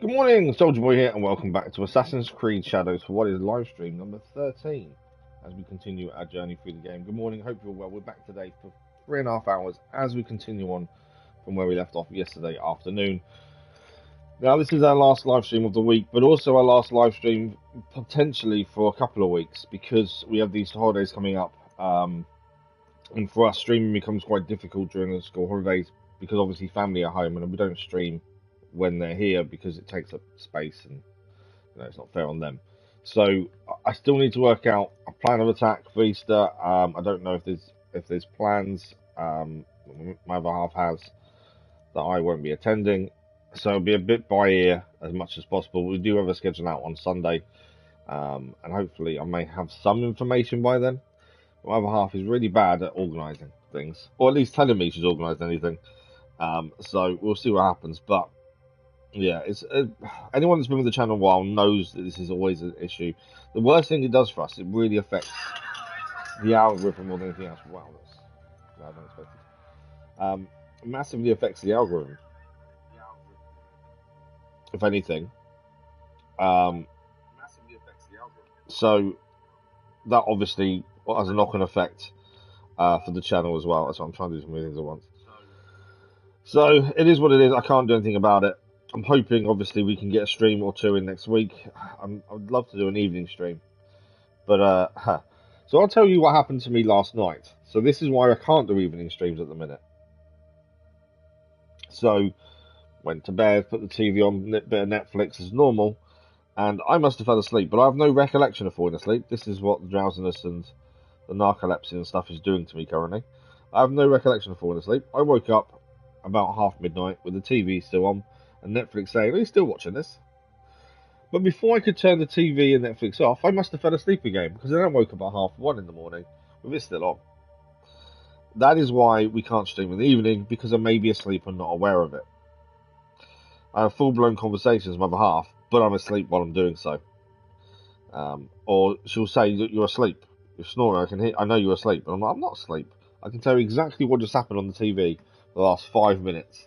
Good morning, Soldier Boy here, and welcome back to Assassin's Creed Shadows for what is live stream number 13 as we continue our journey through the game. Good morning, hope you're well. We're back today for 3.5 hours as we continue on from where we left off yesterday afternoon. Now, this is our last live stream of the week, but also our last live stream potentially for a couple of weeks because we have these holidays coming up. And for us, streaming becomes quite difficult during the school holidays because obviously family are home and we don't stream when they're here because it takes up space and it's not fair on them. So I still need to work out a plan of attack for Easter. I don't know if there's plans. My other half has that I won't be attending, so it'll be a bit by ear as much as possible. We do have a schedule out on Sunday, and hopefully I may have some information by then. My other half is really bad at organising things, or at least telling me she's organised anything. So we'll see what happens, but yeah, it's anyone that's been with the channel a while knows that this is always an issue. The worst thing it does for us, it really affects the algorithm more than anything else. Wow, that's loud and unexpected. Massively affects the algorithm, if anything. So that obviously has a knock-on effect for the channel as well. That's why I'm trying to do so many things at once. So it is what it is. I can't do anything about it. I'm hoping, obviously, we can get a stream or two in next week. I'd love to do an evening stream. But, so I'll tell you what happened to me last night. So this is why I can't do evening streams at the minute. So, went to bed, put the TV on, a bit of Netflix as normal, and I must have fell asleep. But I have no recollection of falling asleep. This is what the drowsiness and the narcolepsy and stuff is doing to me currently. I have no recollection of falling asleep. I woke up about half midnight with the TV still on, and Netflix saying, "Are you still watching this?" But before I could turn the TV and Netflix off, I must have fell asleep again, because then I woke up at 1:30 in the morning with it still on. That is why we can't stream in the evening, because I may be asleep and not aware of it. I have full-blown conversations with my other half, but I'm asleep while I'm doing so. Or she'll say that you're asleep. You're snoring, I know you're asleep. And I'm like, I'm not asleep. I can tell you exactly what just happened on the TV for the last 5 minutes.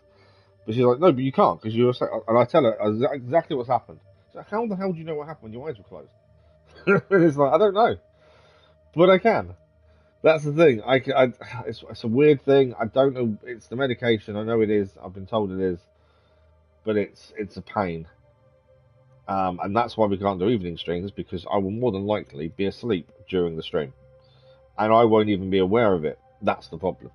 But she's like, no, but you can't, because you're asleep. And I tell her exactly what's happened. She's like, how the hell do you know what happened when your eyes were closed? And it's like, I don't know. But I can. That's the thing. It's a weird thing. I don't know. It's the medication. I know it is. I've been told it is. But it's a pain. And that's why we can't do evening streams, because I will more than likely be asleep during the stream. And I won't even be aware of it. That's the problem.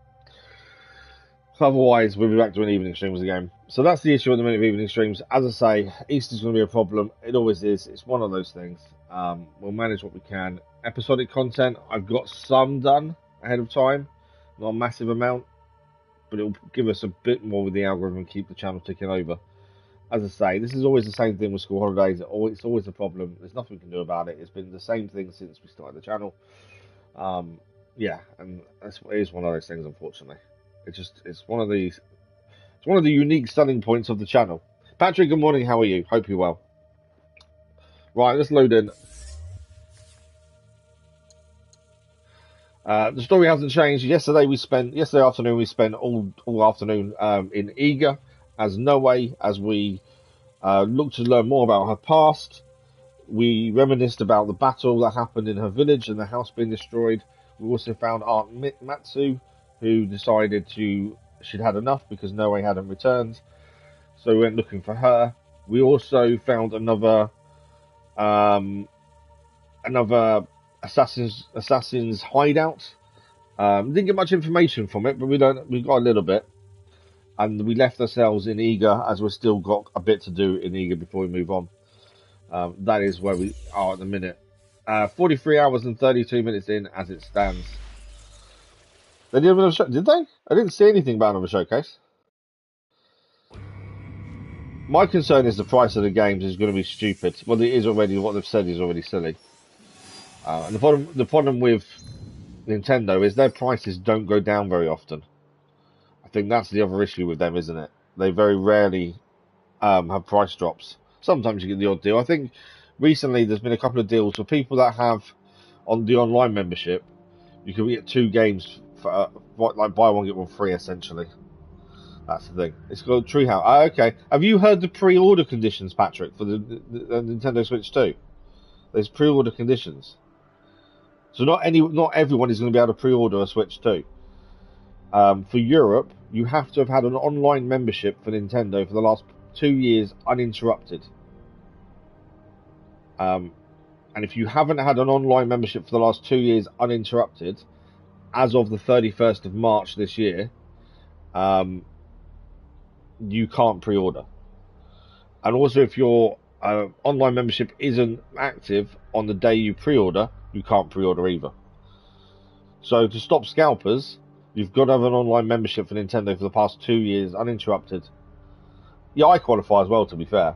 Otherwise, we'll be back doing evening streams again. So that's the issue at the minute of evening streams. As I say, Easter's going to be a problem. It always is. It's one of those things. We'll manage what we can. Episodic content, I've got some done ahead of time. Not a massive amount. But it'll give us a bit more with the algorithm and keep the channel ticking over. As I say, this is always the same thing with school holidays. It's always a problem. There's nothing we can do about it. It's been the same thing since we started the channel. Yeah, and it is one of those things, unfortunately. It's one of the unique selling points of the channel. Patrick, good morning. How are you? Hope you're well. Right, let's load in. The story hasn't changed. Yesterday afternoon we spent all afternoon in Iga as Noe, as we looked to learn more about her past. We reminisced about the battle that happened in her village and the house being destroyed. We also found Aunt Matsu, who decided she'd had enough because Noe hadn't returned. So we went looking for her. We also found another assassin's hideout. Didn't get much information from it, but we got a little bit. And we left ourselves in Iga, as we've still got a bit to do in Iga before we move on. That is where we are at the minute. 43 hours and 32 minutes in as it stands. They did another show, did they? I didn't see anything about another showcase. My concern is the price of the games is going to be stupid. Well, it is already. What they've said is already silly. And the problem with Nintendo is their prices don't go down very often. I think that's the other issue with them, isn't it? They very rarely have price drops. Sometimes you get the odd deal. I think recently there's been a couple of deals for people that have on the online membership. You can get 2 games for like buy one get one free essentially. That's the thing. It's called Treehouse. Ah, okay. Have you heard the pre-order conditions, Patrick, for the Nintendo Switch 2? There's pre-order conditions. So not everyone is going to be able to pre-order a Switch 2. For Europe, you have to have had an online membership for Nintendo for the last 2 years uninterrupted. And if you haven't had an online membership for the last 2 years uninterrupted, as of the 31st of March this year, you can't pre-order. And also, if your online membership isn't active on the day you pre-order, you can't pre-order either. So to stop scalpers, you've got to have an online membership for Nintendo for the past 2 years uninterrupted. Yeah, I qualify as well, to be fair.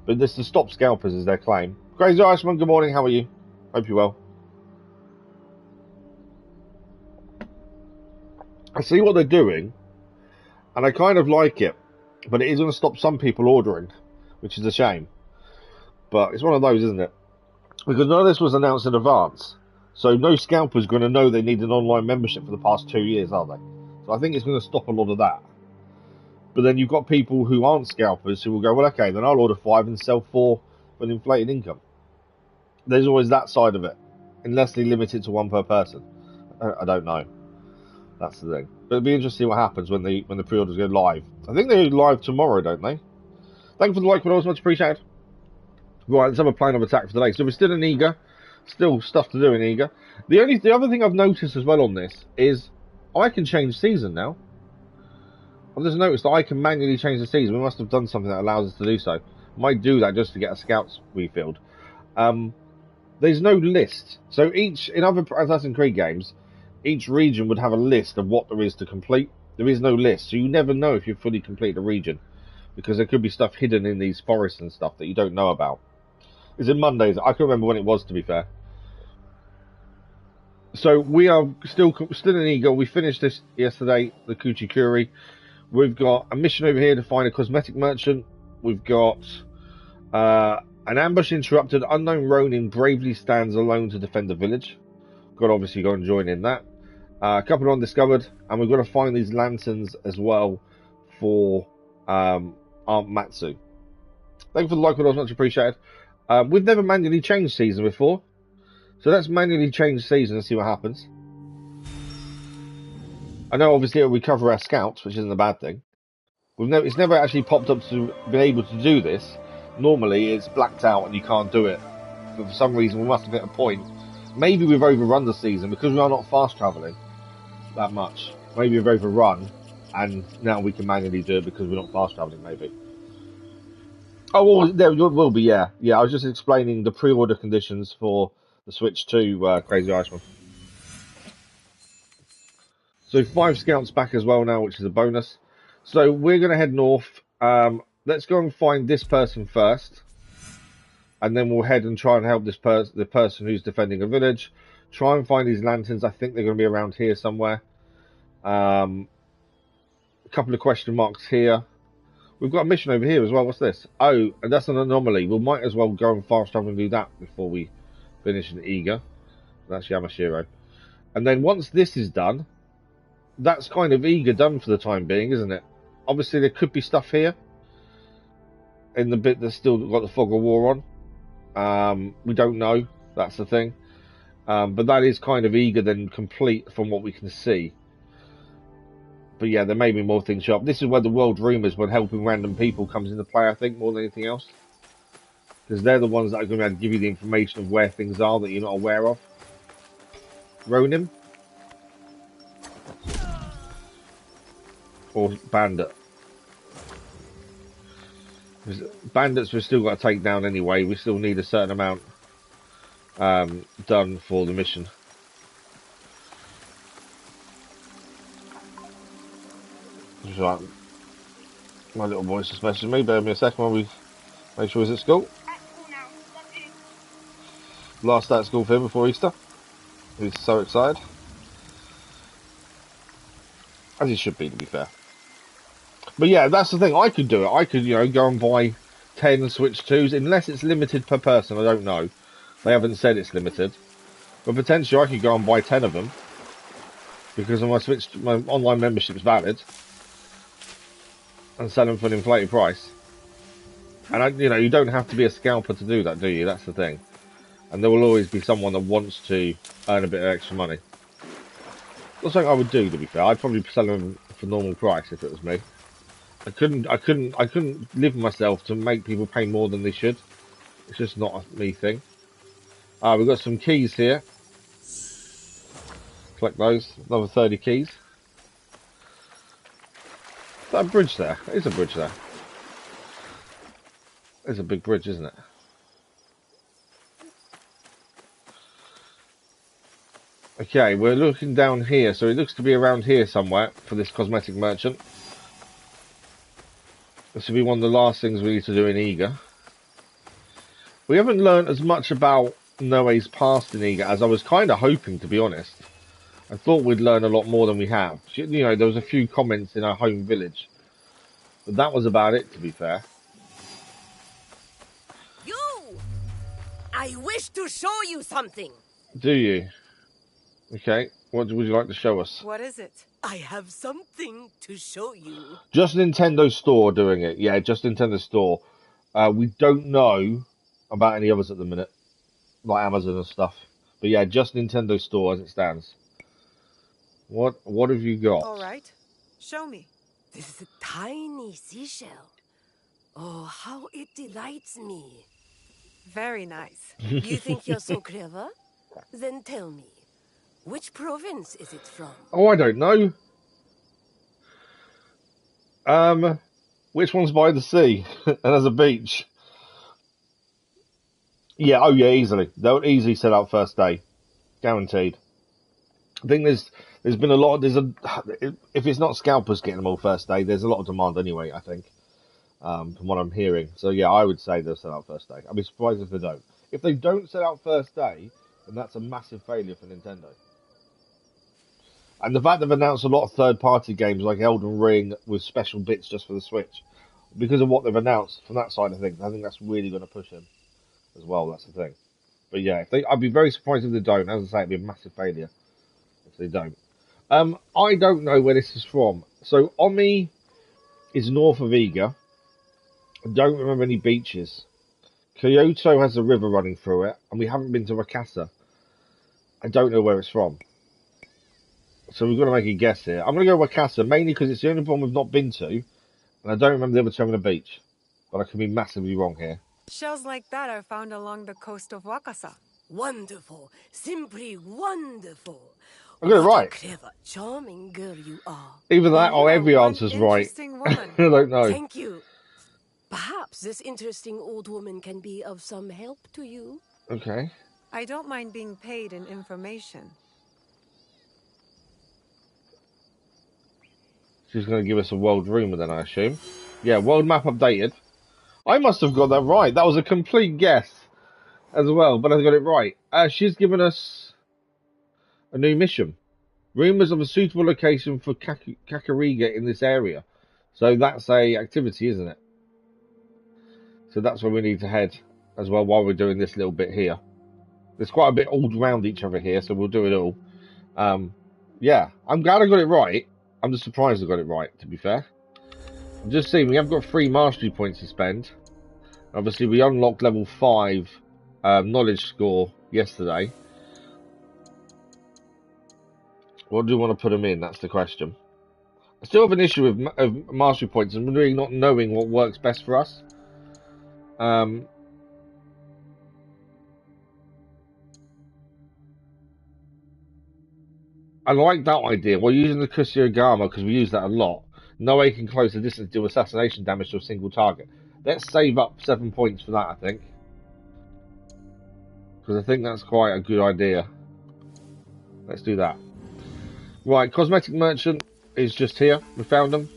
But this to stop scalpers is their claim. Crazy Iceman, good morning, how are you? Hope you're well. I see what they're doing, and I kind of like it, but it is going to stop some people ordering, which is a shame. But it's one of those, isn't it? Because none of this was announced in advance, so no scalper's going to know they need an online membership for the past 2 years, are they? So I think it's going to stop a lot of that. But then you've got people who aren't scalpers who will go, well, okay, then I'll order 5 and sell 4 for an inflated income. There's always that side of it, unless they limit it to 1 per person. I don't know. That's the thing. But it'll be interesting to see what happens when the pre-orders go live. I think they go live tomorrow, don't they? Thank you for the like, but always much appreciated. Right, let's have a plan of attack for today. So we're still in Eager. Still stuff to do in Eager. The other thing I've noticed as well on this is I can change season now. I've just noticed that I can manually change the season. We must have done something that allows us to do so. I might do that just to get a scouts refilled. There's no list. So in other Assassin's Creed games, each region would have a list of what there is to complete. There is no list, so you never know if you've fully completed a region, because there could be stuff hidden in these forests and stuff that you don't know about. Is it Mondays? I can't remember when it was, to be fair. So we are still in Eagle. We finished this yesterday, the Kuchikuri. We've got a mission over here to find a cosmetic merchant. We've got an ambush interrupted. Unknown Ronin bravely stands alone to defend the village. Got to obviously go and join in that. A couple undiscovered, and we've got to find these lanterns as well for Aunt Matsu. Thank you for the like, it was much appreciated. We've never manually changed season before, so let's manually change season and see what happens. I know obviously it'll recover our scouts, which isn't a bad thing. It's never actually popped up to be able to do this. Normally it's blacked out and you can't do it. But for some reason we must have hit a point. Maybe we've overrun the season because we are not fast travelling that much. Maybe we've overrun and now we can manually do it because we're not fast travelling, maybe. Oh, well, there will be, yeah. Yeah, I was just explaining the pre-order conditions for the Switch 2, Crazy Iceman. So 5 scouts back as well now, which is a bonus. So we're going to head north. Let's go and find this person first. And then we'll head and try and help the person who's defending a village. Try and find these lanterns. I think they're going to be around here somewhere. A couple of question marks here. We've got a mission over here as well. What's this? Oh, and that's an anomaly. We might as well go and fast travel and do that before we finish in Eager. That's Yamashiro. And then once this is done, that's kind of Eager done for the time being, isn't it? Obviously, there could be stuff here in the bit that's still got the Fog of War on. We don't know. That's the thing. But that is kind of Eager then complete from what we can see. But yeah, there may be more things up. This is where the world rumours when helping random people comes into play, I think, more than anything else. Because they're the ones that are going to be able to give you the information of where things are that you're not aware of. Ronin? Or Bandit? Bandits we've still got to take down anyway. We still need a certain amount done for the mission. Right. My little boy's just messaging me. Bear with me a second while we make sure he's at school. Last day at school for him before Easter. He's so excited. As he should be, to be fair. But yeah, that's the thing. I could do it. I could, go and buy 10 Switch 2s, unless it's limited per person. I don't know. They haven't said it's limited. But potentially I could go and buy 10 of them. Because my online membership's valid. and sell them for an inflated price. And you know, you don't have to be a scalper to do that, do you? That's the thing. And there will always be someone that wants to earn a bit of extra money. Not something I would do, to be fair. I'd probably sell them for normal price if it was me. I couldn't live myself to make people pay more than they should. It's just not a me thing. We've got some keys here. Collect those. Another 30 keys. Is that a bridge there? It is a bridge there. It's a big bridge, isn't it? Okay, we're looking down here, so it looks to be around here somewhere for this cosmetic merchant. This will be one of the last things we need to do in Iga. We haven't learned as much about Noe's past in Iga as I was kind of hoping, to be honest. I thought we'd learn a lot more than we have. You know, there was a few comments in our home village. But that was about it, to be fair. You! I wish to show you something. Do you? Okay, what would you like to show us? What is it? I have something to show you. Just Nintendo Store doing it. Yeah, just Nintendo Store. We don't know about any others at the minute, like Amazon and stuff. But yeah, just Nintendo Store as it stands. What have you got? All right, show me. This is a tiny seashell. Oh, how it delights me. Very nice. You think you're so clever? Then tell me. Which province is it from? Oh, I don't know. Which one's by the sea and has a beach? Yeah, oh yeah, easily. They'll easily sell out first day. Guaranteed. I think there's been a lot of, if it's not scalpers getting them all first day, there's a lot of demand anyway, I think. From what I'm hearing. So yeah, I would say they'll sell out first day. I'd be surprised if they don't. If they don't sell out first day, then that's a massive failure for Nintendo. And the fact they've announced a lot of third-party games like Elden Ring with special bits just for the Switch, because of what they've announced from that side of things, I think that's really going to push them as well. That's the thing. But yeah, I'd be very surprised if they don't. As I say, it'd be a massive failure if they don't. I don't know where this is from. So Omi is north of Iga. I don't remember any beaches. Kyoto has a river running through it, and we haven't been to Wakasa. I don't know where it's from. So we've got to make a guess here. I'm going to go Wakasa, mainly because it's the only one we've not been to, and I don't remember the other two having a beach. But I could be massively wrong here. Shells like that are found along the coast of Wakasa. Wonderful. Simply wonderful. I got it right. What a clever, charming girl you are. Either that or every answer's right. Woman. I don't know. Thank you. Perhaps this interesting old woman can be of some help to you. Okay. I don't mind being paid in information. She's going to give us a world rumour then, I assume. Yeah, world map updated. I must have got that right. That was a complete guess as well, but I got it right. She's given us a new mission. Rumours of a suitable location for Kakarika in this area. So that's a activity, isn't it? So that's where we need to head as well while we're doing this little bit here. There's quite a bit all around each other here, so we'll do it all. Yeah, I'm glad I got it right. I'm just surprised I got it right, to be fair. I'm just seeing, we have got 3 mastery points to spend. Obviously, we unlocked level 5 knowledge score yesterday. What do you want to put them in? That's the question. I still have an issue with mastery points and really not knowing what works best for us. I like that idea. We're using the Kushiogama because we use that a lot. Noe can close the distance, do assassination damage to a single target. Let's save up 7 points for that, I think. Because I think that's quite a good idea. Let's do that. Right, Cosmetic Merchant is just here. We found them.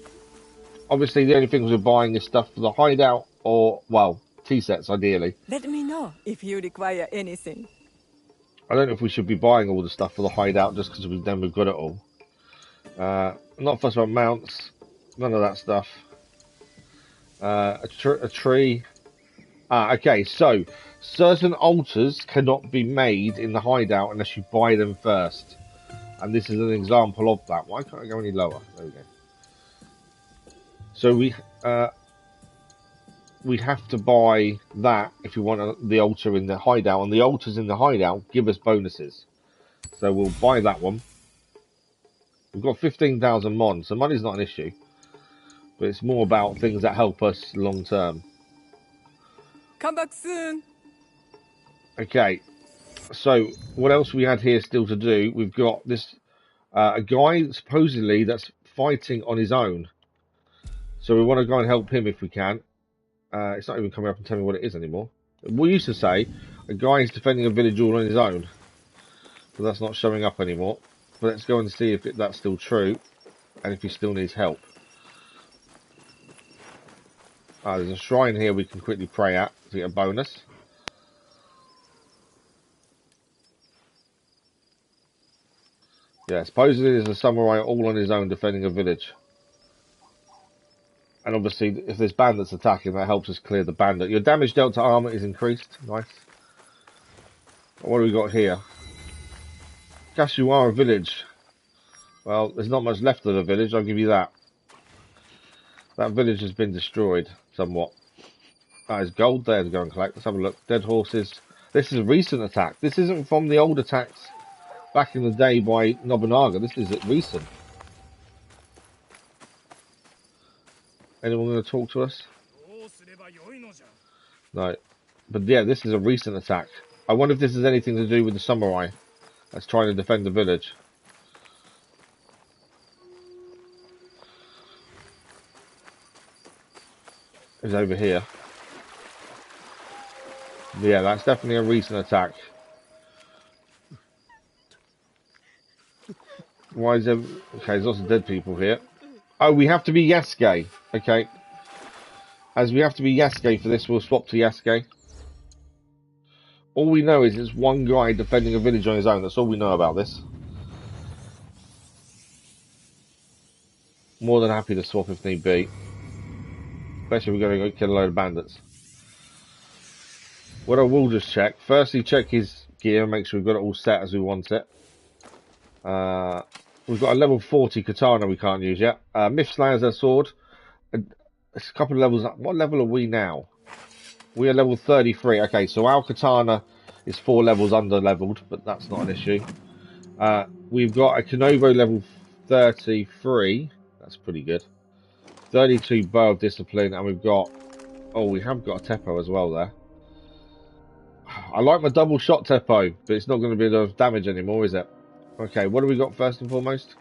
Obviously, the only things we're buying is stuff for the hideout or, well, tea sets, ideally. Let me know if you require anything. I don't know if we should be buying all the stuff for the hideout just because we've got it all. Not fussed about mounts. None of that stuff. A tree. Okay, so certain altars cannot be made in the hideout unless you buy them first. And this is an example of that. Why can't I go any lower? There we go. So we have to buy that if we want the altar in the hideout, and the altars in the hideout give us bonuses. So we'll buy that one. We've got 15,000 mon, so money's not an issue, but it's more about things that help us long term. Come back soon. Okay, so what else we had here still to do? We've got this a guy supposedly that's fighting on his own, so we want to go and help him if we can. It's not even coming up and telling me what it is anymore. We used to say a guy is defending a village all on his own, but that's not showing up anymore. But let's go and see if that's still true, and if he still needs help. There's a shrine here we can quickly pray at to get a bonus. Yeah, supposedly there's a samurai all on his own defending a village. And obviously, if there's bandits attacking, that helps us clear the bandit. Your damage dealt to armor is increased. Nice. What do we got here? Kashiwara village. Well, there's not much left of the village, I'll give you that. That village has been destroyed somewhat. There's gold there to go and collect. Let's have a look. Dead horses. This is a recent attack. This isn't from the old attacks back in the day by Nobunaga. This is recent. Anyone going to talk to us? No. But yeah, this is a recent attack. I wonder if this has anything to do with the samurai that's trying to defend the village. It's over here. Yeah, that's definitely a recent attack. Why is there... Okay, there's lots of dead people here. Oh, we have to be Yasuke. Okay. As we have to be Yasuke for this, we'll swap to Yasuke. All we know is it's one guy defending a village on his own. That's all we know about this. More than happy to swap if need be. Especially if we're going to go kill a load of bandits. What I will just check. Firstly, check his gear and make sure we've got it all set as we want it. We've got a level 40 katana we can't use yet. Myth Slayer's our sword. It's a couple of levels up. What level are we now? We are level 33. Okay, so our katana is 4 levels under leveled, but that's not an issue. We've got a Kenobo level 33. That's pretty good. 32 bow of discipline, and we've got... Oh, we have got a Teppo as well there. I like my double shot Teppo, but it's not going to be enough damage anymore, is it? Okay, what do we got first and foremost?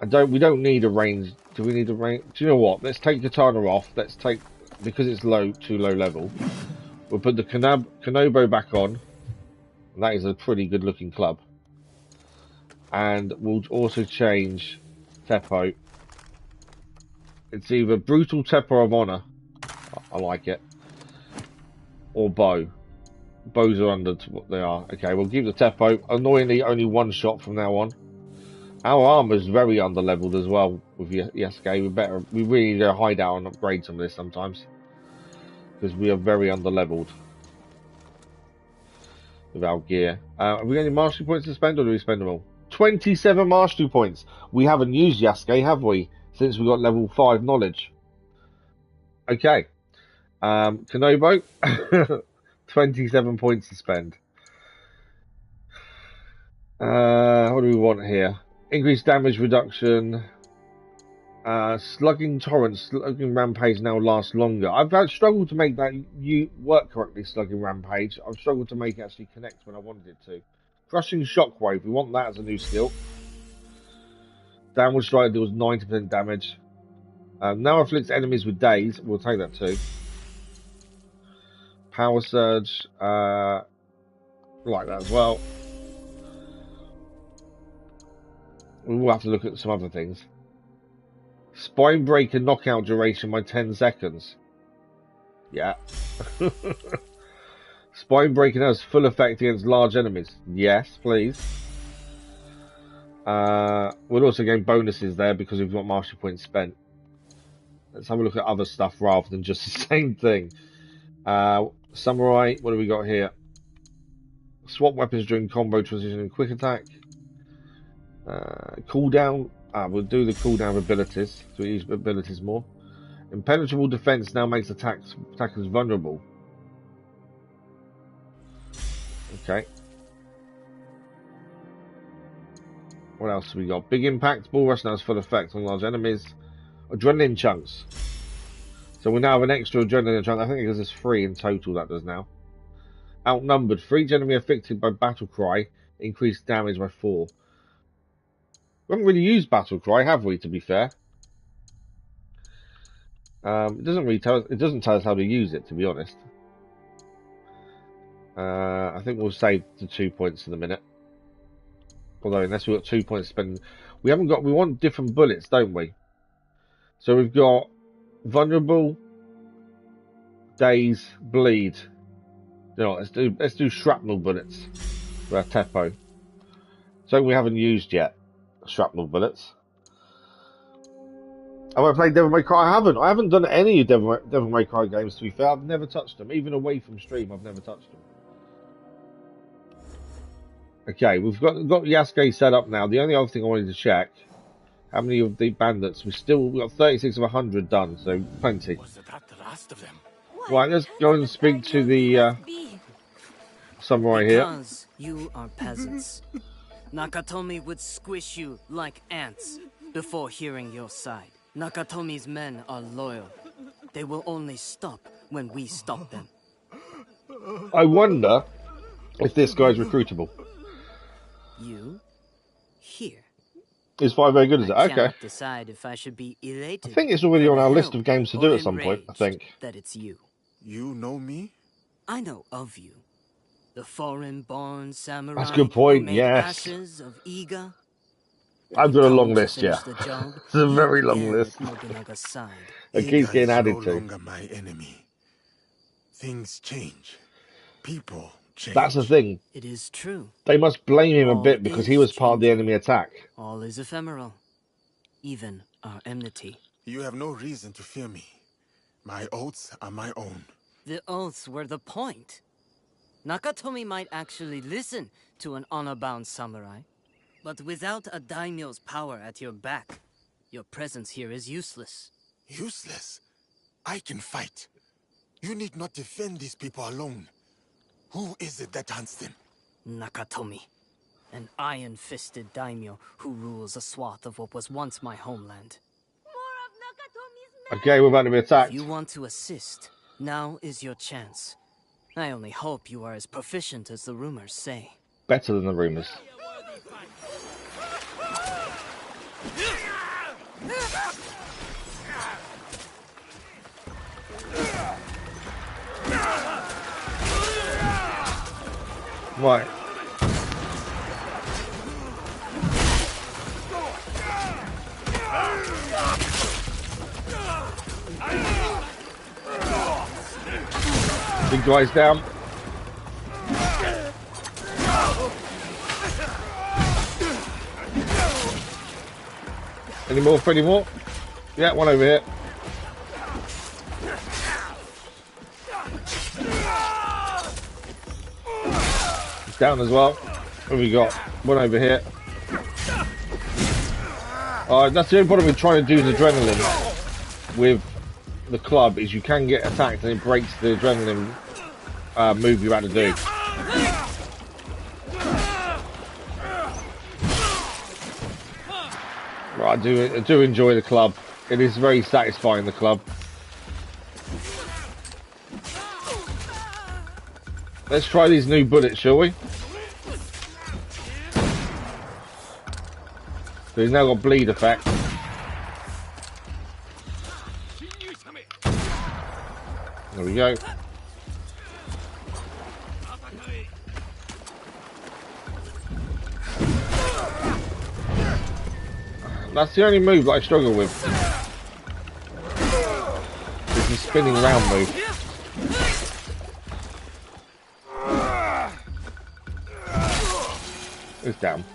We don't need a range. Do we need a range? Do you know what? Let's take katana off. Let's take, because it's too low level. We'll put the Kenobo back on. That is a pretty good looking club. And we'll also change Teppo. It's either brutal Teppo of honor. I like it. Or bow. Bows are under what they are. Okay, we'll give the Teppo. Annoyingly, only one shot from now on. Our armor is very under leveled as well with Yasuke. We really need to hide out and upgrade some of this sometimes, because we are very under leveled with our gear. Have we got any mastery points to spend, or do we spend them all? 27 mastery points. We haven't used Yasuke, have we? Since we got level 5 knowledge. Okay. Kenobo. 27 points to spend. What do we want here? Increased damage reduction. Slugging torrent. Slugging rampage now lasts longer. I've struggled to make that work correctly, slugging rampage. I've struggled to make it actually connect when I wanted it to. Crushing shockwave. We want that as a new skill. Downward strike deals 90% damage. Now afflicts enemies with daze. We'll take that too. Power surge. Like that as well. We will have to look at some other things. Spine breaker knockout duration by 10 seconds. Yeah. Spine breaking has full effect against large enemies. Yes, please. We'll also gain bonuses there because we've got mastery points spent. Let's have a look at other stuff rather than just the same thing. Samurai, what do we got here? Swap weapons during combo transition and quick attack. Cooldown We'll do the cooldown abilities, so we use abilities more. Impenetrable defense now makes attackers vulnerable. Okay. What else have we got? Big impact, ball rush now has full effect on large enemies. Adrenaline chunks. So we now have an extra adrenaline chunk. I think it gives us 3 in total, that does now. Outnumbered. For each enemy affected by battle cry, increased damage by 4. We haven't really used battle cry, have we, to be fair? It doesn't really tell us, it doesn't tell us how to use it, to be honest. I think we'll save the 2 points in a minute. Although unless we've got 2 points to spend, we want different bullets, don't we? So we've got vulnerable, daze, bleed. You know, let's do shrapnel bullets for our Teppo. So we haven't used yet shrapnel bullets. Have I played Devil May Cry? I haven't done any Devil May Cry games, to be fair. I've never touched them. Even away from stream, I've never touched them. Okay, we've got Yasuke set up now. The only other thing I wanted to check, how many of the bandits? We've got 36 of 100 done, so plenty. Was that the last of them? Right, let's go and speak to the samurai here. Because you are peasants. Nakatomi would squish you like ants before hearing your side. Nakatomi's men are loyal. They will only stop when we stop them. I wonder if this guy's recruitable. You? Here. Is 5 very good, is it? I Okay. cannot decide if I should be elated. I think it's already on our list of or games to do at some point, I enraged think. that it's you. You know me? I know of you. The foreign-born samurai. That's a good point, who made yes. ashes of Iga. I've got a Come long to list, yeah. finish the job, It's a very you long again list. at Nobunaga's side. It keeps Iga getting is added no to. longer my enemy. Things change. People change. That's the thing. It is true. They must blame him a All bit because he is was part of the changing. enemy attack. All is ephemeral. Even our enmity. You have no reason to fear me. My oaths are my own. The oaths were the point. Nakatomi might actually listen to an honor-bound samurai. But without a daimyo's power at your back, your presence here is useless. Useless? I can fight. You need not defend these people alone. Who is it that hunts them? Nakatomi. An iron-fisted daimyo who rules a swath of what was once my homeland. Okay, we're about to be If attacked. you want to assist, now is your chance. I only hope you are as proficient as the rumors say. Better than the rumours. Right. Big guy's down. Any more? Any more? Yeah, one over here. He's down as well. What have we got? One over here. That's the only problem with trying to do the adrenaline with the club is you can get attacked and it breaks the adrenaline move you're about to do. Right, I do enjoy the club. It is very satisfying, the club. Let's try these new bullets, shall we? So he's now got bleed effect. There we go. That's the only move that I struggle with. It's the spinning round move. It's down.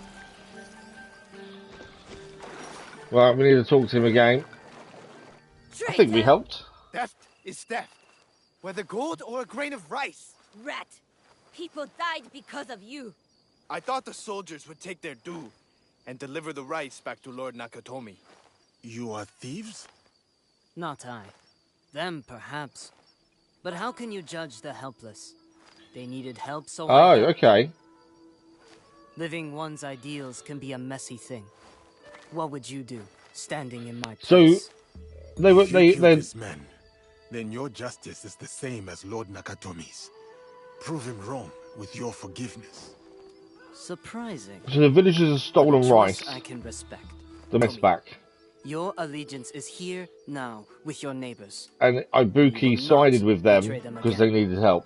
Well, we need to talk to him again. I think we helped. Theft is theft, whether gold or a grain of rice. Rat! People died because of you. I thought the soldiers would take their due. and deliver the rice back to Lord Nakatomi. You are thieves? Not I. Them, perhaps. But how can you judge the helpless? They needed help, so I Oh, helped. okay. Living one's ideals can be a messy thing. What would you do, standing in my So place? they were If you killed they this man, then your justice is the same as Lord Nakatomi's. Prove him wrong with your forgiveness. Surprising. so the villagers have But a stolen choice rice. I can respect. The mess Tomi, back. your allegiance is here now with your neighbors. And You Ibuki will sided not with them betray them because again. they needed help.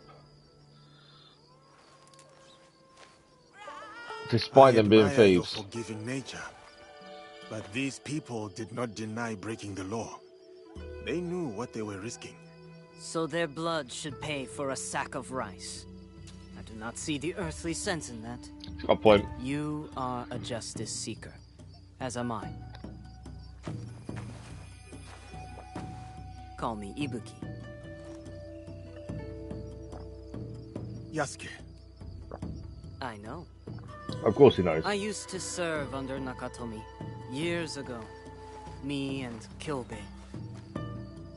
Despite I them being admire your thieves. forgiving nature. But these people did not deny breaking the law. They knew what they were risking. So their blood should pay for a sack of rice. I do not see the earthly sense in that. Got a point. You are a justice seeker, as am I. Call me Ibuki. Yasuke, I know. Of course he knows. I used to serve under Nakatomi years ago. Me and Kyobei.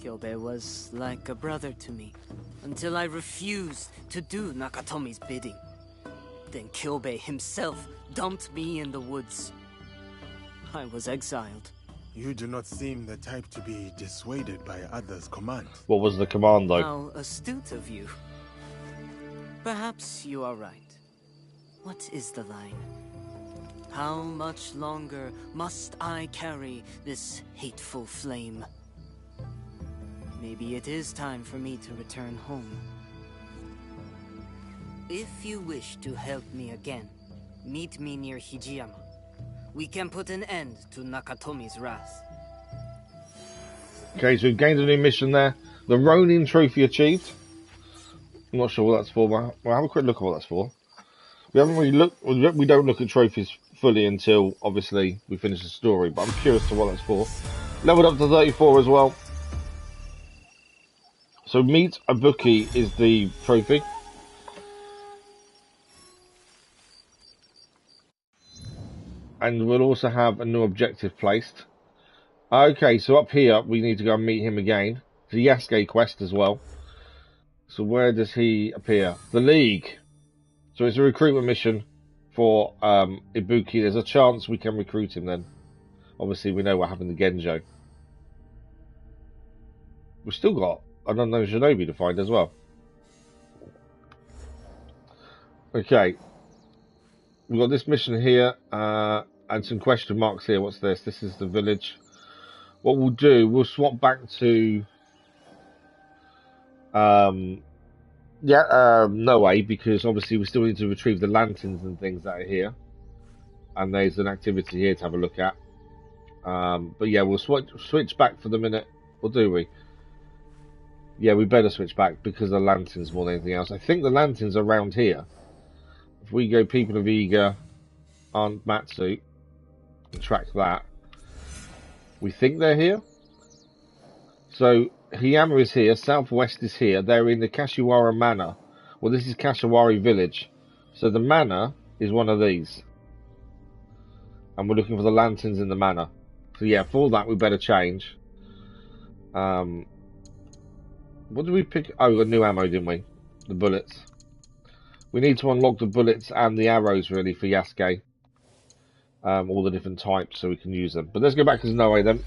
Kyobei was like a brother to me, until I refused to do Nakatomi's bidding. Then Kyobei himself dumped me in the woods. I was exiled. you do not seem the type to be dissuaded by others' command. What was the command though? How astute of you. Perhaps you are right. What is the line? How much longer must I carry this hateful flame? Maybe it is time for me to return home. If you wish to help me again, meet me near Hijiyama. We can put an end to Nakatomi's wrath. Okay, so we've gained a new mission there. The Ronin trophy achieved. I'm not sure what that's for, but we'll have a quick look at what that's for. We haven't really looked. We don't look at trophies fully until obviously we finish the story. But I'm curious to what that's for. Leveled up to 34 as well. So meet Ibuki is the trophy. And we'll also have a new objective placed. Okay, so up here we need to go and meet him again. It's a Yasuke quest as well. So where does he appear? The League. So it's a recruitment mission for Ibuki. There's a chance we can recruit him then. Obviously we know what happened to Genjo. We've still got an unknown shinobi to find as well. Okay. We've got this mission here, and some question marks here. What's this? This is the village. What we'll do, we'll swap back to Noe, because obviously we still need to retrieve the lanterns and things that are here. And there's an activity here to have a look at. But yeah, we'll switch back for the minute. Or do we? Yeah, we better switch back because of the lanterns more than anything else. I think the lanterns are around here. If we go People of Iga, Aunt Matsu, and track that, we think they're here. So Hiyama is here, Southwest is here. They're in the Kashiwara Manor. Well, this is Kashiwari Village. So the manor is one of these. And we're looking for the lanterns in the manor. So yeah, for that we better change. What did we pick? Oh, we got new ammo, didn't we? The bullets. We need to unlock the bullets and the arrows, really, for Yasuke. All the different types, so we can use them. But let's go back to Noe then.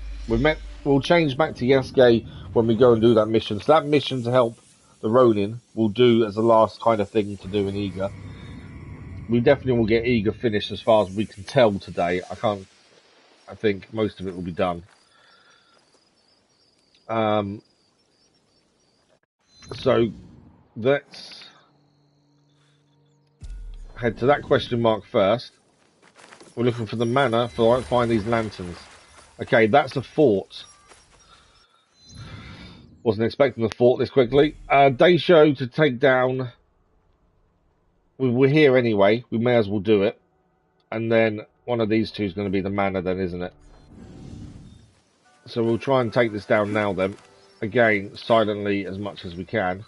We'll change back to Yasuke when we go and do that mission. So that mission to help the Ronin we'll do as the last kind of thing to do in Iga. We definitely will get Iga finished as far as we can tell today. I think most of it will be done. So let's head to that question mark first. We're looking for the manor to find these lanterns. Okay, that's a fort. Wasn't expecting the fort this quickly. Daisho to take down. We're here anyway. We may as well do it. And then one of these two is going to be the manor then, isn't it? So we'll try and take this down now then. Again, silently as much as we can.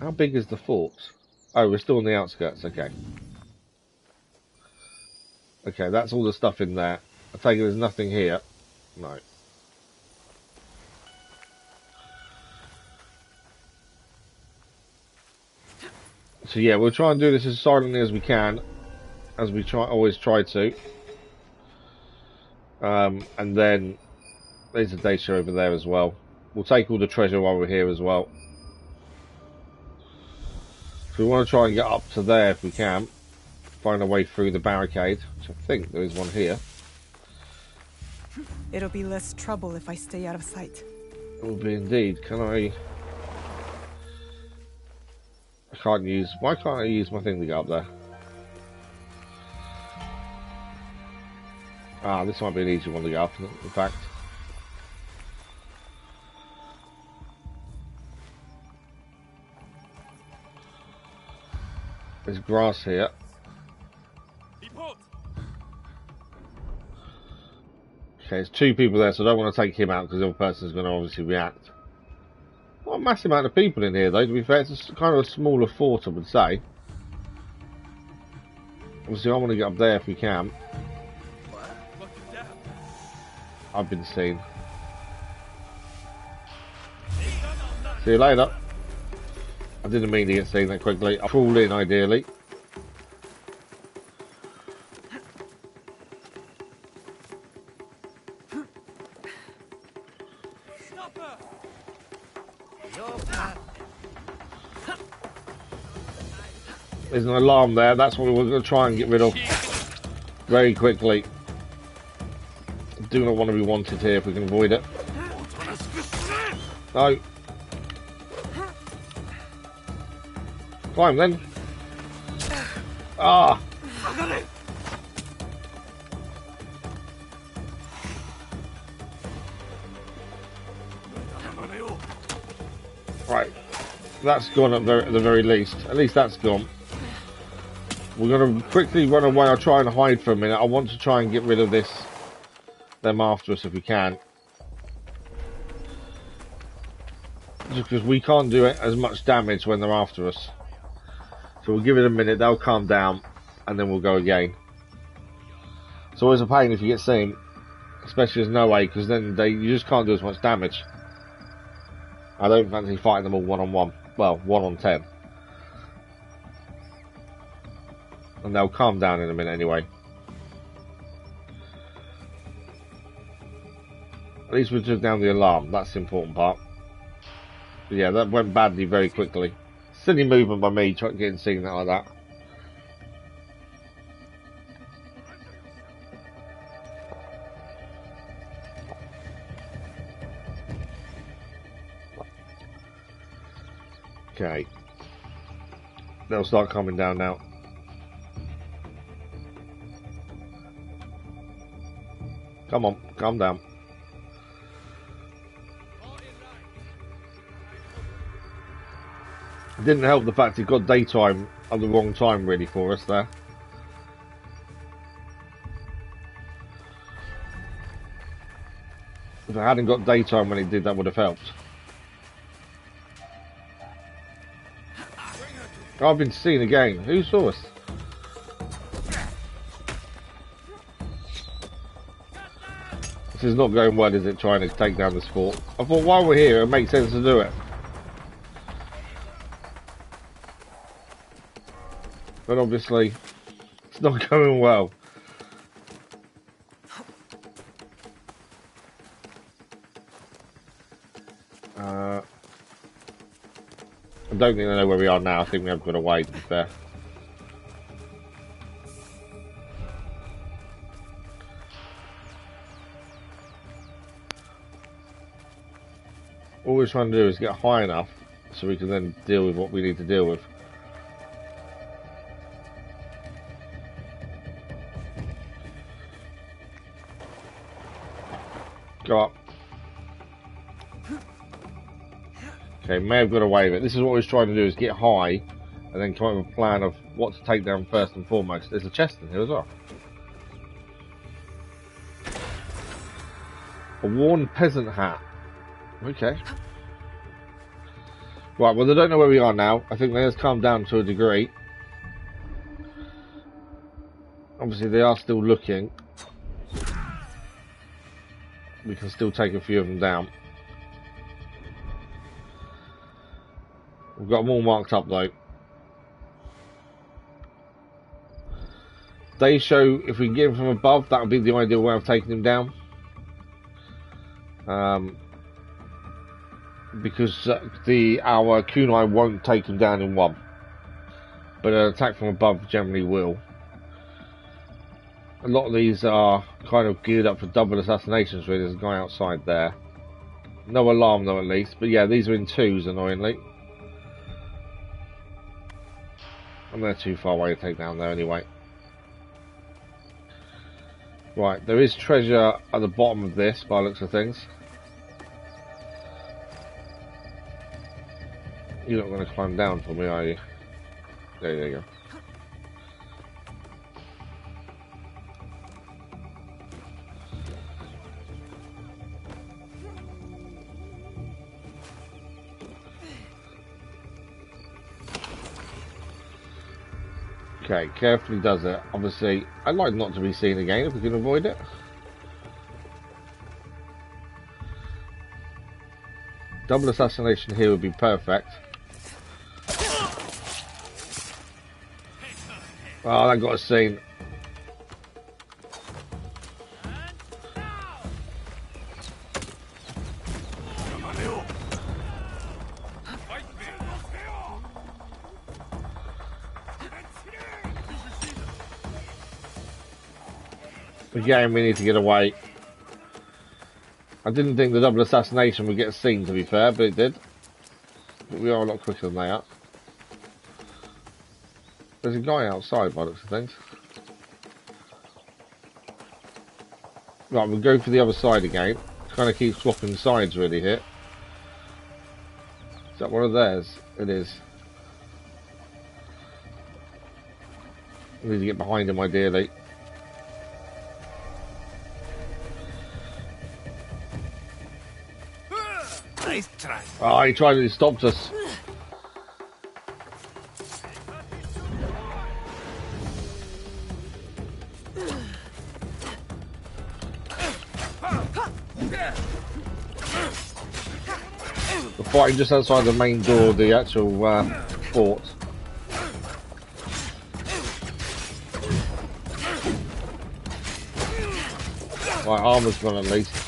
How big is the fort? Oh, we're still on the outskirts. Okay. Okay, that's all the stuff in there. I take it there's nothing here. No. So yeah, we'll try and do this as silently as we can, as we always try to. And then there's a daisha over there as well. We'll take all the treasure while we're here as well. So we want to try and get up to there if we can. Find a way through the barricade, which I think there is one here. It'll be less trouble if I stay out of sight. It will be indeed. Can I can't use... Why can't I use my thing to get up there? Ah, this might be an easy one to get up, in fact. There's grass here. Okay, there's two people there, so I don't want to take him out because the other person's going to obviously react. Not a massive amount of people in here though, to be fair. It's kind of a smaller fort, I would say. Obviously I want to get up there if we can. I've been seen. See you later. I didn't mean to get seen that quickly. I'll crawl in ideally. There's an alarm there, that's what we're going to try and get rid of very quickly. Do not want to be wanted here if we can avoid it. No. Climb then. Ah. Right. That's gone at the very least. At least that's gone. We're going to quickly run away. I'll try and hide for a minute. I want to try and get rid of them after us if we can. Just because we can't do it as much damage when they're after us. So we'll give it a minute, they'll calm down, and then we'll go again. It's always a pain if you get seen, especially as no way, because then you just can't do as much damage. I don't fancy fighting them all one-on-one. Well, 1-on-10. And they'll calm down in a minute anyway. At least we took down the alarm, that's the important part. But yeah, that went badly very quickly. Silly movement by me, getting seen like that. Okay. They'll start calming down now. Come on, calm down. It didn't help the fact it got daytime at the wrong time really for us there. If it hadn't got daytime when it did, that would have helped. I've been seen again. Who saw us? This is not going well, is it, trying to take down this fort? I thought while we're here, it makes sense to do it. But obviously, it's not going well. I don't think I know where we are now. I think we have got away, to be fair. All we're trying to do is get high enough so we can then deal with what we need to deal with. Go up. Okay, may have got away with it. This is what we're trying to do, is get high and then come up with a plan of what to take down first and foremost. There's a chest in here as well. A worn peasant hat. Okay. Right, well, they don't know where we are now. I think they have calmed down to a degree. Obviously, they are still looking. We can still take a few of them down. We've got them all marked up, though. They show if we can get them from above, that would be the ideal way of taking them down. Because our kunai won't take them down in one, but an attack from above generally will. A lot of these are kind of geared up for double assassinations. Really, there's a guy outside there. No alarm though, at least. But yeah, these are in twos, annoyingly. And they're too far away to take down there anyway. Right, there is treasure at the bottom of this, by the looks of things. You're not going to climb down for me, are you? There you go. Okay, carefully does it. Obviously, I'd like not to be seen again if we can avoid it. Double assassination here would be perfect. Oh, that got us seen. Again, we need to get away. I didn't think the double assassination would get seen, to be fair, but it did. But we are a lot quicker than they are. There's a guy outside by the looks of things. Right, we'll go for the other side again. Kind of keep swapping sides really here. Is that one of theirs? It is. I need to get behind him ideally. Nice try. Oh, he tried and he stopped us. We're fighting just outside the main door of the actual fort. Right, armor's gone at least.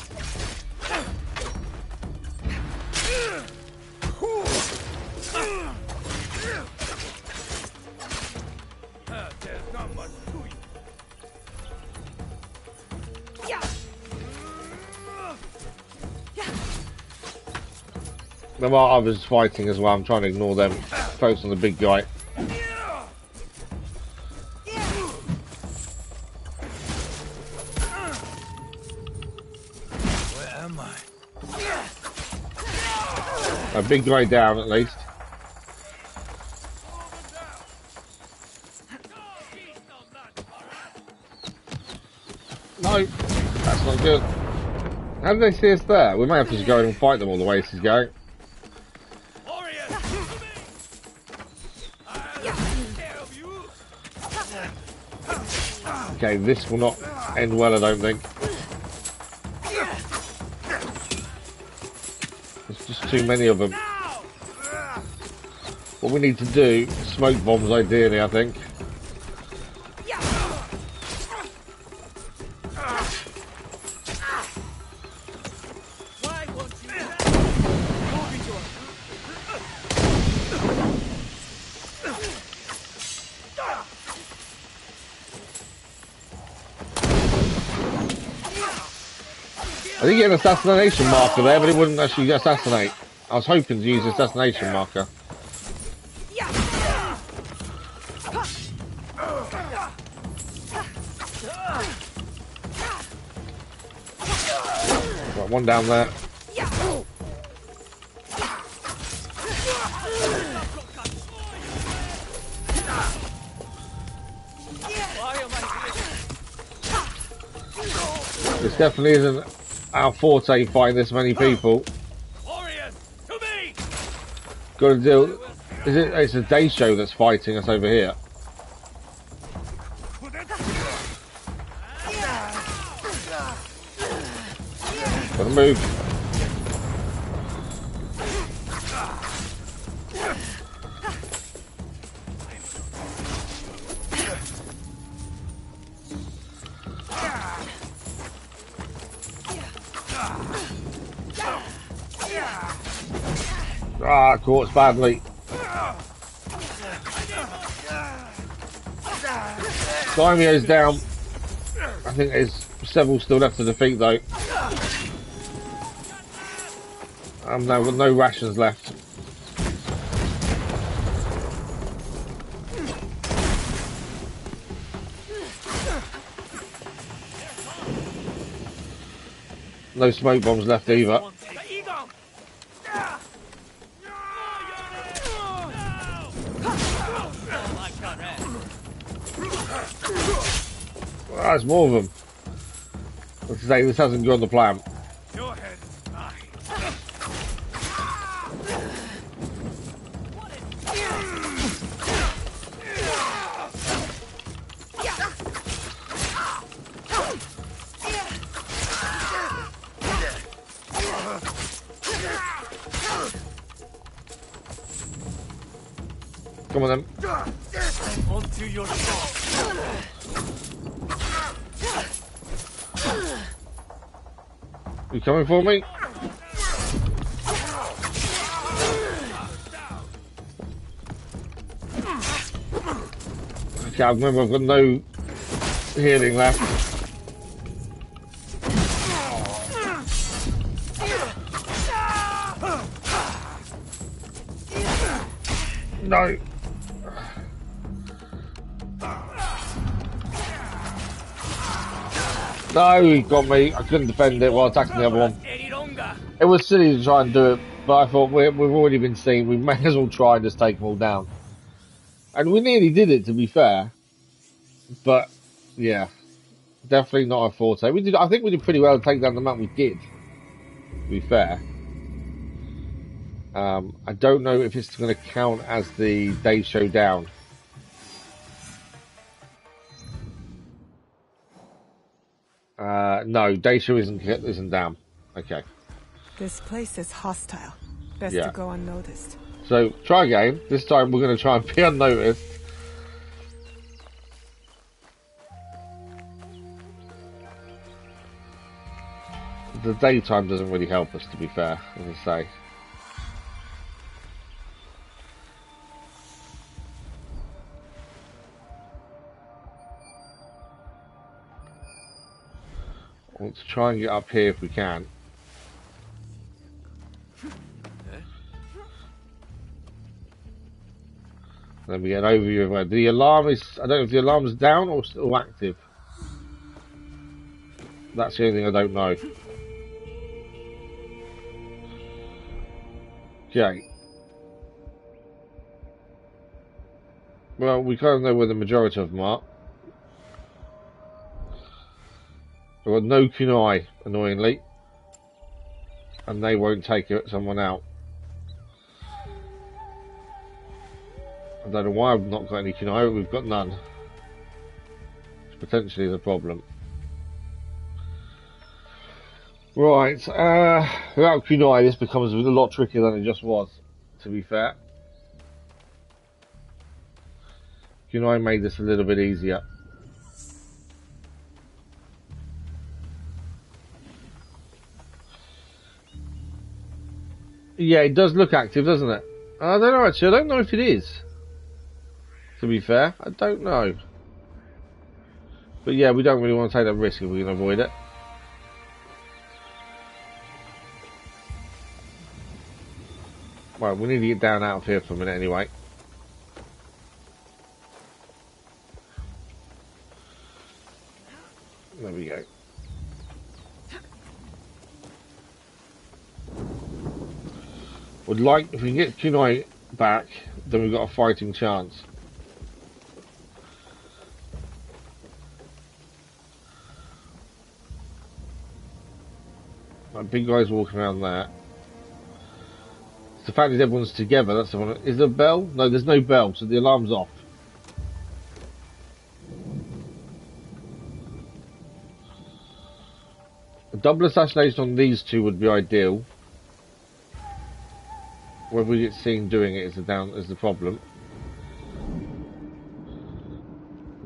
There are others fighting as well. I'm trying to ignore them. Focus on the big guy. Where am I? A big guy down at least. No, that's not good. How did they see us there? We may have to just go in and fight them all the way this is going. Okay, this will not end well, I don't think. There's just too many of them. What we need to do, smoke bombs ideally, I think. I did get an assassination marker there, but it wouldn't actually assassinate. I was hoping to use the assassination marker. Right, one down there. This definitely isn't our forte, fighting this many people. Warriors, to me! Got to deal. Is it? It's a day show that's fighting us over here. Gotta move. Ah, caught us badly. Daimyo's down. I think there's several still left to defeat though. No, with no rations left. No smoke bombs left either. Oh, there's more of them. Let's say this hasn't gone to plan. Your head is mine. Come on then. Onto your sword. You coming for me? Okay, I remember I've got no healing left. No. No, he got me. I couldn't defend it while attacking the other one. It was silly to try and do it, but I thought we've already been seen. We may as well try and just take them all down. And we nearly did it, to be fair. But yeah, definitely not our forte. We did. I think we did pretty well to take down the amount we did. To be fair, I don't know if it's going to count as the day show down. No, day show isn't down. Okay. This place is hostile. Best Yeah. to go unnoticed. So try again. This time we're going to try and be unnoticed. The daytime doesn't really help us, to be fair, as I say. Let's try and get up here if we can. Then we get an overview of where the alarm is. I don't know if the alarm is down or still active. That's the only thing I don't know. Okay. Well, we kind of know where the majority of them are. We've got no kunai, annoyingly. And they won't take someone out. I don't know why I've not got any kunai, but we've got none. Which potentially is a problem. Right, without kunai this becomes a lot trickier than it just was, to be fair. Kunai made this a little bit easier. Yeah, it does look active, doesn't it? I don't know actually, I don't know if it is. To be fair, I don't know. But yeah, we don't really want to take that risk if we can avoid it. Right, we need to get down out of here for a minute anyway. There we go. Would like, if we can get kunai back, then we've got a fighting chance. That big guy's walking around there. The fact is everyone's together, that's the one. Is there a bell? No, there's no bell, so the alarm's off. A double assassination on these two would be ideal. Whether we get seen doing it is the problem.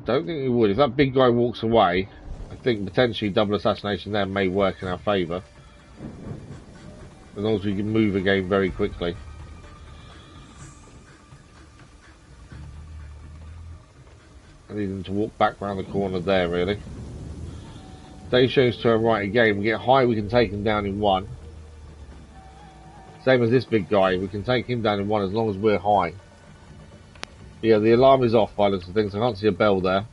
I don't think it would. If that big guy walks away, I think potentially double assassination there may work in our favour. As long as we can move again very quickly. I need them to walk back round the corner there, really. Day shows to our right again. We get high, we can take him down in one. Same as this big guy, we can take him down in one as long as we're high. Yeah, the alarm is off by the looks of things. I can't see a bell there.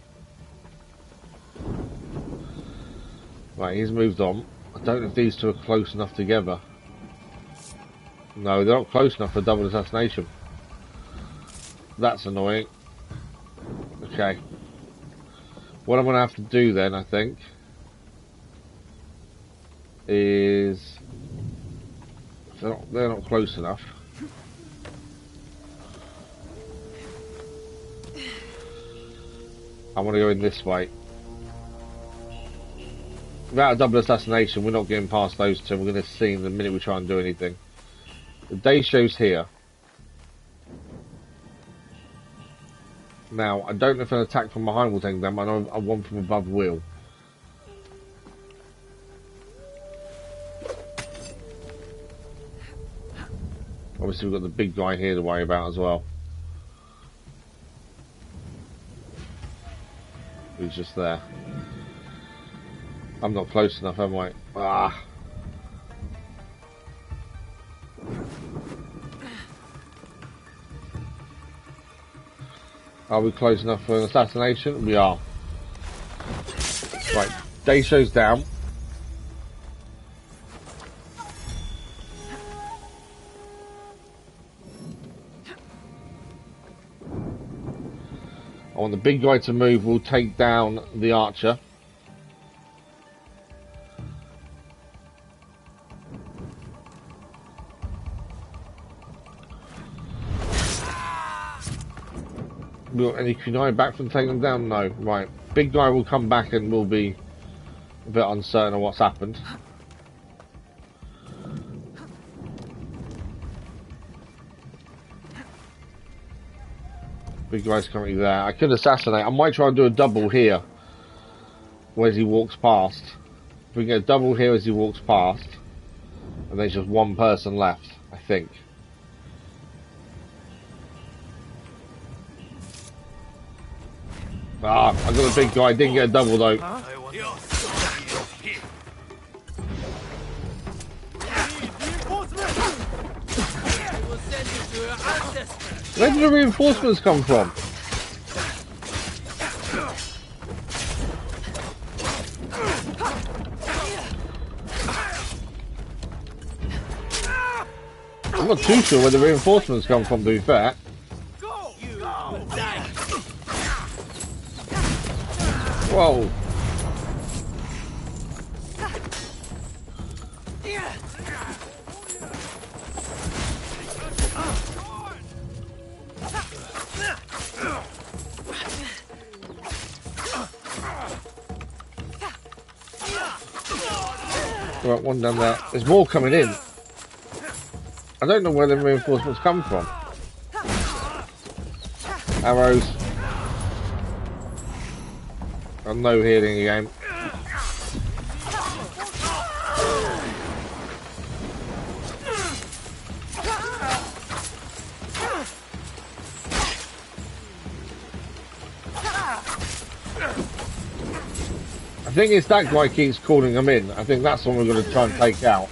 Right, he's moved on. I don't know if these two are close enough together. No, they're not close enough for double assassination. That's annoying. Okay. What I'm going to have to do then, I think, is... They're not close enough. I want to go in this way. Without a double assassination, we're not getting past those two. We're going to see them the minute we try and do anything. The day show's here. Now, I don't know if an attack from behind will take them. I know a one from above will. Obviously, we've got the big guy here to worry about as well. He's just there. I'm not close enough, am I? Ah. Are we close enough for an assassination? We are. Right, day show's down. I want the big guy to move. We'll take down the archer. We got any kunai back from taking them down? No. Right. Big guy will come back and we'll be a bit uncertain of what's happened. Big guy's currently there. I could assassinate. I might try and do a double here as he walks past. If we can get a double here as he walks past, and there's just one person left, I think. Ah, I got a big guy. Didn't get a double though. Where did the reinforcements come from? I'm not too sure where the reinforcements come from, to be fair. Whoa. Right, one down there. There's more coming in. I don't know where the reinforcements come from. Arrows. And no healing again. I think it's that guy keeps calling them in. I think that's what we're going to try and take out.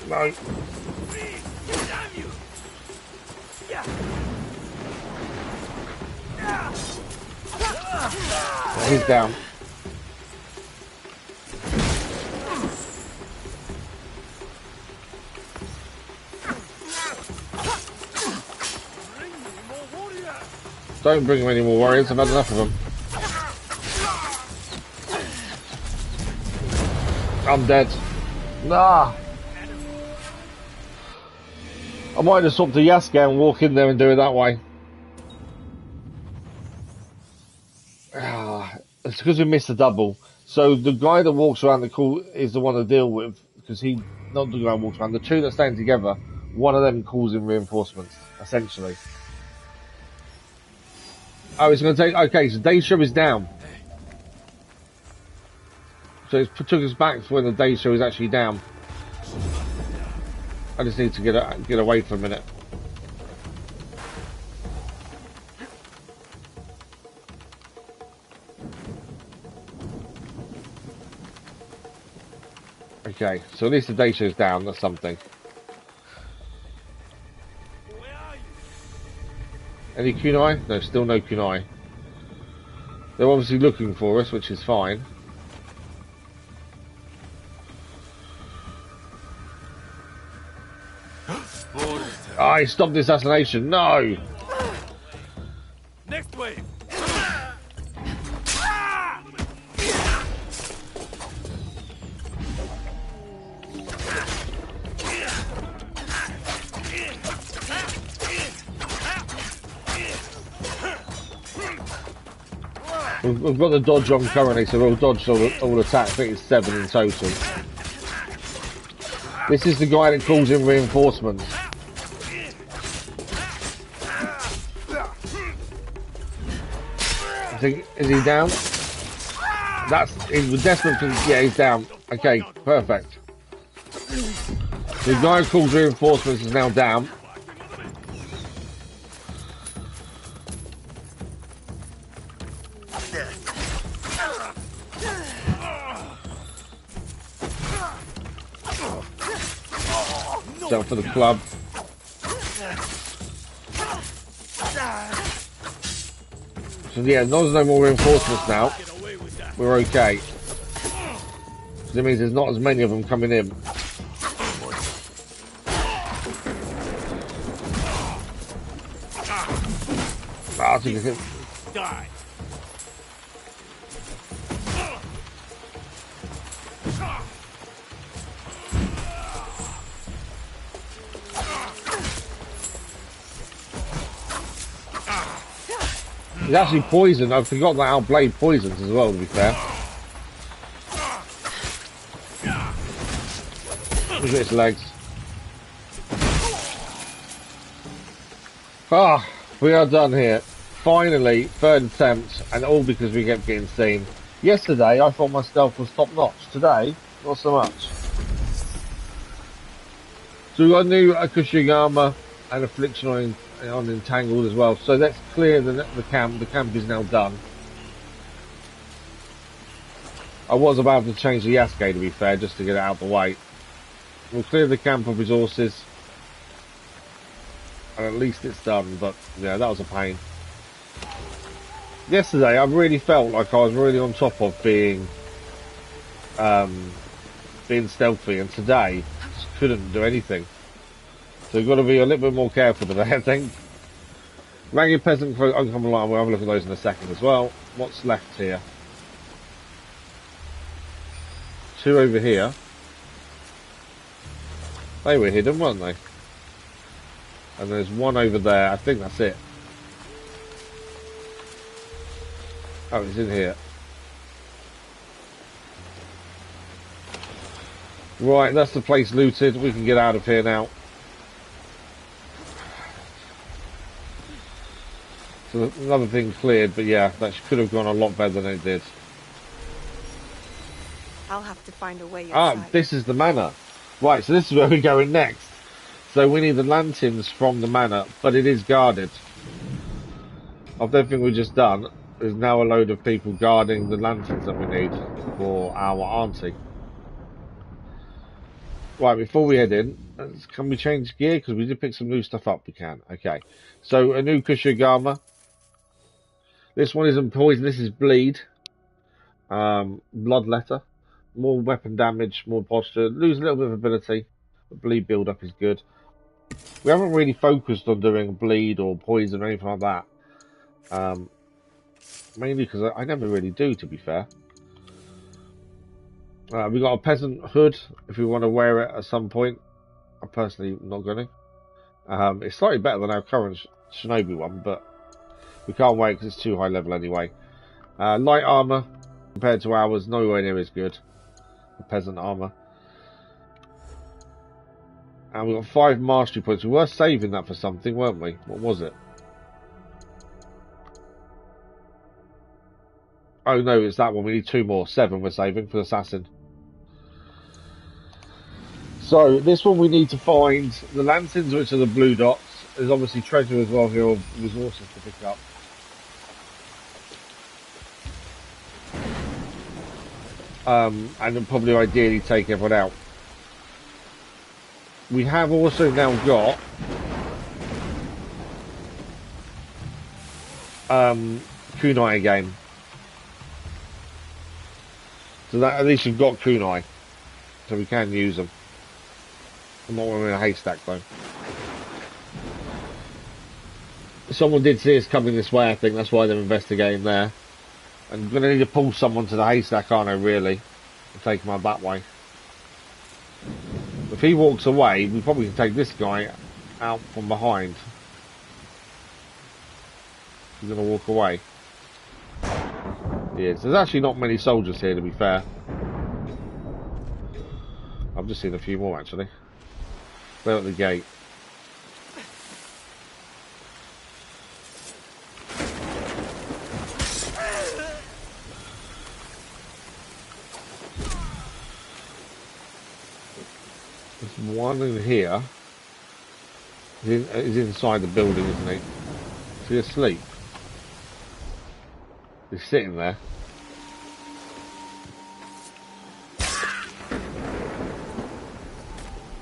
No. Oh, he's down. Don't bring him any more warriors, I've had enough of them. I'm dead. Nah. I might just swap to Yasuke and walk in there and do it that way. It's because we missed the double. So the guy that walks around the call is the one to deal with, because he, not the guy who walks around, the two that stand together, one of them calls in reinforcements, essentially. Oh, it's going to take, okay, so day show is down. So it took us back to when the day show is actually down. I just need to get away for a minute. Okay, so at least the day show's down, that's something. Any kunai? No, still no kunai. They're obviously looking for us, which is fine. I stopped the assassination. No! Next wave. We've got the dodge on currently, so we'll dodge all attacks. I think it's 7 in total. This is the guy that calls in reinforcements. I think, is he down? He's desperate for, yeah, he's down. Okay, perfect. The guy who calls reinforcements is now down. Down for the club. So yeah, there's no more reinforcements now. We're okay. So it means there's not as many of them coming in. I think it's Die. He's actually poisoned. I forgot that our blade poisons as well, to be fair. Look at its legs. Ah, we are done here. Finally, third attempt, and all because we kept getting seen. Yesterday, I thought my stealth was top notch. Today, not so much. So we've got a new Akushigama and Affliction on Entangled as well. So let's clear the camp. The camp is now done. I was about to change the Yasuke, to be fair, just to get it out of the way. We'll clear the camp of resources. And at least it's done, but yeah, that was a pain. Yesterday, I really felt like I was really on top of being stealthy, and today, just couldn't do anything. So we've got to be a little bit more careful today, I think. Ragged Peasant, Uncommon Light, we'll have a look at those in a second as well. What's left here? 2 over here. They were hidden, weren't they? And there's 1 over there. I think that's it. Oh, it's in here. Right, that's the place looted. We can get out of here now. So another thing cleared, but yeah, that could have gone a lot better than it did. I'll have to find a way inside. Ah, this is the manor. Right, so this is where we're going next. So we need the lanterns from the manor, but it is guarded. Of everything we've just done, there's now a load of people guarding the lanterns that we need for our auntie. Right, before we head in, can we change gear? Because we did pick some new stuff up. We can. Okay. So a new Kushigama. This one isn't poison. This is bleed. Bloodletter. More weapon damage, more posture. Lose a little bit of ability. But bleed build up is good. We haven't really focused on doing bleed or poison or anything like that. Mainly because I never really do, to be fair. We got a peasant hood if we want to wear it at some point. I'm personally not going to. It's slightly better than our current shinobi one, but we can't wait because it's too high level anyway. Light armor compared to ours, nowhere near as good. The peasant armor. And we got 5 mastery points. We were saving that for something, weren't we? What was it? Oh no, it's that one. We need 2 more. 7 we're saving for the assassin. So this one we need to find the lanterns, which are the blue dots. There's obviously treasure as well here, of resources to pick up. And then probably ideally take everyone out. We have also now got kunai again. So that at least you've got kunai. So we can use them. I'm not in a haystack though. Someone did see us coming this way, I think that's why they're investigating there. And I'm going to need to pull someone to the haystack, aren't I, really? And take him out that way. If he walks away, we probably can take this guy out from behind. He's going to walk away. He is. There's actually not many soldiers here, to be fair. I've just seen a few more, actually. They're at the gate. There's one in here. He's inside the building, isn't he? Is he asleep? He's sitting there.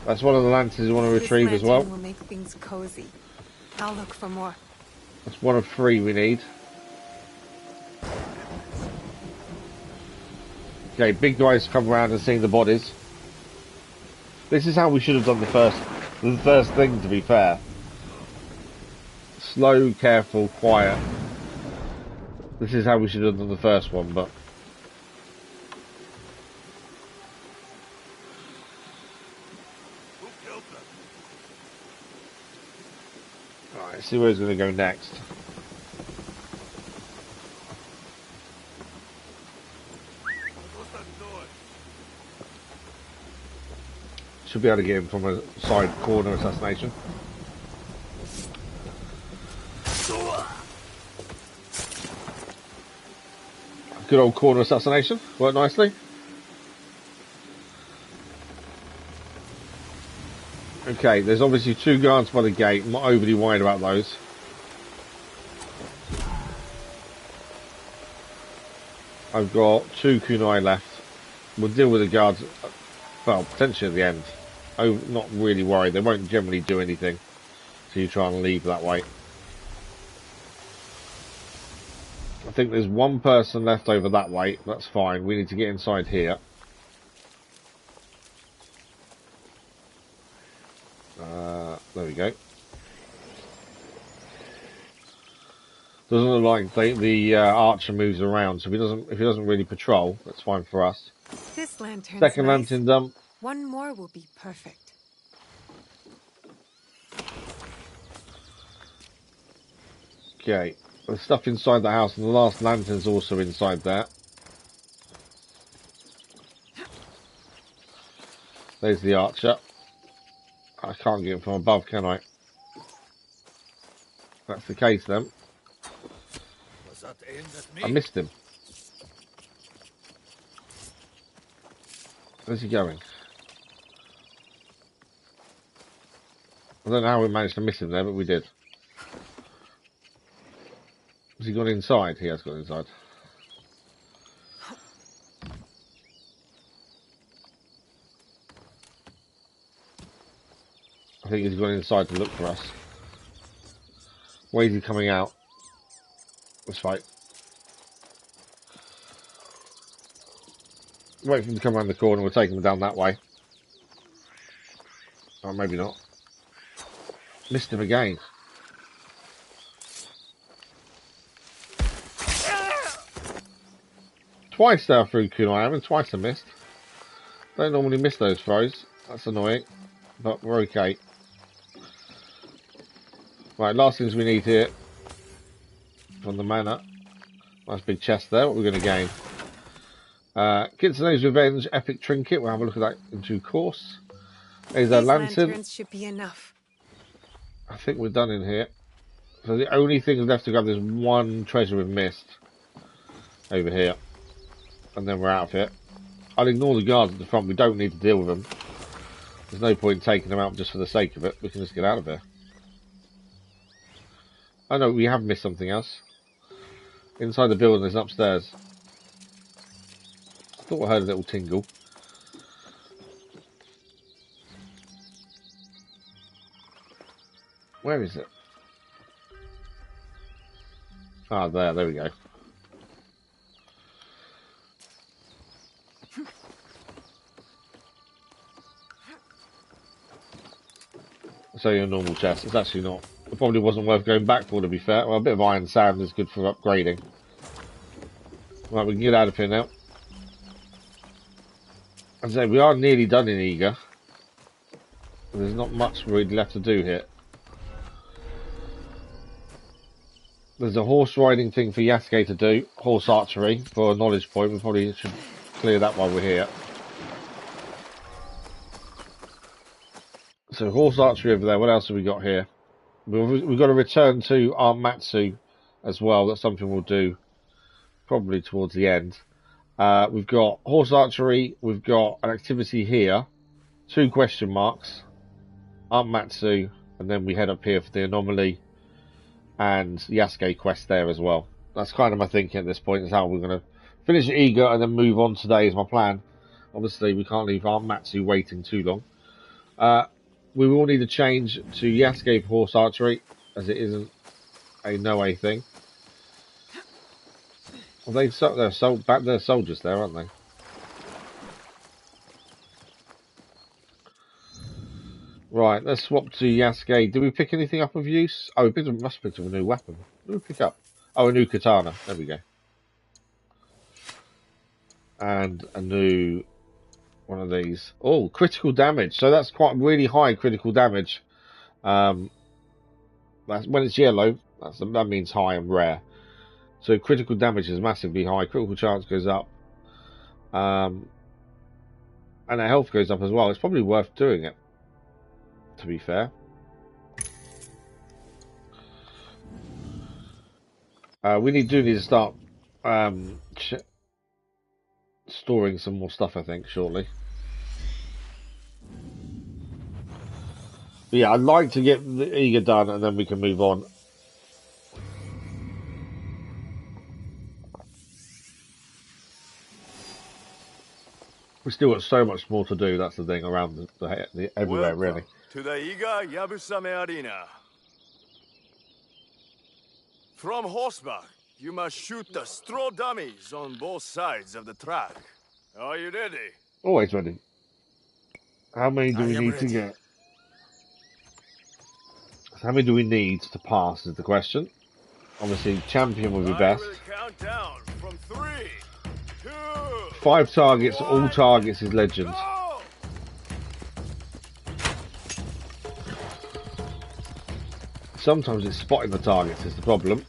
That's one of the lanterns you want to retrieve as well. Will make things cozy. I'll look for more. That's one of 3 we need. Okay, big guys come around and see the bodies. This is how we should have done the first thing, to be fair. Slow, careful, quiet. This is how we should have done the first one, but... Alright, let's see where he's going to go next. Should be able to get him from a side corner assassination. Good old corner assassination. Worked nicely. Okay, there's obviously 2 guards by the gate. I'm not overly worried about those. I've got 2 kunai left. We'll deal with the guards, well, potentially at the end. I'm not really worried. They won't generally do anything. So you try and leave that way. I think there's 1 person left over that way. That's fine. We need to get inside here. There we go. Doesn't look like the archer moves around, so if he doesn't really patrol, that's fine for us. This lantern's Second nice. lantern dump. One more will be perfect. Okay, there's stuff inside the house, and the last lantern's also inside there. There's the archer. I can't get him from above, can I? That's the case then. Was that aimed at me? I missed him. Where's he going? I don't know how we managed to miss him there, but we did. Has he gone inside? He has gone inside. I think he's gone inside to look for us. Where is he coming out? This way. Wait for him to come around the corner, we'll take him down that way. Oh, maybe not. Missed him again. Twice there through kunai, and twice I missed. Don't normally miss those throws. That's annoying, but we're okay. Right, last things we need here from the manor. Nice big chest there. What we're going to gain? Kitsune's Revenge Epic Trinket. We'll have a look at that in due course. There's a These lantern. lanterns should be enough. I think we're done in here. So the only thing left to grab is one treasure we've missed over here, and then we're out of here. I'll ignore the guards at the front. We don't need to deal with them. There's no point taking them out just for the sake of it. We can just get out of here. Oh no, we have missed something else. Inside the building is upstairs. I thought I heard a little tingle. Where is it? Ah, there we go. So your normal chest. It's actually not. It probably wasn't worth going back for, to be fair. Well, a bit of iron sand is good for upgrading. Right, we can get out of here now. As I say, we are nearly done in Iga. There's not much really left to do here. There's a horse riding thing for Yasuke to do. Horse archery for a knowledge point. We probably should clear that while we're here. So horse archery over there. What else have we got here? We've got to return to Aunt Matsu as well. That's something we'll do probably towards the end. We've got horse archery. We've got an activity here. 2 question marks. Aunt Matsu. And then we head up here for the anomaly and Yasuke quest there as well. That's kind of my thinking at this point. Is how we're going to finish Iga and then move on today is my plan. Obviously, we can't leave Aunt Matsu waiting too long. We will need a change to Yasuke for horse archery, as it isn't a no-way thing. Well, they're soldiers there, aren't they? Right, let's swap to Yasuke. Did we pick anything up of use? Oh, we must have picked up a new weapon. What did we pick up? Oh, a new katana. There we go. And a new one of these. Oh, critical damage. So that's quite really high critical damage. That's when it's yellow. That means high and rare. So critical damage is massively high. Critical chance goes up. And our health goes up as well. It's probably worth doing it, to be fair. We do need to start storing some more stuff, I think, shortly. But yeah, I'd like to get the Iga done and then we can move on. We've still got so much more to do, that's the thing, around the everywhere, really. To the Iga Yabusame Arena. From horseback, you must shoot the straw dummies on both sides of the track. Are you ready? Always ready. How many do we need to get? How many do we need to pass is the question. Obviously, champion would be best. I will count down from 3, 2, 5 targets, 1, all targets is legend. go! Sometimes it's spotting the targets is the problem.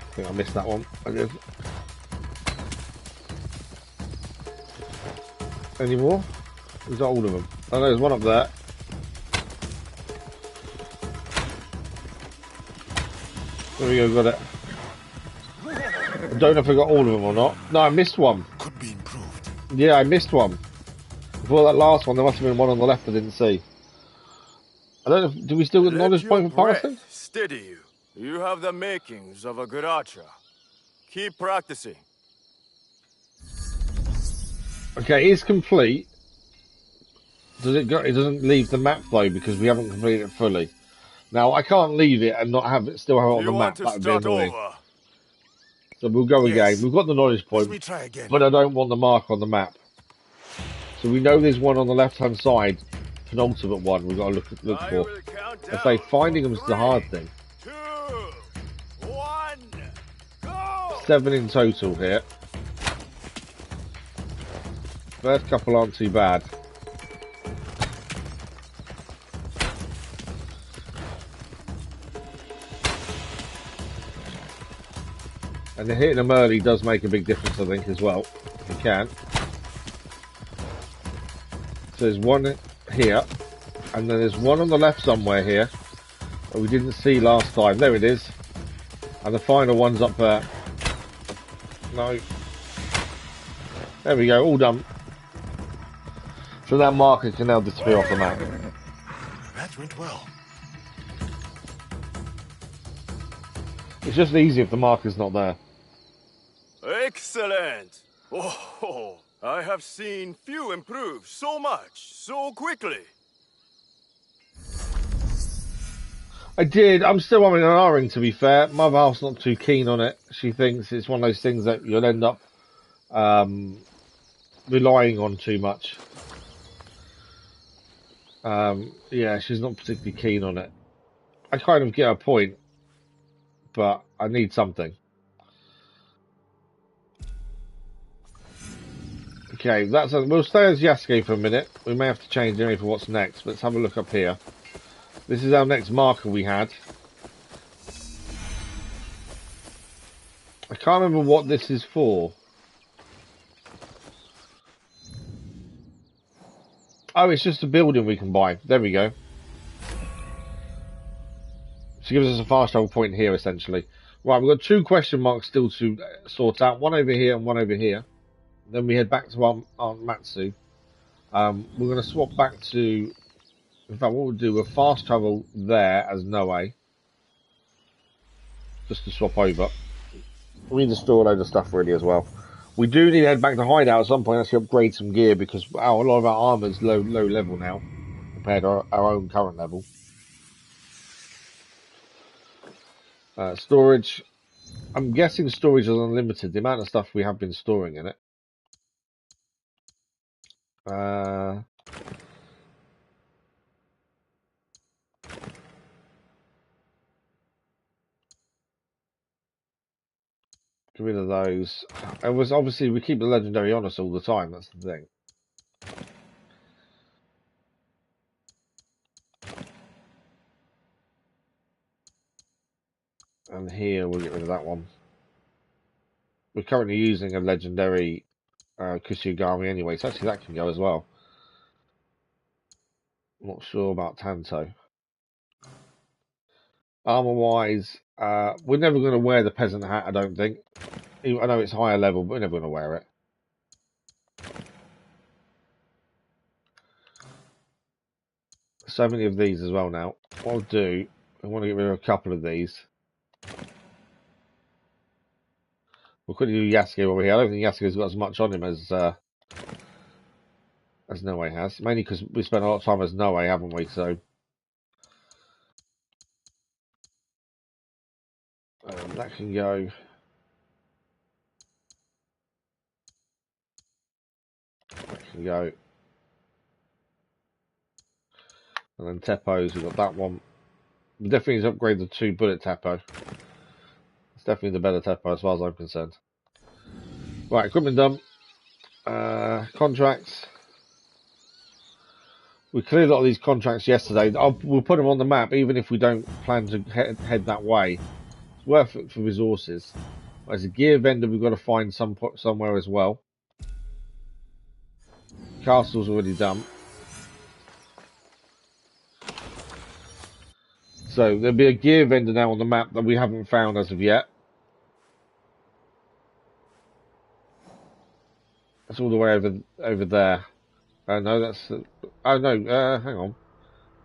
I think I missed that one. I did. Any more? Is that all of them? Oh, there's one up there. There we go, got it. I don't know if I got all of them or not. No, I missed one. Could be improved. Yeah, I missed one. Before that last one, there must have been one on the left I didn't see. I don't know, do we still get Let knowledge your point for breath passing? steady you. You have the makings of a good archer. Keep practicing. Okay, it's complete. Does it go? It doesn't leave the map though because we haven't completed it fully. Now I can't leave it and not have it still have it on You the want map. to That would be start annoying. over? So we'll go Yes. again. We've got the knowledge Let point, me try again. but I don't want the mark on the map. So we know there's one on the left hand side penultimate one we've got to look I for. will count I say down finding from them's the hard 3, thing. 2, 1, go! 7 in total here. First couple aren't too bad. And hitting them early does make a big difference, I think, as well. If you can. So there's one here. And then there's one on the left somewhere here that we didn't see last time. There it is. And the final one's up there. No. There we go, all done. So that marker can now disappear off the map. That went well. It's just easy if the marker's not there. Excellent! Oh, I have seen few improve so much, so quickly. I did. I'm still on an R-ing, to be fair. My half's not too keen on it. She thinks it's one of those things that you'll end up relying on too much. Yeah, she's not particularly keen on it. I kind of get her point, but I need something. Okay, we'll stay as Yasuke for a minute. We may have to change anyway for what's next. Let's have a look up here. This is our next marker we had. I can't remember what this is for. Oh, it's just a building we can buy. There we go. She gives us a fast travel point here, essentially. Right, we've got 2 question marks still to sort out. One over here and one over here. Then we head back to Aunt Matsu. We're going to swap back to... In fact, what we'll do, we'll fast travel there as Noe. Just to swap over. We need to store a load of stuff really as well. We do need to head back to Hideout at some point, actually upgrade some gear, because a lot of our armour's low level now, compared to our own current level. Storage. I'm guessing storage is unlimited, the amount of stuff we have been storing in it. Get rid of those. It was obviously we keep the legendary on us all the time, that's the thing. And here we'll get rid of that one. We're currently using a legendary Kusugami anyway, so actually that can go as well. I'm not sure about Tanto. Armour wise, we're never going to wear the peasant hat, I don't think. I know it's higher level, but we're never going to wear it. So many of these as well now. What I'll do, I want to get rid of a couple of these. We'll quickly do Yasuke over here. I don't think Yasuke's got as much on him as Noe has. Mainly because we spent a lot of time as Noe, haven't we? So that can go. That can go. And then Teppo's, we've got that one. We definitely need to upgrade the 2 bullet Teppo. It's definitely the better Teppo as far as I'm concerned. Right, equipment done. Contracts. We cleared a lot of these contracts yesterday. We'll put them on the map, even if we don't plan to head that way. It's worth it for resources. There's a gear vendor we've got to find somewhere as well. Castle's already done. So there'll be a gear vendor now on the map that we haven't found as of yet. That's all the way over there. No, that's... oh, no, hang on.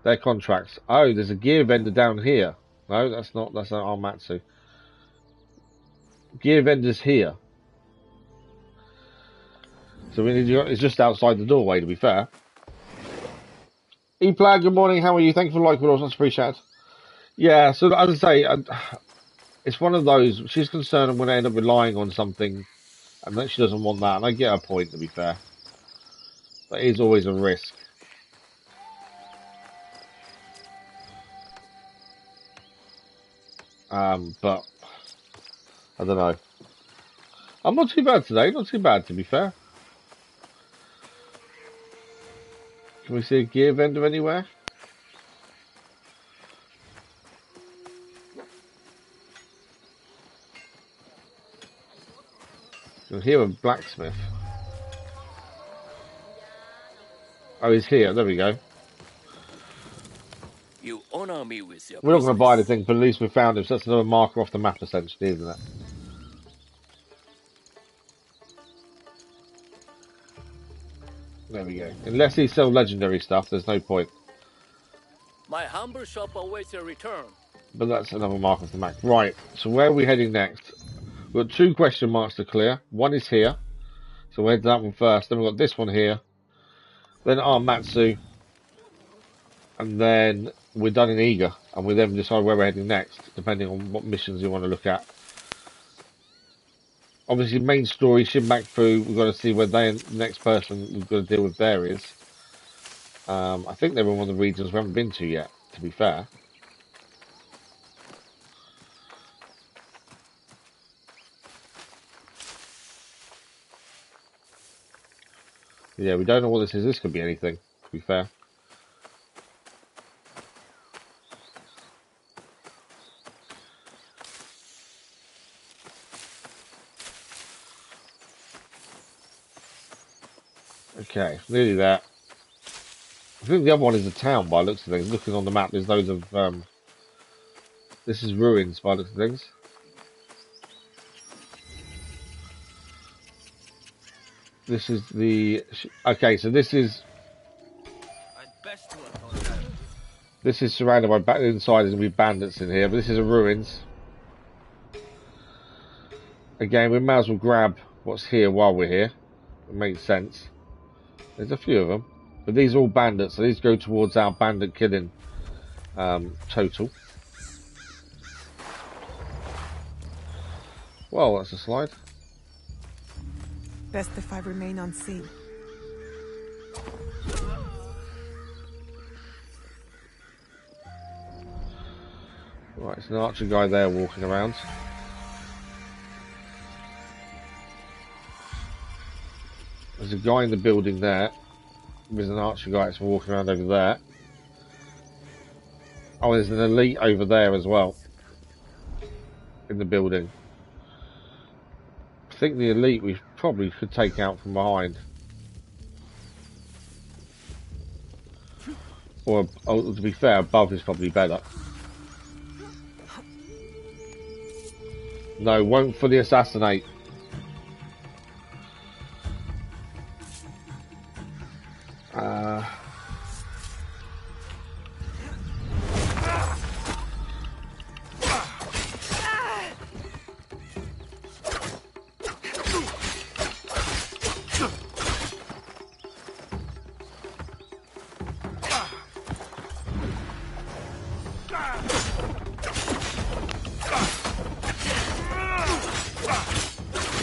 Their contracts. Oh, there's a gear vendor down here. No, that's not Aunt Matsu. Gear vendor's here. So we need to... it's just outside the doorway, to be fair. E-Plag, good morning. How are you? Thank you for the like, but much appreciated. Yeah, so as I say, it's one of those... she's concerned I'm going to end up relying on something, and then she doesn't want that. And I get her point, to be fair. That is always a risk. But I don't know. I'm not too bad today. Not too bad, to be fair. Can we see a gear vendor anywhere? I can hear a blacksmith. Oh, he's here. There we go. You honor me with your We're not going to buy business. anything, but at least we found him. So that's another marker off the map, essentially, isn't it? There we go. Unless he sells legendary stuff, there's no point. My humble shop awaits your return. But that's another mark off the map. Right, so where are we heading next? We've got 2 question marks to clear. One is here. So we'll head to that one first. Then we've got this one here. Then Aunt Matsu. And then we're done in Eager. And we then decide where we're heading next, depending on what missions you want to look at. Obviously, main story, Shin back through. We've got to see where the next person we've got to deal with there is. I think they're in one of the regions we haven't been to yet, to be fair. Yeah, we don't know what this is. This could be anything, to be fair. Okay, nearly there. I think the other one is a town by the looks of things. Looking on the map, there's loads of... this is ruins by the looks of things. This is the... Okay, so this is... This is surrounded by... Inside there's going to be bandits in here, but this is a ruins. Again, we might as well grab what's here while we're here. It makes sense. There's a few of them. But these are all bandits, so these go towards our bandit killing total. Well, that's a slide. Best if I remain unseen. Right, it's an archer guy there walking around. There's a guy in the building there. There's an archer guy that's walking around over there. Oh, there's an elite over there as well. In the building. I think the elite we probably could take out from behind. Or, oh, to be fair, above is probably better. No, won't fully assassinate.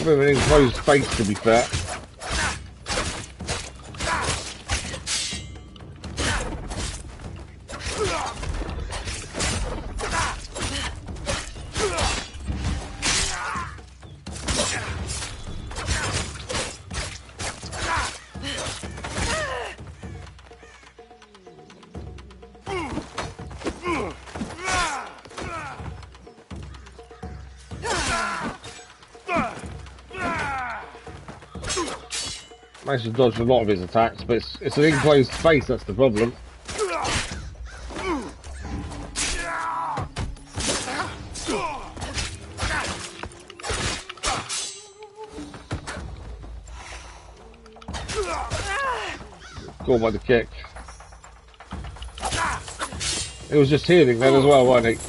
We're in enclosed space, to be fair. Managed to dodge a lot of his attacks, but it's an enclosed space, that's the problem. Caught by the kick. It was just healing then as well, wasn't he?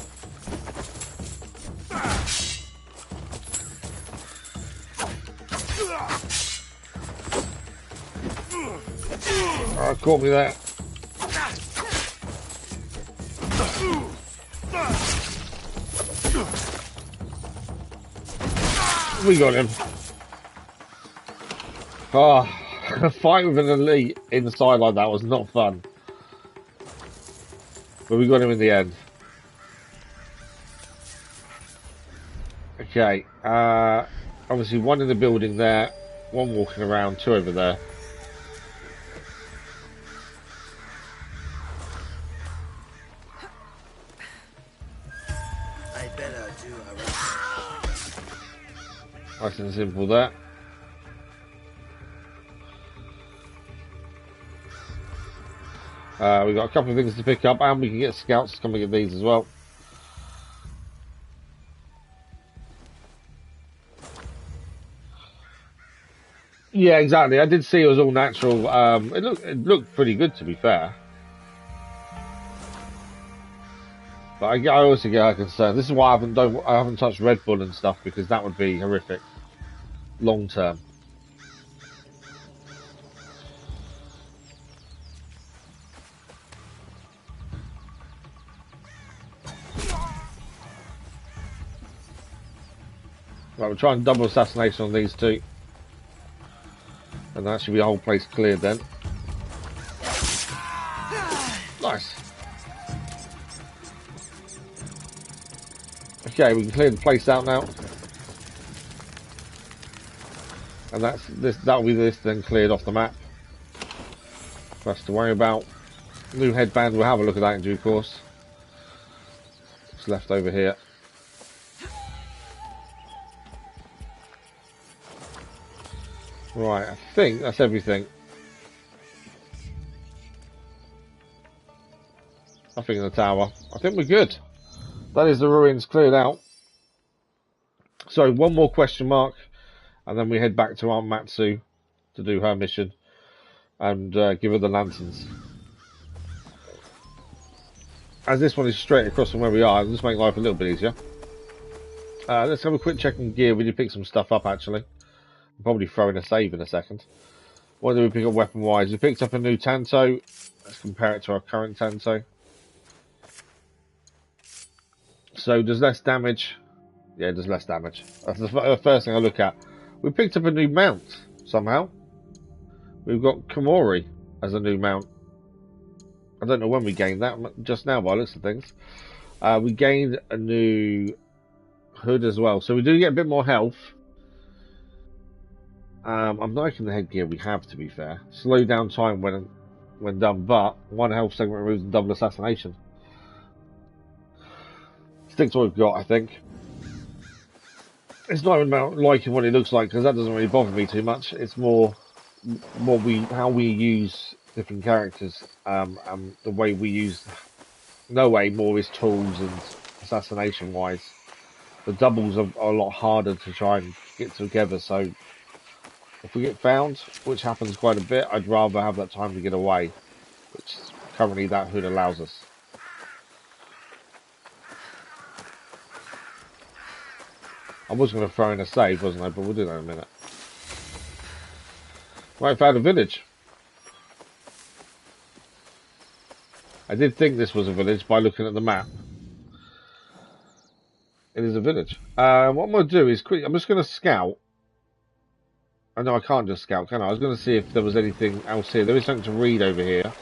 Caught me there. We got him. Oh, a fight with an elite inside like that was not fun. But we got him in the end. Okay, obviously one in the building there, one walking around, two over there. I better do a Nice and simple there. We've got a couple of things to pick up, and we can get scouts to come and get these as well. Yeah, exactly. I did see it was all natural. It looked pretty good, to be fair. But I also get concerned. This is why I haven't touched Red Bull and stuff, because that would be horrific long term. Right, we'll try and double assassination on these two. And that should be the whole place cleared then. Nice. Okay, we can clear the place out now. And that'll be this then cleared off the map for us to worry about. New headband, we'll have a look at that in due course. What's left over here? Right, I think that's everything. Nothing in the tower. I think we're good. That is the ruins cleared out. So one more question mark, and then we head back to Aunt Matsu to do her mission and give her the lanterns. As this one is straight across from where we are, it'll just make life a little bit easier. Let's have a quick check on gear. We did pick some stuff up actually. I'll probably throw in a save in a second. What did we pick up weapon wise? We picked up a new Tanto. Let's compare it to our current Tanto. So does less damage. Yeah, it does less damage. That's the first thing I look at. We picked up a new mount somehow. We've got Komori as a new mount. I don't know when we gained that, just now by the looks of things. We gained a new hood as well. So we do get a bit more health. I'm liking the headgear we have, to be fair. Slow down time when done, but one health segment removes the double assassination. Stick to what we've got, I think. It's not even about liking what it looks like, because that doesn't really bother me too much. It's more how we use different characters, and the way we use. No way more is tools and assassination wise. The doubles are a lot harder to try and get together, so if we get found, which happens quite a bit, I'd rather have that time to get away, which currently that hood allows us. I was going to throw in a save, wasn't I? But we'll do that in a minute. Right, found a village. I did think this was a village by looking at the map. It is a village. What I'm going to do is quick. I'm just going to scout. I know I can't just scout, can I? I was going to see if there was anything else here. There is something to read over here.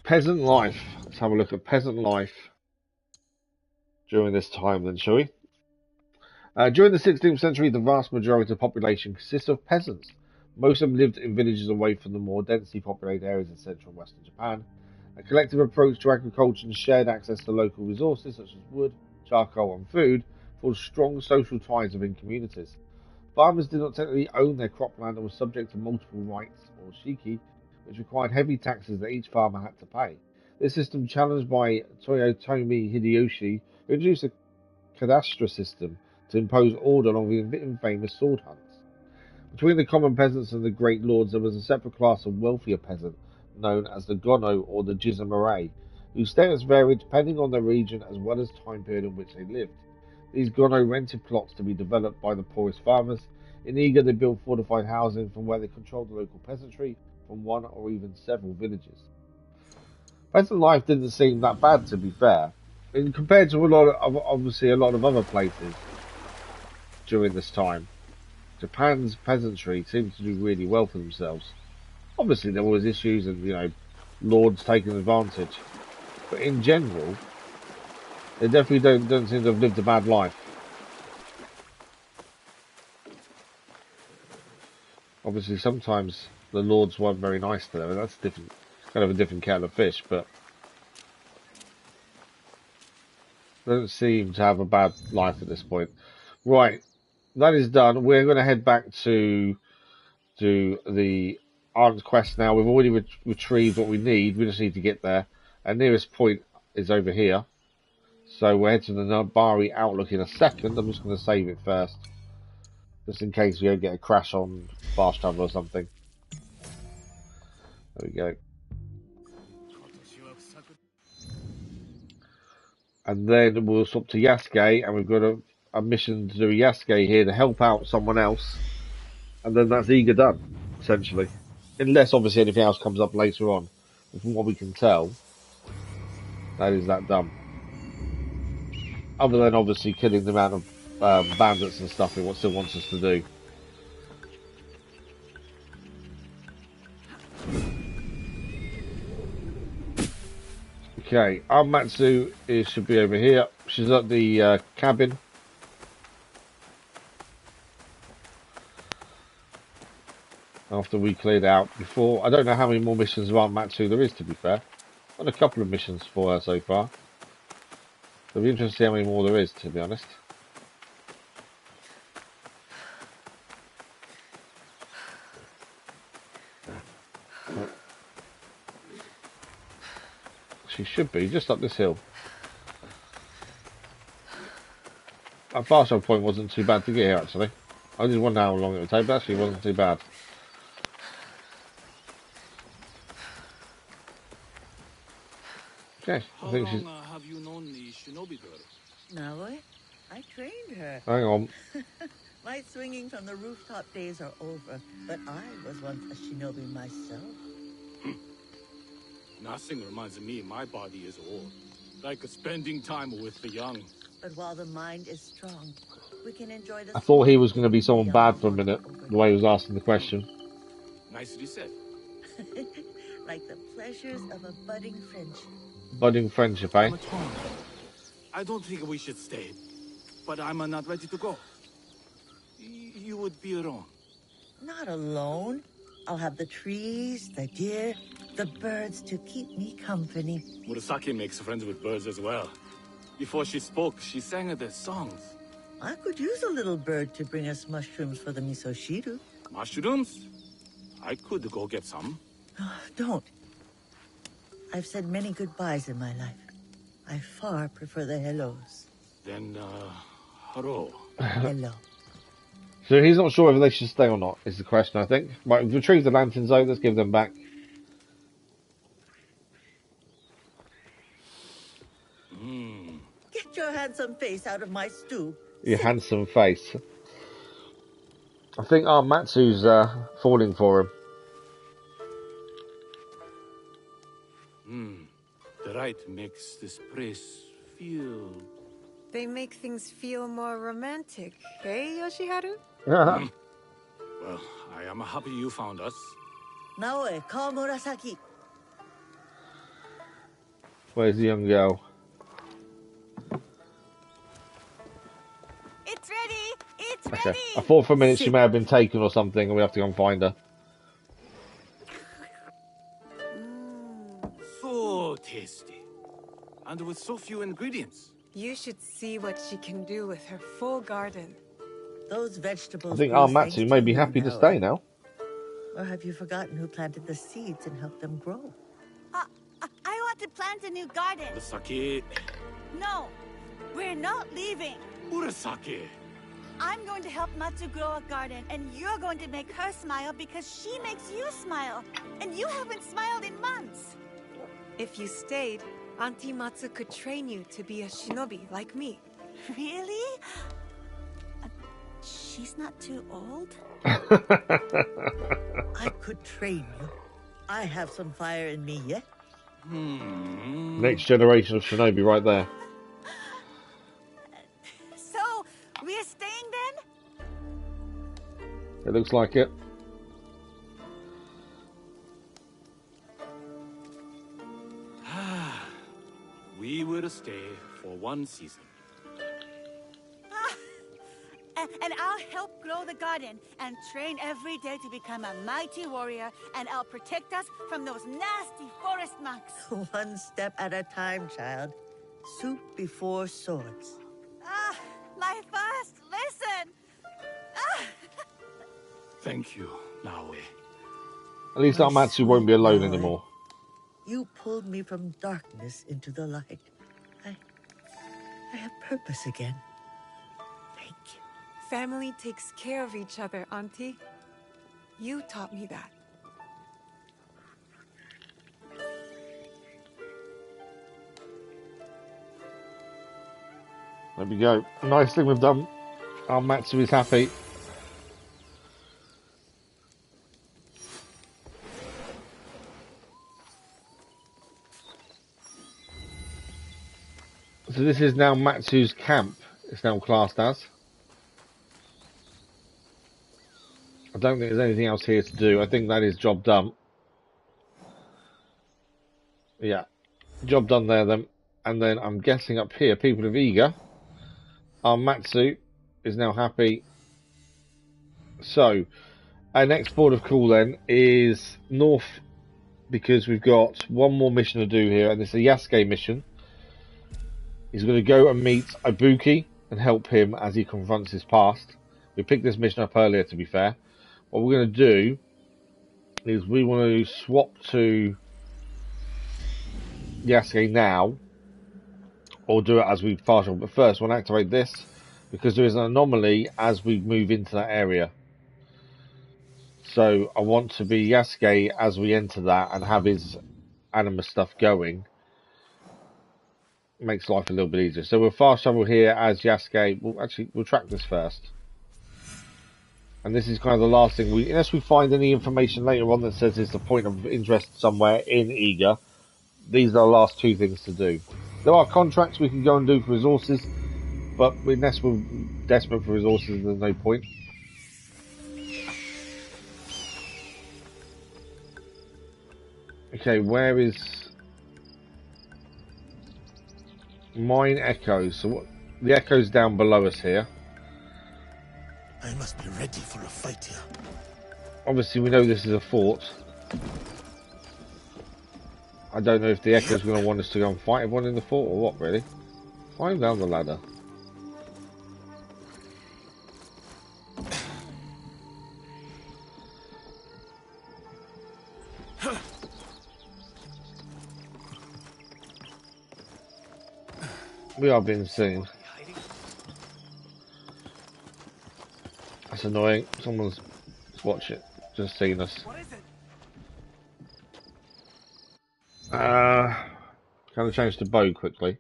Peasant life. Let's have a look at peasant life during this time then, shall we? During the 16th century, the vast majority of the population consists of peasants. Most of them lived in villages away from the more densely populated areas in central and western Japan. A collective approach to agriculture and shared access to local resources such as wood, charcoal and food forged strong social ties within communities. Farmers did not technically own their cropland and were subject to multiple rights, or shiki, which required heavy taxes that each farmer had to pay. This system, challenged by Toyotomi Hideyoshi, introduced a cadastre system to impose order along the infamous sword hunts. Between the common peasants and the great lords, there was a separate class of wealthier peasant, known as the Gono or the Jizamare, whose status varied depending on the region as well as time period in which they lived. These Gono rented plots to be developed by the poorest farmers. In Iga, they built fortified housing from where they controlled the local peasantry from one or even several villages. Peasant life didn't seem that bad, to be fair, and compared to a lot of other places during this time. Japan's peasantry seemed to do really well for themselves. Obviously, there was issues and lords taking advantage. but in general, they definitely don't seem to have lived a bad life. Obviously, sometimes the lords weren't very nice to them, and that's different, kind of a different kettle of fish. But they don't seem to have a bad life at this point. Right, that is done. We're going to head back to the Aunt's quest now. We've already retrieved what we need. We just need to get there. Our nearest point is over here. So we'll head to the Nabari Outlook in a second. I'm just going to save it first, just in case we don't get a crash on fast travel or something. There we go. And then we'll swap to Yasuke, and we've got a mission to do Yasuke here to help out someone else. And then that's Iga done, essentially. Unless, obviously, anything else comes up later on. But from what we can tell, that is that done. Other than, obviously, killing the amount of bandits and stuff it still wants us to do. Okay, Aunt Matsu should be over here. She's at the cabin. After we cleared out before. I don't know how many more missions of Aunt Matsu there is, to be fair. I've done a couple of missions for her so far. It'll be interesting to see how many more there is, to be honest. She should be just up this hill. That fast travel point wasn't too bad to get here, actually. I just wonder how long it would take, but actually it wasn't too bad. Okay, I think she's... How long have you known the shinobi girl? Naoi, I trained her. Hang on. My swinging from the rooftop days are over, but I was once a shinobi myself. Nothing reminds me my body is old. Like spending time with the young. But while the mind is strong, we can enjoy the... I thought he was going to be someone bad for a minute, the way he was asking the question. Nicely said. Like the pleasures of a budding friendship. Budding friendship, eh? I don't think we should stay, but I'm not ready to go. You would be alone. Not alone. I'll have the trees, the deer, the birds to keep me company. Murasaki makes friends with birds as well. Before she spoke, she sang their songs. I could use a little bird to bring us mushrooms for the misoshiru. Mushrooms? I could go get some. Don't. I've said many goodbyes in my life. I far prefer the hellos. Then, hello. Hello. So he's not sure whether they should stay or not, is the question, I think. Right, we've retrieved the lanterns, though. Let's give them back. Get your handsome face out of my stew. Your handsome face. I think Aunt Matsu's falling for him. The right makes this place feel... They make things feel more romantic, hey, Yoshiharu? Well, I am happy you found us. Naoi, call Murasaki. Where's the young girl? It's ready! It's Okay. ready! I thought for a minute she may have been taken or something, and we have to go and find her. So tasty. And with so few ingredients. You should see what she can do with her full garden. Those vegetables. I think grow Aunt Matsu thanks may to be you, happy to Naoi. stay now. Or have you forgotten who planted the seeds and helped them grow? I want to plant a new garden. Murasaki. No, we're not leaving. Murasaki. I'm going to help Matsu grow a garden, and you're going to make her smile because she makes you smile. And you haven't smiled in months. If you stayed, Auntie Matsu could train you to be a shinobi like me. Really? She's not too old? I could train you. I have some fire in me yet. Next generation of shinobi right there. So, we're staying then? It looks like it. stay for 1 season. And I'll help grow the garden and train every day to become a mighty warrior, and I'll protect us from those nasty forest monks. 1 step at a time, child. Soup before swords. My first lesson. Thank you, Naoe. At least Aunt Matsu won't be alone anymore. You pulled me from darkness into the light. I have purpose again. Thank you. Family takes care of each other, Auntie. You taught me that. There we go. Nice thing we've done. Aunt Matsu is happy. So this is now Matsu's camp. It's now classed as. I don't think there's anything else here to do. I think that is job done. Yeah. Job done there then. And then I'm guessing up here, people of Iga. Aunt Matsu is now happy. So, our next port of call then is north, because we've got one more mission to do here, and it's a Yasuke mission. He's going to go and meet Ibuki and help him as he confronts his past. We picked this mission up earlier, to be fair. What we're going to do is we want to swap to Yasuke now, or do it as we fast travel. But first, we'll activate this, because there is an anomaly as we move into that area. So I want to be Yasuke as we enter that and have his anima stuff going. Makes life a little bit easier. So we'll fast travel here as Yasuke. We'll track this first. And this is kind of the last thing unless we find any information later on that says it's the point of interest somewhere in Iga, these are the last 2 things to do. There are contracts we can go and do for resources, but unless we're desperate for resources, there's no point. Okay, where is Mine Echoes? So what? The echoes down below us here. I must be ready for a fight here. Obviously, we know this is a fort. I don't know if the echoes are going to want us to go and fight everyone in the fort or what, really. Climb down the ladder. We are being seen. That's annoying. Someone's watching, just seen us. What is it? Can I change to bow quickly?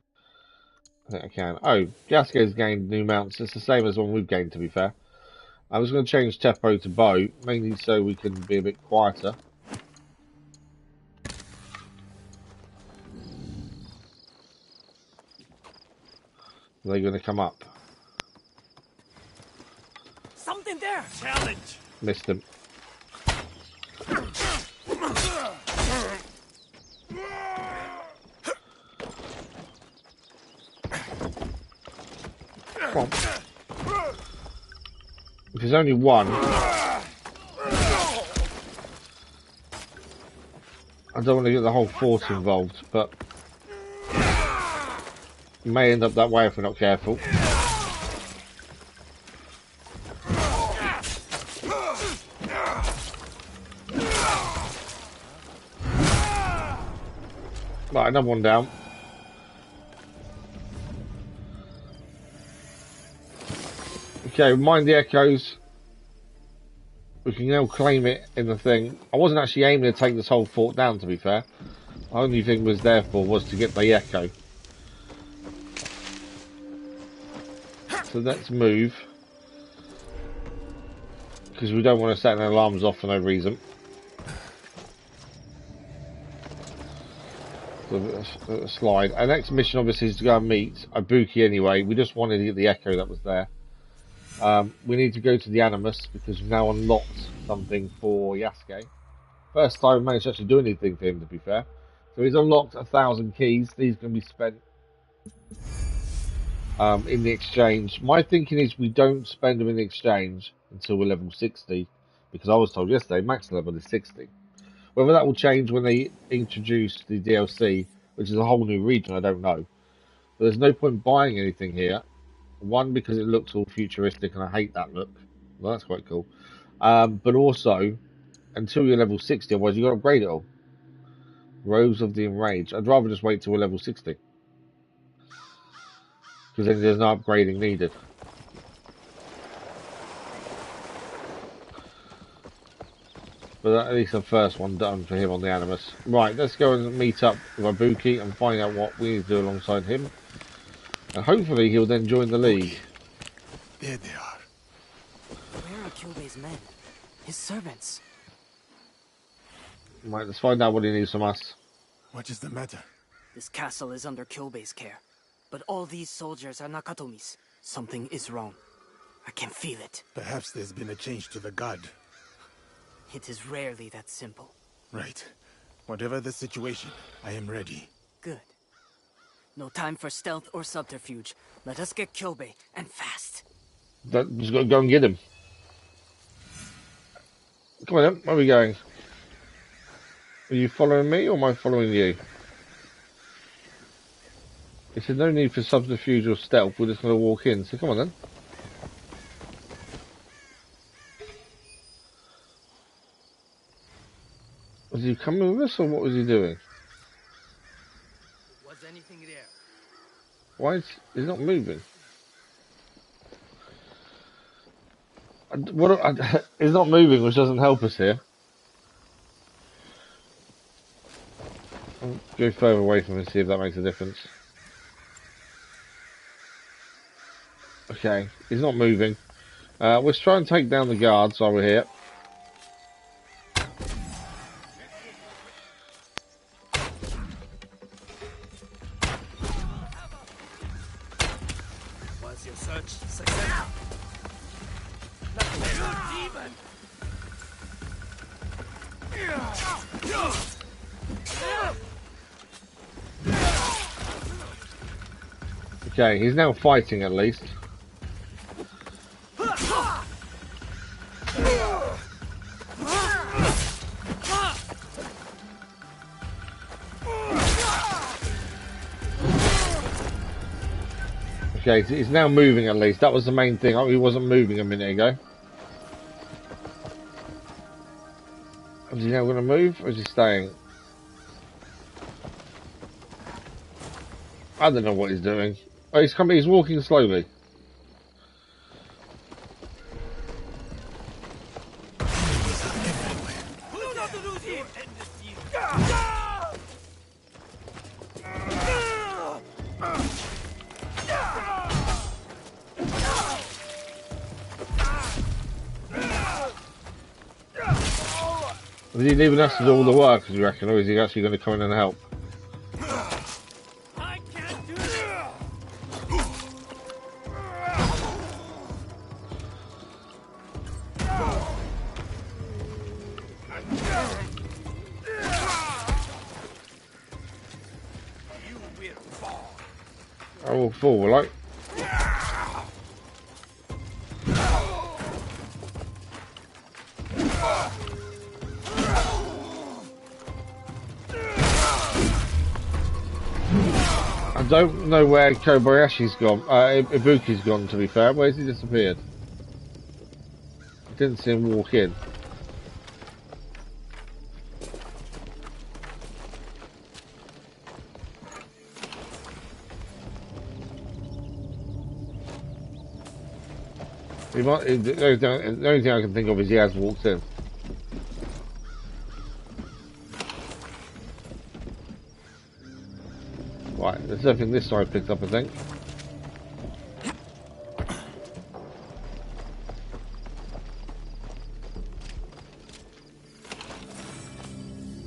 I think I can. Oh, Yasuke's gained new mounts. It's the same as one we've gained, to be fair. I was going to change Teppo to bow, mainly so we can be a bit quieter. Are they going to come up? Something there! Challenge! Missed them. Come on. If there's only one, I don't want to get the whole fort involved, but it may end up that way if we're not careful. Right, another one down. Okay, mind the echoes. We can now claim it in the thing. I wasn't actually aiming to take this whole fort down, to be fair. The only thing was there for was to get the echo. So let's move. Because we don't want to set any alarms off for no reason. So, slide. Our next mission obviously is to go and meet Ibuki anyway. We just wanted to get the echo that was there. We need to go to the Animus because we've now unlocked something for Yasuke. First time we managed to actually do anything for him, to be fair. So he's unlocked 1,000 keys. These can be spent in the exchange. My thinking is we don't spend them in the exchange until we're level 60, because I was told yesterday max level is 60. Whether that will change when they introduce the DLC, which is a whole new region, I don't know. But there's no point buying anything here. One, because it looks all futuristic and I hate that look. Well, that's quite cool. But also, until you're level 60, otherwise you've got to upgrade it all. Rose of the Enraged. I'd rather just wait till we're level 60. Because then there's no upgrading needed. But at least the first one done for him on the Animus. Right, let's go and meet up with Ibuki and find out what we need to do alongside him. And hopefully he'll then join the league. There they are. Where are Kyubei's men? His servants? Right, let's find out what he needs from us. What is the matter? This castle is under Kyubei's care. But all these soldiers are Nakatomi's. Something is wrong. I can feel it. Perhaps there's been a change to the guard. It is rarely that simple. Right. Whatever the situation, I am ready. Good. No time for stealth or subterfuge. Let us get Kyubei, and fast. Just got to go and get him. Come on then, where are we going? Are you following me or am I following you? He said no need for subterfuge or stealth, we're just going to walk in, so come on then. Was he coming with us or what was he doing? Was anything there? Why is he's not moving? He's not moving, which doesn't help us here. I'll go further away from him and see if that makes a difference. Okay, he's not moving. Let's try and take down the guards while we're here. Was your search successful? Demon! Okay, he's now fighting at least. Okay, so he's now moving at least. That was the main thing. He wasn't moving a minute ago. Is he now going to move or is he staying? I don't know what he's doing. Oh, he's coming. He's walking slowly. Is he leaving us to do all the work, do you reckon, or is he actually going to come in and help? I can't do this. You will fall. I will fall, will I? I don't know where Kobayashi's gone. Ibuki's gone, to be fair. Where's he disappeared? I didn't see him walk in. He might, the only thing I can think of is he has walked in. Right, there's everything this side picked up, I think.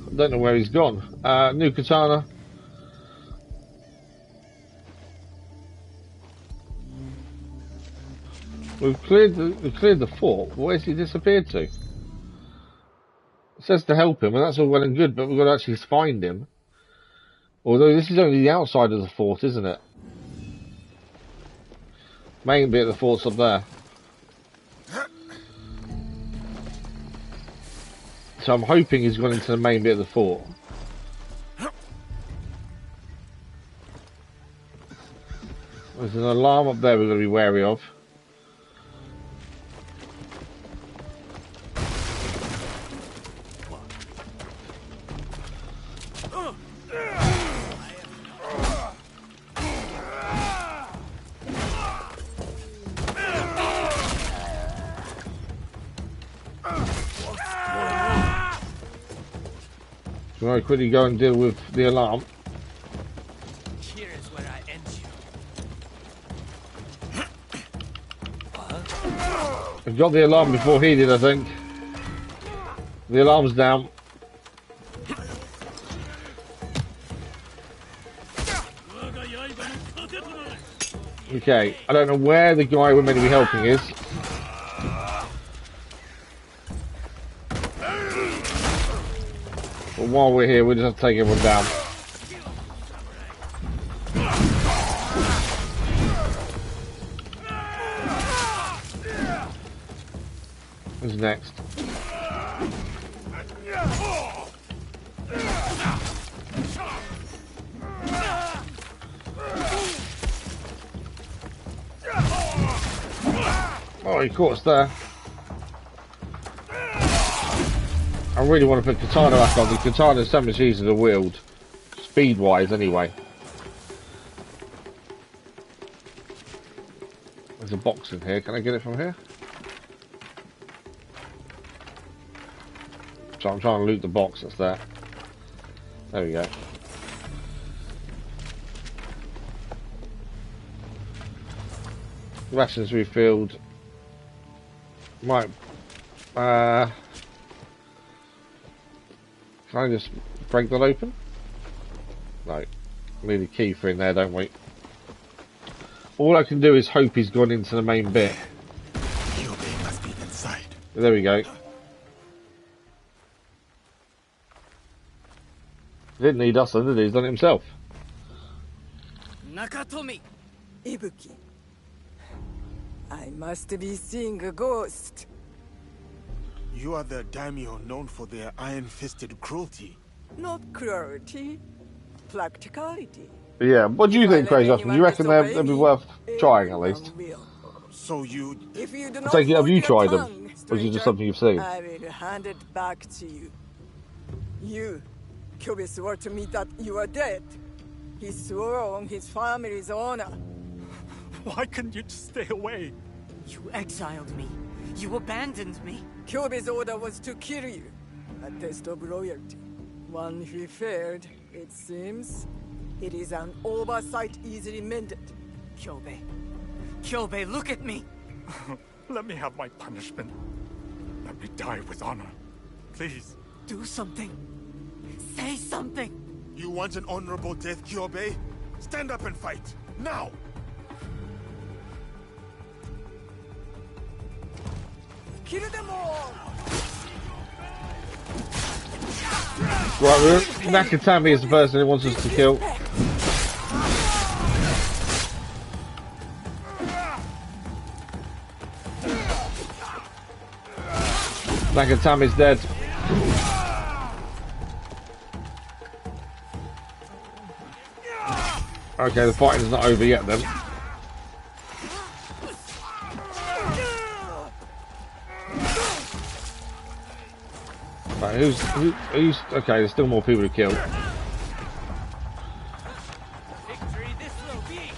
I don't know where he's gone. New katana. We've cleared the fort. Where's he disappeared to? It says to help him, and that's all well and good, but we've got to actually find him. Although this is only the outside of the fort, isn't it? Main bit of the fort's up there. So I'm hoping he's gone into the main bit of the fort. There's an alarm up there we've got to be wary of. So I quickly go and deal with the alarm. Here is where I end you. I got the alarm before he did, I think. The alarm's down. Okay, I don't know where the guy we're meant to be helping is. But while we're here, we'll just have to take everyone down. Who's next? Oh, he caught us there. I really want to put Katana back on. The Katana is so much easier to wield. Speed-wise, anyway. There's a box in here. Can I get it from here? So I'm trying to loot the box that's there. There we go. Rations refilled. Might. Can I just break that open? No. We need a key for in there, don't we? All I can do is hope he's gone into the main bit. Kyobei must be inside. There we go. He didn't need us, did he? He's done it himself. Nakatomi! Ibuki. I must be seeing a ghost. You are the daimyo known for their iron-fisted cruelty. Not cruelty, practicality. Yeah, what do you think, Crazy Austin? Do you reckon they'd be worth trying at least? So you... If you do I not take it, have you hold tried your them? tongue, Or is it just stranger, something you've seen? I will hand it back to you. You, Kyobei swore to me that you are dead. He swore on his family's honor. Why couldn't you just stay away? You exiled me. You abandoned me. Kyobei's order was to kill you. A test of loyalty. One he failed, it seems. It is an oversight easily mended. Kyobei. Kyobei, look at me! Let me have my punishment. Let me die with honor. Please. Do something. Say something. You want an honorable death, Kyobei? Stand up and fight. Now! Kill them all! Right, Nakatami is the person who wants us to kill. Nakatami's dead. Okay, the fighting's not over yet then. Right, who's okay, there's still more people to kill. Victory this will be.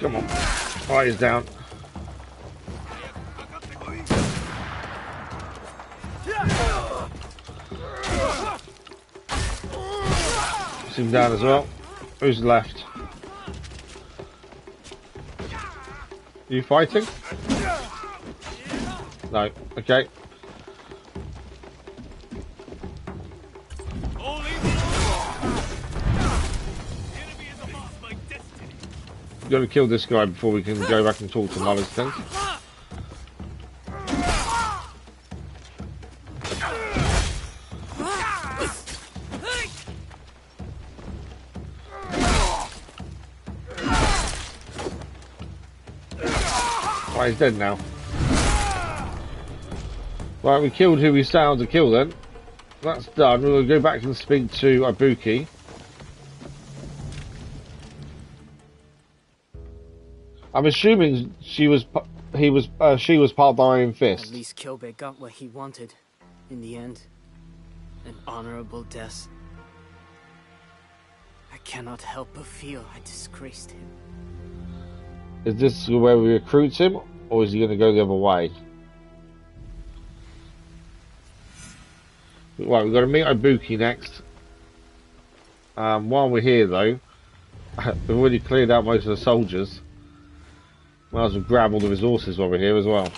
Come on. Right, he's down. Him down as well. Who's left? Are you fighting? No. Okay. We've got to kill this guy before we can go back and talk to Mother's Right, he's dead now. Right, we killed who we set out to kill then. That's done. We'll go back and speak to Ibuki. I'm assuming she was part of the Iron Fist. At least Kyobe got what he wanted. In the end, an honorable death. I cannot help but feel I disgraced him. Is this where we recruit him, or is he going to go the other way? Right, we've got to meet Ibuki next. While we're here, though, we've already cleared out most of the soldiers. Might as well grab all the resources while we're here as well.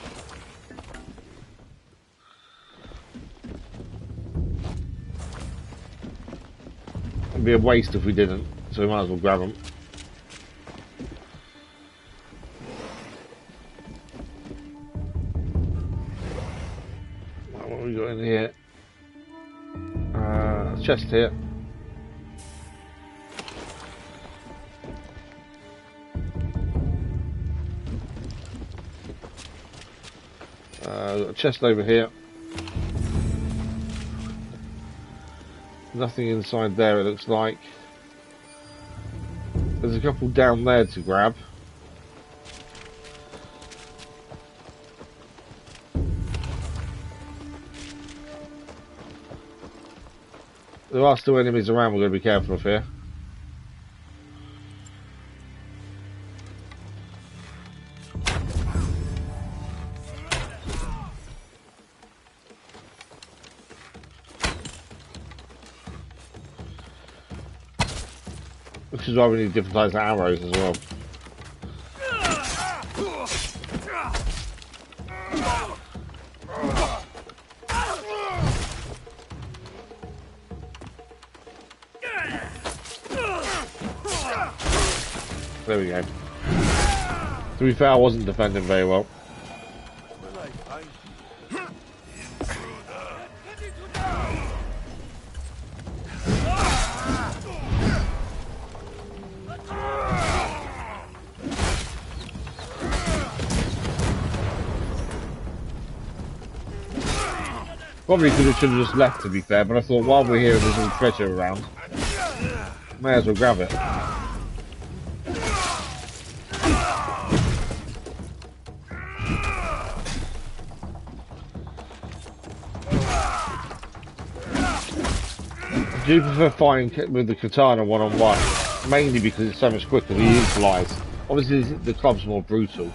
It'd be a waste if we didn't, so we might as well grab them. What have we got in here? Chest here. Got a chest over here. Nothing inside there, it looks like. There's a couple down there to grab. There are still enemies around, we're going to be careful of here. Which is why we need different types of arrows as well. There we go. To be fair, I wasn't defending very well. Probably should have just left, to be fair, but I thought while we're here there's all treasure around, may as well grab it. I do prefer fighting with the katana one-on-one, mainly because it's so much quicker to utilise. Obviously the club's more brutal.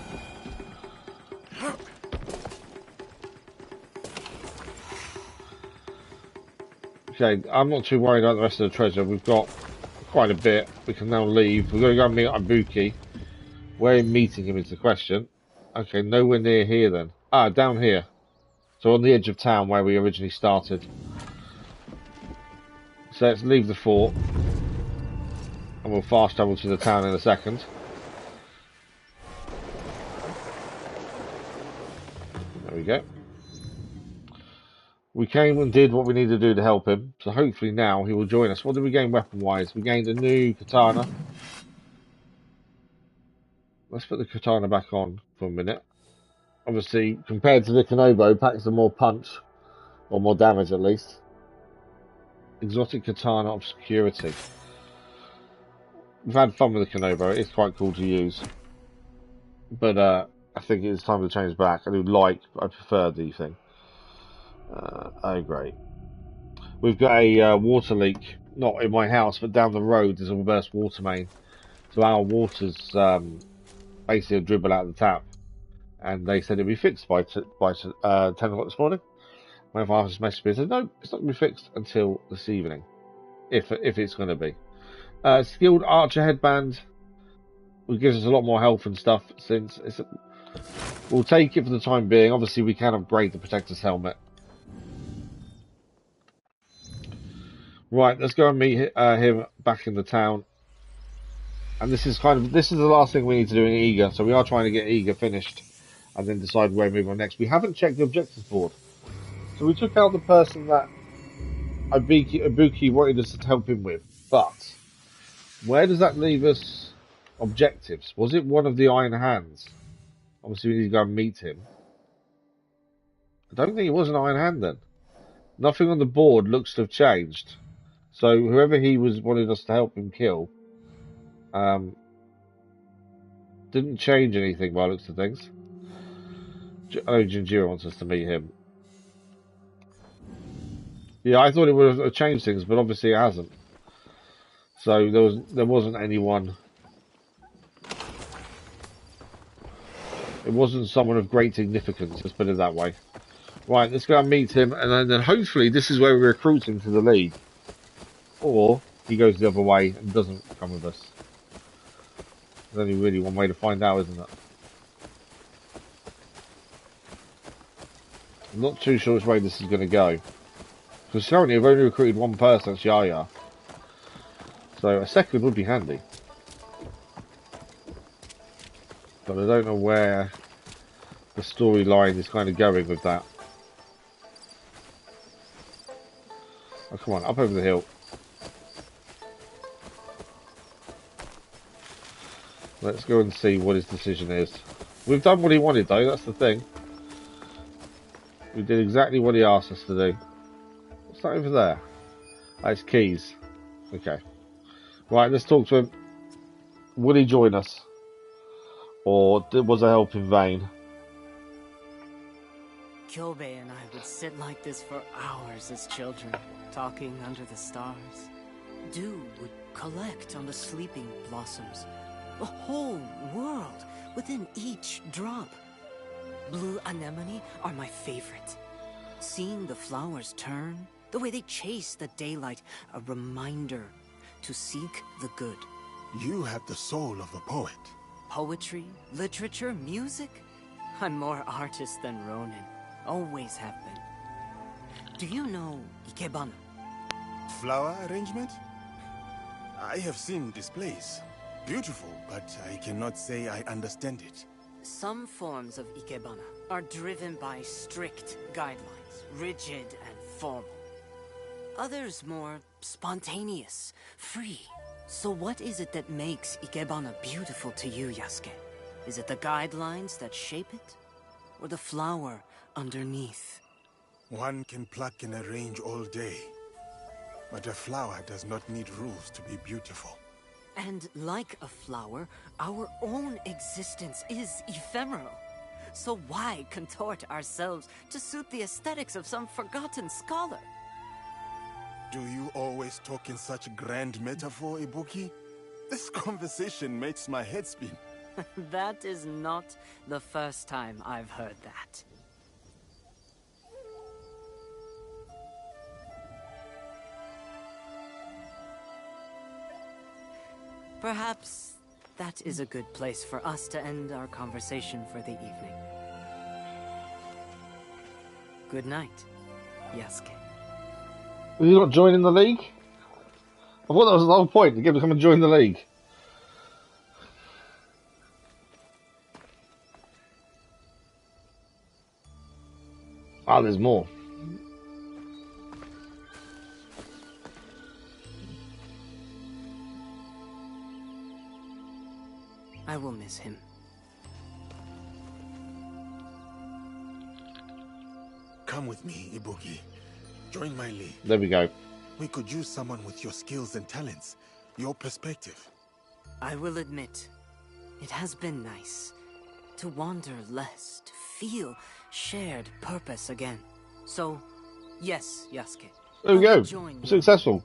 Okay, I'm not too worried about the rest of the treasure. We've got quite a bit. We can now leave. We're going to go and meet Ibuki. Where are we meeting him is the question. Okay, nowhere near here then. Ah, down here. So on the edge of town where we originally started. So let's leave the fort. And we'll fast travel to the town in a second. There we go. We came and did what we need to do to help him, so hopefully now he will join us. What did we gain weapon-wise? We gained a new katana. Let's put the katana back on for a minute. Obviously, compared to the Kanobo, packs more punch, or more damage at least. Exotic katana of security. We've had fun with the Kanobo, it's quite cool to use. But I think it's time to change back. I prefer the thing. Oh great. We've got a water leak, not in my house, but down the road there's a reverse water main. So our water's basically a dribble out of the tap. And they said it'd be fixed by 10 o'clock this morning. My father just messaged me and said, no, it's not going to be fixed until this evening. If it's going to be. Skilled Archer Headband, which gives us a lot more health and stuff, since we'll take it for the time being. Obviously we can upgrade the Protector's Helmet. Right, let's go and meet him back in the town. And this is the last thing we need to do in Eager, so we are trying to get Eager finished and then decide where we move on next. We haven't checked the objectives board. So we took out the person that Ibuki wanted us to help him with, but where does that leave us objectives? Was it one of the Iron Hands? Obviously we need to go and meet him. I don't think it was an Iron Hand then. Nothing on the board looks to have changed. So whoever he wanted us to help him kill, didn't change anything by the looks of things. I know Jinjiro wants us to meet him. Yeah, I thought it would have changed things, but obviously it hasn't. So there wasn't anyone. It wasn't someone of great significance, let's put it that way. Right, let's go and meet him, and then hopefully this is where we recruit him to the league. Or he goes the other way and doesn't come with us. There's only really one way to find out, isn't it? I'm not too sure which way this is going to go. Because currently I've only recruited one person, that's Yaya. So a second would be handy. But I don't know where the storyline is kind of going with that. Oh, come on, up over the hill. Let's go and see what his decision is. We've done what he wanted though, that's the thing. We did exactly what he asked us to do. What's that over there? That's keys. Okay. Right, let's talk to him. Will he join us? Or was a help in vain? Kyobei and I would sit like this for hours as children, talking under the stars. Dew would collect on the sleeping blossoms. The whole world within each drop. Blue anemone are my favorite. Seeing the flowers turn, the way they chase the daylight, a reminder to seek the good. You have the soul of a poet. Poetry, literature, music? I'm more artist than Ronin. Always have been. Do you know Ikebana? Flower arrangement? I have seen displays. Beautiful, but I cannot say I understand it. Some forms of Ikebana are driven by strict guidelines, rigid and formal. Others more spontaneous, free. So what is it that makes Ikebana beautiful to you, Yasuke? Is it the guidelines that shape it? Or the flower underneath? One can pluck and arrange all day. But a flower does not need rules to be beautiful. And like a flower, our own existence is ephemeral. So why contort ourselves to suit the aesthetics of some forgotten scholar? Do you always talk in such grand metaphor, Ibuki? This conversation makes my head spin. That is not the first time I've heard that. Perhaps that is a good place for us to end our conversation for the evening. Good night, Yasuke. Are you not joining the league? I thought that was the whole point, to get him to come and join the league. Ah, there's more. I will miss him. Come with me, Ibuki. Join my league. There we go. We could use someone with your skills and talents, your perspective. I will admit, it has been nice to wander less, to feel shared purpose again. So, yes, Yasuke. There we go. Successful.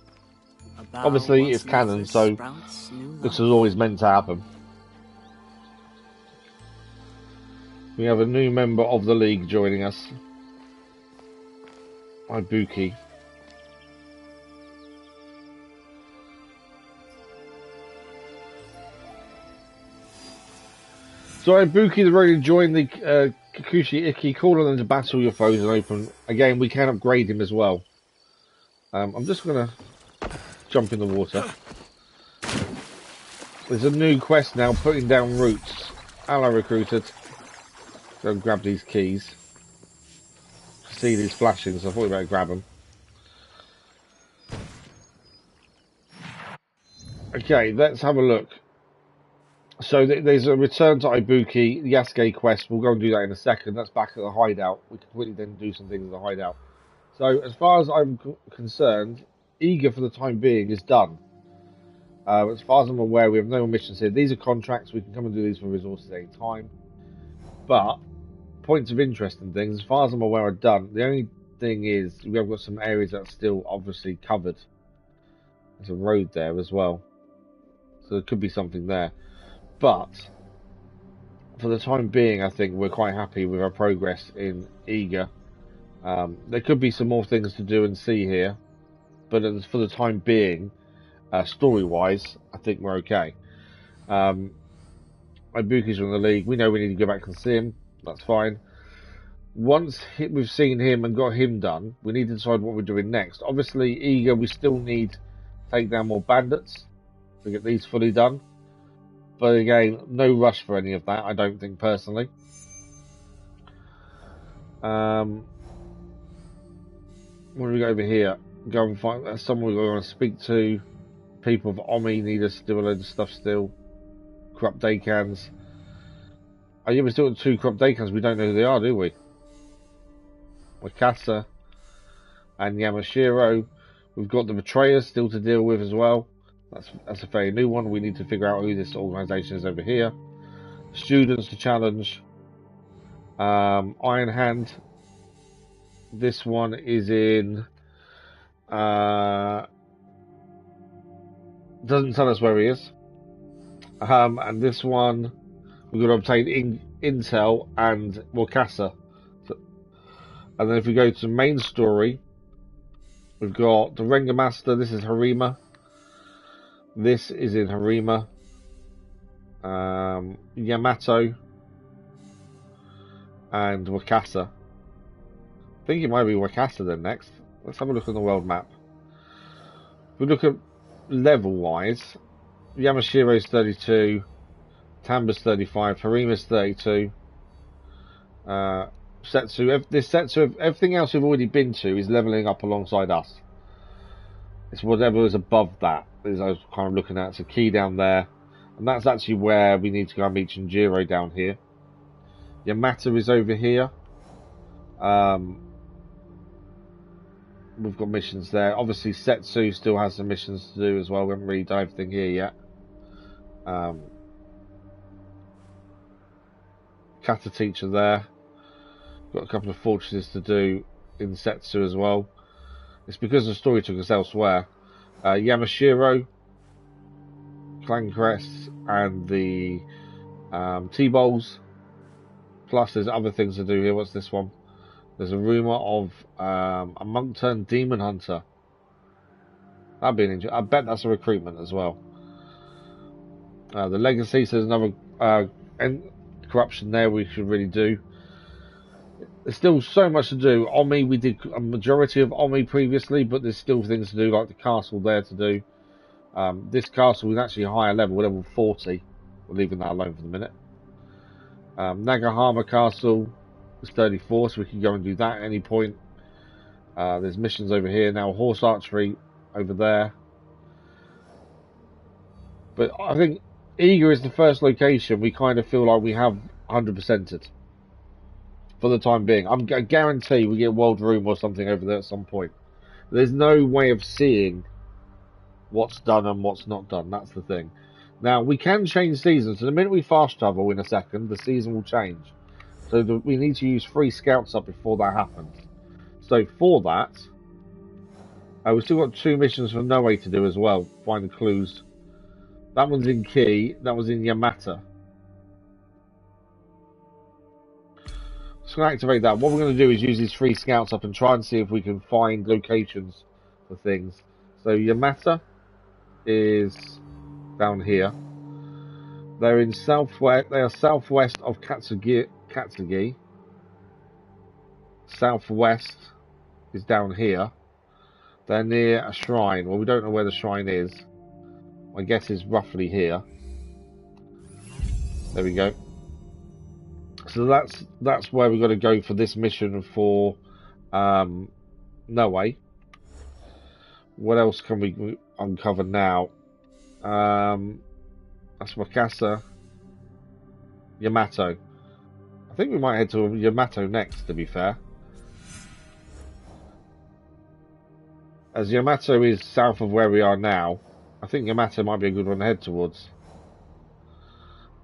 Obviously, it's canon, so this is always meant to happen. We have a new member of the league joining us. Ibuki. So Ibuki's already joined the Kikuchi Iki. Call on them to battle your foes and open. Again, we can upgrade him as well. I'm just going to jump in the water. There's a new quest now, putting down roots. Hello, recruited. Go and grab these keys. See these flashing, so I thought we better grab them. Okay, let's have a look. So there's a return to Ibuki, Yasuke quest. We'll go and do that in a second. That's back at the hideout. We can quickly then do some things at the hideout. So as far as I'm concerned, Eager for the time being is done. As far as I'm aware, we have no more missions here. These are contracts. We can come and do these for resources at any time. But points of interest and things, as far as I'm aware, are done. The only thing is we have got some areas that are still obviously covered. There's a road there as well, so there could be something there. But for the time being, I think we're quite happy with our progress in Eager. There could be some more things to do and see here, but for the time being, story-wise, I think we're okay. Ibuki's in the league. We know we need to go back and see him. That's fine. Once we've seen him and got him done, we need to decide what we're doing next. Obviously, Eager, we still need to take down more bandits to get these fully done. But again, no rush for any of that, I don't think, personally. What do we got over here? Go and find someone we want to speak to. People of Omi need us to do a load of stuff still. Corrupt Daikans. Oh yeah, we still got 2 corrupt Daikans. We don't know who they are, do we? Wakasa and Yamashiro. We've got the Betrayers still to deal with as well. That's a very new one. We need to figure out who this organisation is over here. Students to challenge. Iron Hand. This one is in... doesn't tell us where he is. And this one, we've got to obtain intel and Wakasa. And then if we go to main story, we've got the Renga Master. This is Harima. This is in Harima. Yamato. And Wakasa. I think it might be Wakasa then next. Let's have a look on the world map. If we look at level-wise, Yamashiro's 32, Tamba's 35, Harima's 32, Setsu, everything else we've already been to is levelling up alongside us. It's whatever is above that is I was kind of looking at. It's a key down there, and that's actually where we need to go and meet Shinjiro down here. Yamato is over here. We've got missions there. Obviously, Setsu still has some missions to do as well. We haven't really done everything here yet. Kata teacher there. Got a couple of fortresses to do in Setsu as well. It's because the story took us elsewhere. Yamashiro, Clan Crests, and the T-Bowls. Plus, there's other things to do here. What's this one? There's a rumour of a monk-turned demon hunter. That'd be an interesting. I bet that's a recruitment as well. The legacy, so there's another corruption there we should really do. There's still so much to do. Omi, we did a majority of Omi previously, but there's still things to do, like the castle there to do. This castle is actually a higher level 40. We're leaving that alone for the minute. Nagahama Castle is 34, so we can go and do that at any point. There's missions over here now. Horse archery over there. But I think Eager is the first location we kind of feel like we have 100%ed. For the time being. I guarantee we get World Room or something over there at some point. There's no way of seeing what's done and what's not done. That's the thing. Now, we can change seasons. So the minute we fast travel in a second, the season will change. So we need to use 3 scouts up before that happens. So for that, we've still got 2 missions for Noe to do as well. Find the clues. That one's in Key. That was in Yamata. Just going to activate that. What we're going to do is use these 3 scouts up and try and see if we can find locations for things. So Yamata is down here. They're in southwest. They are southwest of Katsugi. Southwest is down here. They're near a shrine. Well, we don't know where the shrine is. My guess is roughly here. There we go. So that's where we've got to go for this mission for Noe. What else can we uncover now? That's Wakasa. Yamato. I think we might head to Yamato next, to be fair. As Yamato is south of where we are now, I think Yamato might be a good one to head towards.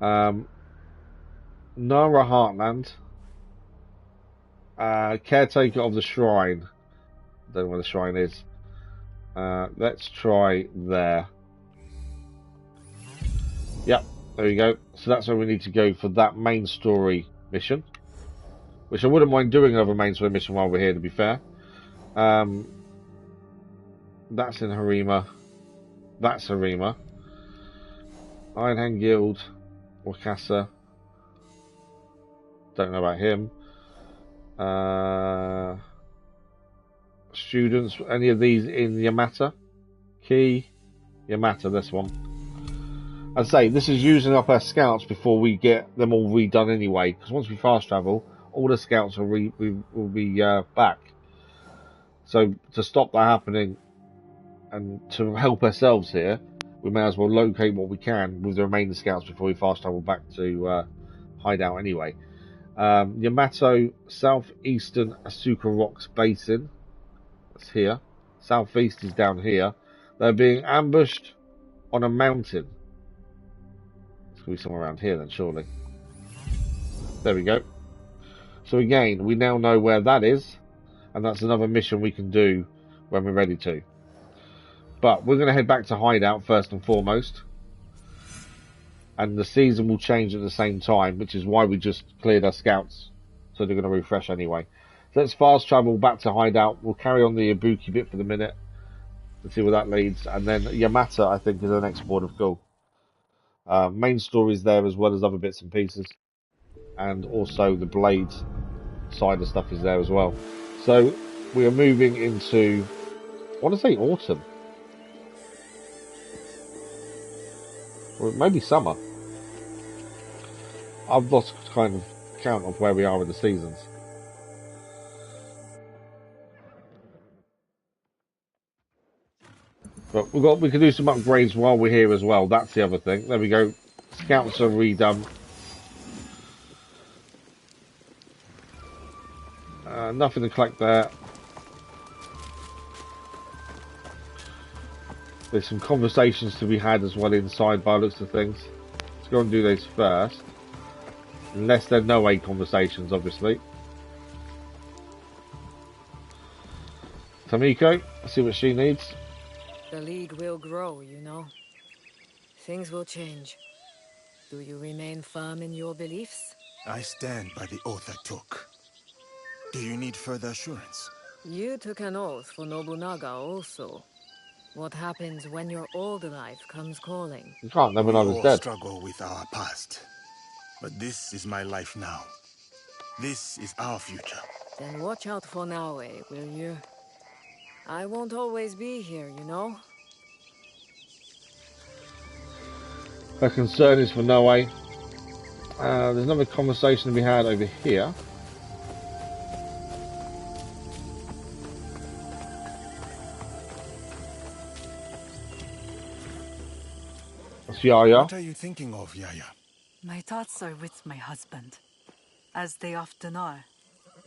Nara Heartland. Caretaker of the Shrine. Don't know where the shrine is. Let's try there. Yep, there we go. So that's where we need to go for that main story mission. Which I wouldn't mind doing another main story mission while we're here, to be fair. That's in Harima. That's Harima. Iron Hand Guild. Wakasa. Don't know about him. Students. Any of these in Yamata? Key. Yamata, this one. I'd say this is using up our scouts before we get them all redone anyway. Because once we fast travel, all the scouts will be back. So to stop that happening and to help ourselves here, we may as well locate what we can with the remaining scouts before we fast travel back to hideout anyway. Yamato, southeastern Asuka Rocks Basin. That's here. Southeast is down here. They're being ambushed on a mountain. It's going to be somewhere around here then, surely. There we go. So again, we now know where that is. And that's another mission we can do when we're ready to. But we're going to head back to hideout first and foremost. And the season will change at the same time, which is why we just cleared our scouts. So they're going to refresh anyway. So let's fast travel back to hideout. We'll carry on the Ibuki bit for the minute. Let's see where that leads. And then Yamata, I think, is the next port of call. Main stories there as well as other bits and pieces. And also the Blades side of stuff is there as well. So we are moving into, I want to say autumn. Or maybe summer. I've lost kind of count of where we are with the seasons. But we can do some upgrades while we're here as well. That's the other thing. There we go. Scouts are redone. Nothing to collect there. There's some conversations to be had as well inside by the looks of things. Let's go and do those first. Unless they're no-way conversations, obviously. Tamiko, let's see what she needs. The League will grow, you know. Things will change. Do you remain firm in your beliefs? I stand by the oath I took. Do you need further assurance? You took an oath for Nobunaga also. What happens when your old life comes calling? You can't, Nobunaga's dead. We all struggle with our past. But this is my life now. This is our future. Then watch out for Naue, will you? I won't always be here, you know? Her concern is for Noe. There's another conversation to be had over here. That's Yaya. What are you thinking of, Yaya? My thoughts are with my husband, as they often are.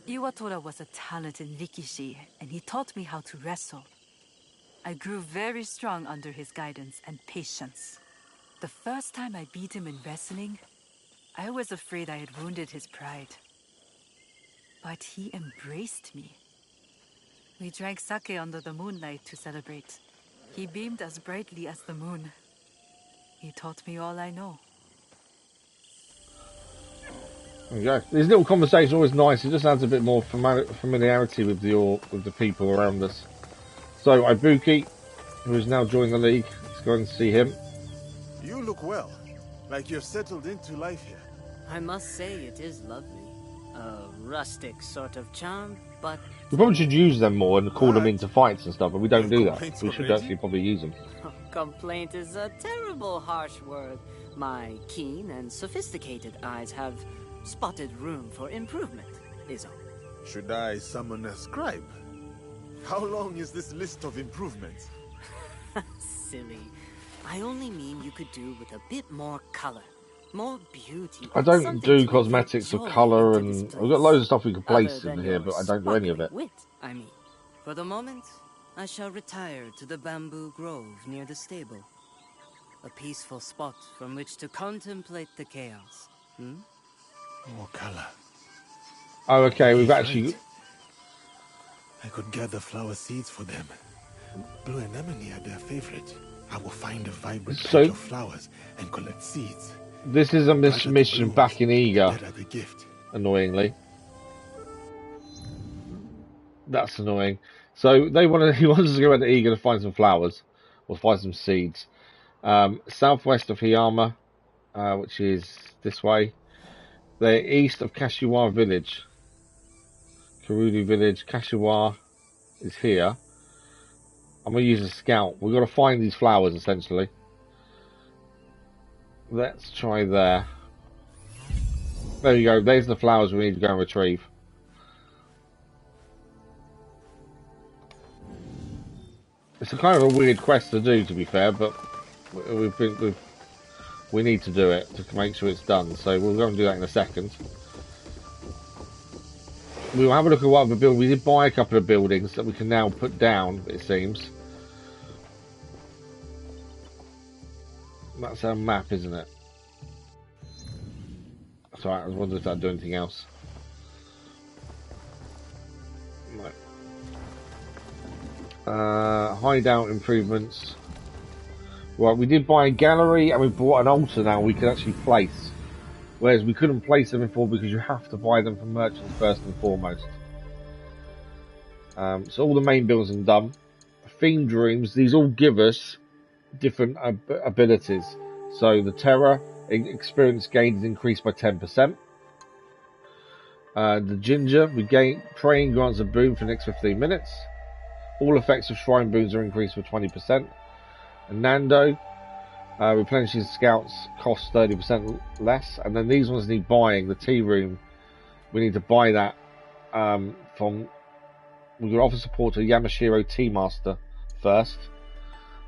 Iwatora was a talented rikishi, and he taught me how to wrestle. I grew very strong under his guidance and patience. The first time I beat him in wrestling, I was afraid I had wounded his pride. But he embraced me. We drank sake under the moonlight to celebrate. He beamed as brightly as the moon. He taught me all I know. There you go. These little conversations are always nice. It just adds a bit more familiarity with the people around us. So Ibuki, who has now joined the League, let's go and see him. You look well, like you're settled into life here. I must say it is lovely. A rustic sort of charm, but... We probably should use them more and call them into fights and stuff, but we don't do that. We should actually probably use them. Complaint is a terrible harsh word. My keen and sophisticated eyes have spotted room for improvement, is all. Should I summon a scribe? How long is this list of improvements? Silly. I only mean you could do with a bit more color, more beauty. I don't something do to cosmetics or evoke joy colour, into this and place. we've got loads of stuff we can place Other in than here, your but I don't do any of it. sparkling wit, I mean. For the moment, I shall retire to the bamboo grove near the stable. A peaceful spot from which to contemplate the chaos. More color. Oh, okay, we've He's actually... right. I could gather flower seeds for them. Blue anemone are their favorite. I will find a vibrant patch of flowers and collect seeds. This is a mission back in Eager, The gift. annoyingly. That's annoying. So he wants us to go into Eager to find some flowers, or find some seeds. Southwest of Hiyama, which is this way. They're east of Kashiwa village. Karudi village, Kashiwa is here. I'm going to use a scout. We've got to find these flowers, essentially. Let's try there. There you go. There's the flowers we need to go and retrieve. It's a kind of a weird quest to do, to be fair, but we need to do it to make sure it's done. So we'll go and do that in a second. We'll have a look at what other buildings. We did buy a couple of buildings that we can now put down, it seems. That's our map, isn't it? That's alright, I was wondering if that'd do anything else. No. Hideout improvements. Right, we did buy a gallery and we bought an altar now we can actually place. Whereas we couldn't place them before because you have to buy them from merchants first and foremost. So all the main builds are done. Themed rooms, these all give us different abilities. So the terror experience gained is increased by 10%. The ginger, we gain praying grants a boon for the next 15 minutes. All effects of shrine boons are increased for 20%. And Nando replenishes scouts cost 30% less. And then these ones need buying. The tea room, we need to buy that from. We can offer support to Yamashiro Tea Master first.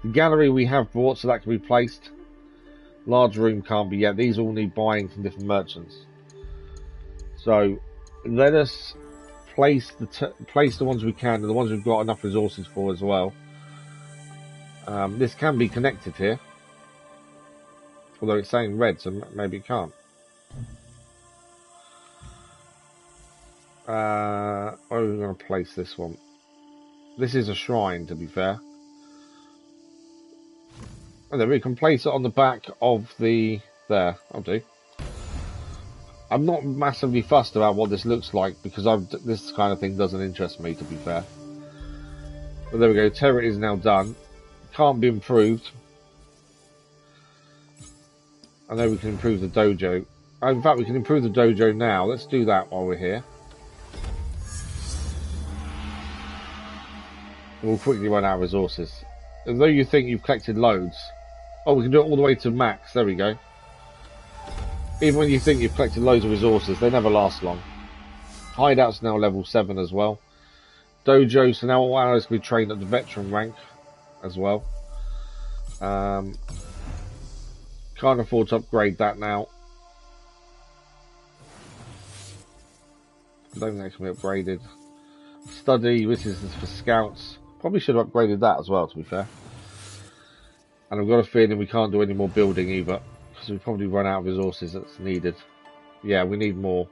The gallery we have bought, so that can be placed. Large room can't be yet. These all need buying from different merchants. So let us place the ones we can, and the ones we've got enough resources for as well. This can be connected here, although it's saying red, so maybe it can't. Where are we going to place this one? This is a shrine, to be fair. And then we can place it on the back of the... There, I'll do. I'm not massively fussed about what this looks like, because this kind of thing doesn't interest me, to be fair. But there we go, terror is now done. Can't be improved. I know we can improve the dojo. In fact, we can improve the dojo now. Let's do that while we're here. We'll quickly run out of resources. Although you think you've collected loads. Oh, we can do it all the way to max. There we go. Even when you think you've collected loads of resources, they never last long. Hideout's now level 7 as well. Dojo, so now all allies can be trained at the veteran rank as well. Can't afford to upgrade that now. I don't think that can be upgraded. Study, this is for scouts. Probably should have upgraded that as well, to be fair. And I've got a feeling we can't do any more building either, because we've probably run out of resources that's needed. Yeah, we need more.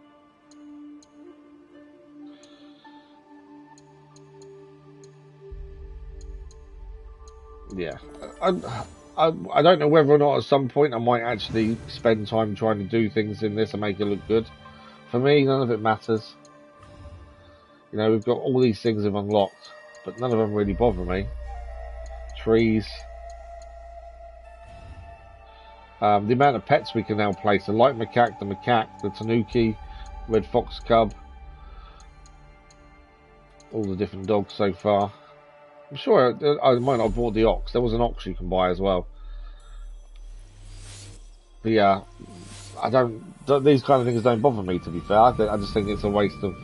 Yeah. I don't know whether or not at some point I might actually spend time trying to do things in this and make it look good. For me, none of it matters. You know, we've got all these things have unlocked, but none of them really bother me. Trees. The amount of pets we can now place. The light macaque, the tanuki, red fox cub. All the different dogs so far. I'm sure I might not have bought the ox. There was an ox you can buy as well. yeah, these kind of things don't bother me, to be fair. I just think it's a waste of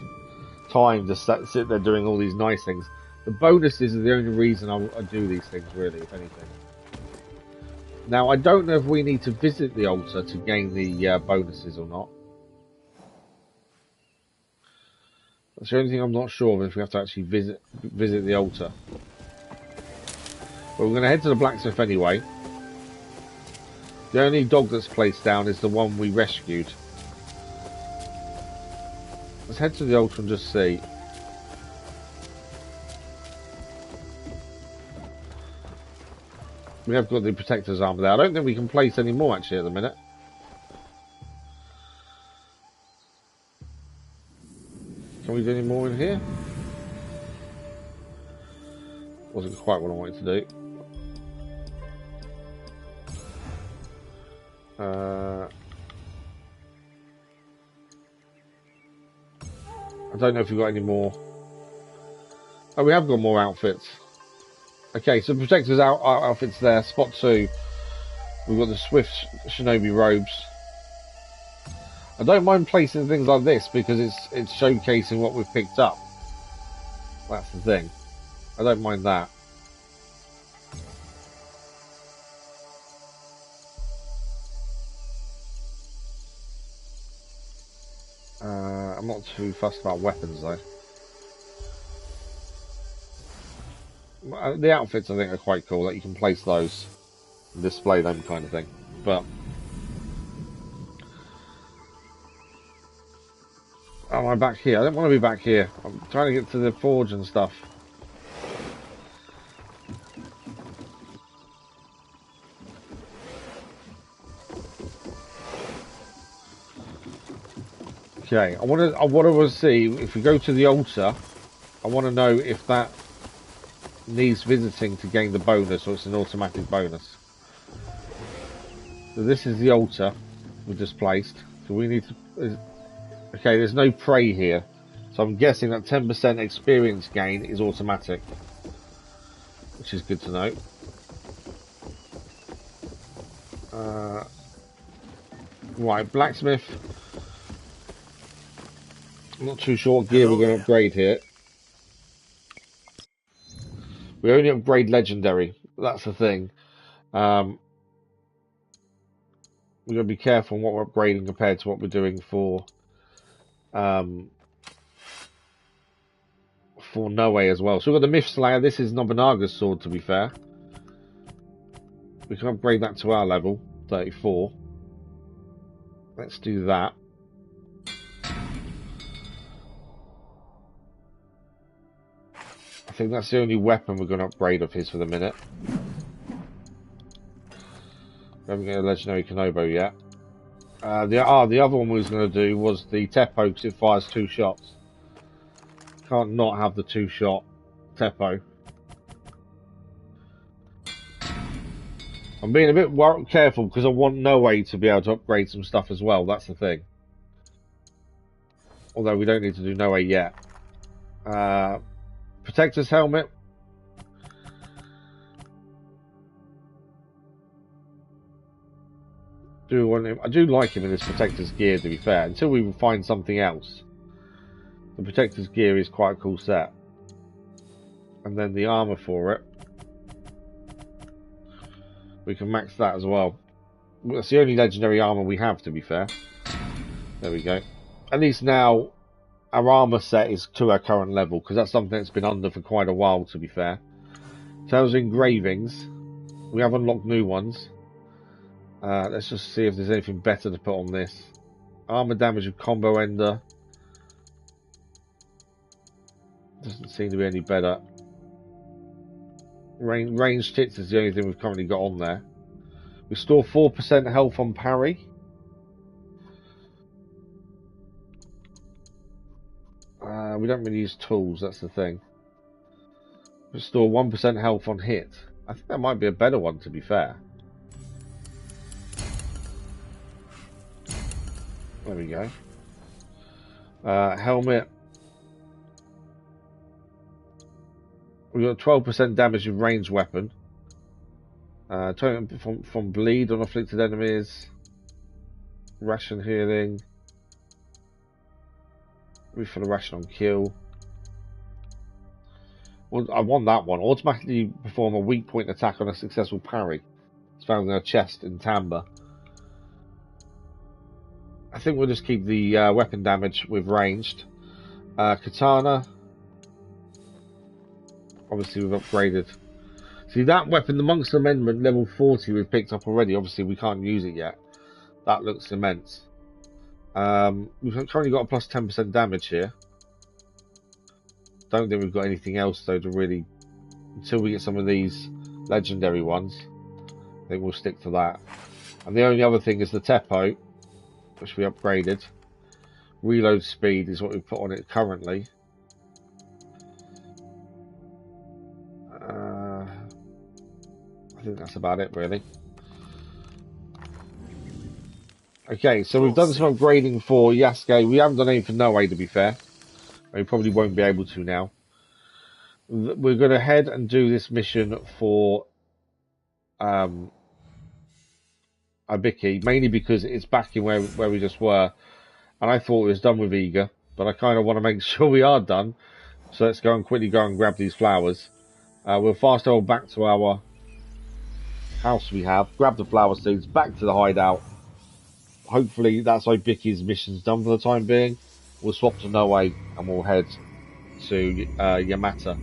time to sit there doing all these nice things. The bonuses are the only reason I do these things, really, if anything. Now, I don't know if we need to visit the altar to gain the bonuses or not. That's the only thing I'm not sure of, if we have to actually visit the altar. But we're going to head to the blacksmith anyway. The only dog that's placed down is the one we rescued. Let's head to the altar and just see. We have got the protector's armor there. I don't think we can place any more actually at the minute. Can we do any more in here? Wasn't quite what I wanted to do. I don't know if we've got any more. Oh, we have got more outfits. Okay, so protectors outfits there. Spot 2. We've got the Swift Shinobi robes. I don't mind placing things like this because it's showcasing what we've picked up. That's the thing. I don't mind that. I'm not too fussed about weapons though. The outfits I think are quite cool, that you can place those and display them kind of thing. But am I back here? I don't want to be back here. I'm trying to get to the forge and stuff. Okay, I want to see if we go to the altar. I want to know if that needs visiting to gain the bonus, or it's an automatic bonus. So this is the altar we just placed. So we need to. Okay, there's no prey here, so I'm guessing that 10% experience gain is automatic, which is good to know. Right, blacksmith. I'm not too sure what gear we're going to upgrade here. We only upgrade legendary. That's the thing. We're going to be careful on what we're upgrading compared to what we're doing for Noe as well. So we've got the Myth Slayer. This is Nobunaga's sword, to be fair. We can upgrade that to our level, 34. Let's do that. I think that's the only weapon we're going to upgrade of his for the minute. We haven't got a legendary Kanobo yet. The other one we was going to do was the Teppo, because it fires 2 shots. Can't not have the 2-shot Teppo. I'm being a bit careful because I want Noe to be able to upgrade some stuff as well. That's the thing. Although we don't need to do Noe yet. Protector's helmet. I do like him in this protector's gear, to be fair, until we find something else. The protector's gear is quite a cool set. And then the armor for it, we can max that as well. That's the only legendary armor we have, to be fair. There we go. At least now our armor set is to our current level, because that's something that's been under for quite a while, to be fair. In terms of engravings, we have unlocked new ones. Let's just see if there's anything better to put on this. Armor damage of combo ender. Doesn't seem to be any better. Ranged hits is the only thing we've currently got on there. We store 4% health on parry. We don't really use tools, that's the thing. We store 1% health on hit. I think that might be a better one, to be fair. There we go. Helmet. We've got 12% damage of ranged weapon. From bleed on afflicted enemies. Ration healing. Refill the ration on kill. Well, I want that one. Automatically perform a weak point attack on a successful parry. It's found in her chest in Tamba. I think we'll just keep the weapon damage with ranged. Katana. Obviously we've upgraded. See that weapon, the Monk's Amendment level 40 we've picked up already. Obviously we can't use it yet. That looks immense. We've currently got a plus 10% damage here. Don't think we've got anything else though to really, until we get some of these legendary ones. I think we'll stick to that. And the only other thing is the Teppo, which we upgraded. Reload speed is what we put on it currently. I think that's about it really. Okay, so we've done some upgrading for Yasuke. We haven't done anything for Noe, to be fair. We probably won't be able to now. We're going to head and do this mission for Ibuki, mainly because it's back in where we just were. And I thought it was done with Iga, but I kind of want to make sure we are done. So let's go and quickly go and grab these flowers. We'll fast travel back to our house we have, grab the flower seeds, back to the hideout. Hopefully that's Ibuki's mission's done for the time being. We'll swap to Noe and we'll head to Yamato.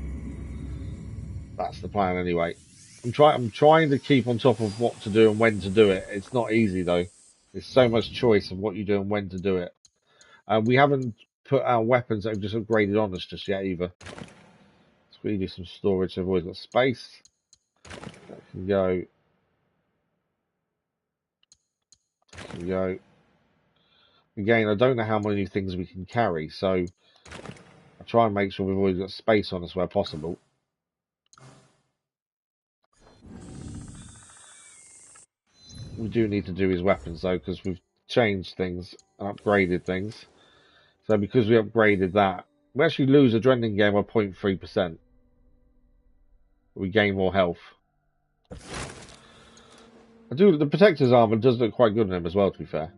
That's the plan anyway. I'm trying to keep on top of what to do and when to do it. It's not easy though. There's so much choice of what you do and when to do it. We haven't put our weapons that have just upgraded on us just yet either. Let's really do some storage. I've always got space. That can go. There we go. Again, I don't know how many things we can carry, so I try and make sure we've always got space on us where possible. We do need to do his weapons though, because we've changed things and upgraded things. So because we upgraded that, we actually lose adrenaline gain by 0.3%. We gain more health. The Protector's armor does look quite good on him as well, to be fair.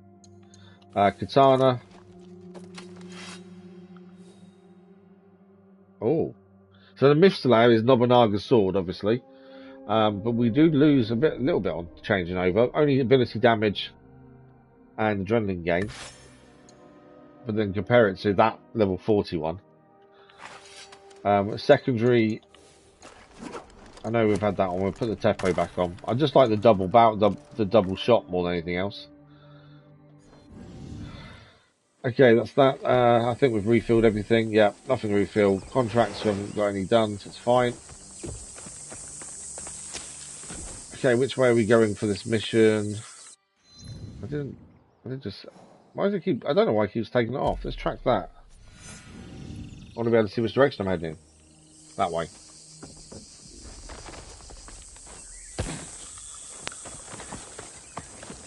Katana. Oh. So the Myth Slayer is Nobunaga's sword, obviously. But we do lose a little bit on changing over. Only ability damage and adrenaline gain. But then compare it to that level 41. Secondary. I know we've had that on. We'll put the Teppo back on. I just like the double the double shot more than anything else. Okay, that's that. I think we've refilled everything. Yeah, nothing refilled. Contracts, we haven't got any done, so it's fine. Okay, which way are we going for this mission? I didn't just... Why does it keep... I don't know why it keeps taking it off. Let's track that. I want to be able to see which direction I'm heading in. That way.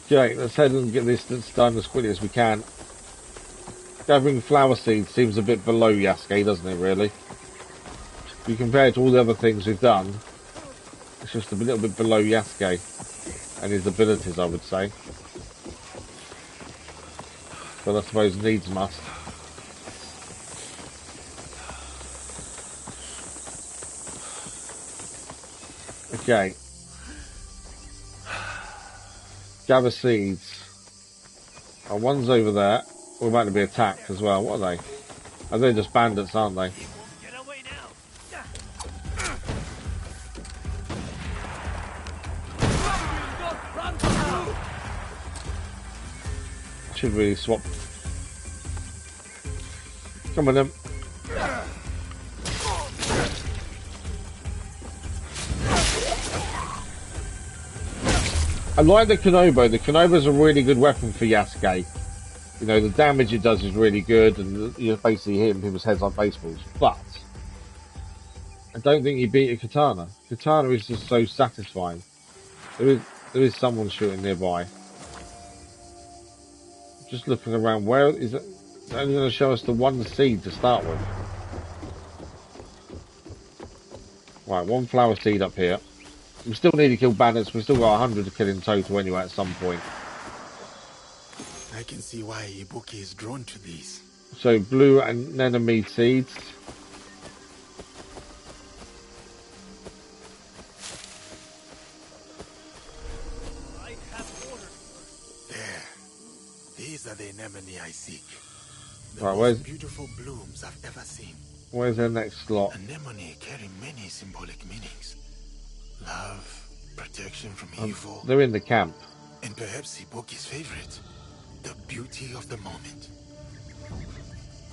Okay, let's head and get this done as quickly as we can. Gathering flower seeds seems a bit below Yasuke, doesn't it, really? If you compare it to all the other things we've done, it's just a little bit below Yasuke and his abilities, I would say. But I suppose needs must. Okay. Gather seeds. Oh, one's over there. We're about to be attacked as well. What are they? Are they just bandits, aren't they? Get away now. Should really swap. Come on then. I like the Konobo. The Konobo's a really good weapon for Yasuke. You know, the damage it does is really good, and you're basically hitting people's heads like baseballs. But I don't think you beat a katana. Katana is just so satisfying. There is someone shooting nearby. Just looking around. Where is it? It's only going to show us the one seed to start with. Right, one flower seed up here. We still need to kill bandits. We've still got 100 to kill in total anyway at some point. I can see why Ibuki is drawn to these. So blue anemone seeds. There. These are the anemone I seek. The Right, most beautiful blooms I've ever seen. Where's the next slot? Anemone carry many symbolic meanings. Love, protection from evil. They're in the camp. And perhaps Ibuki's favorite, the beauty of the moment.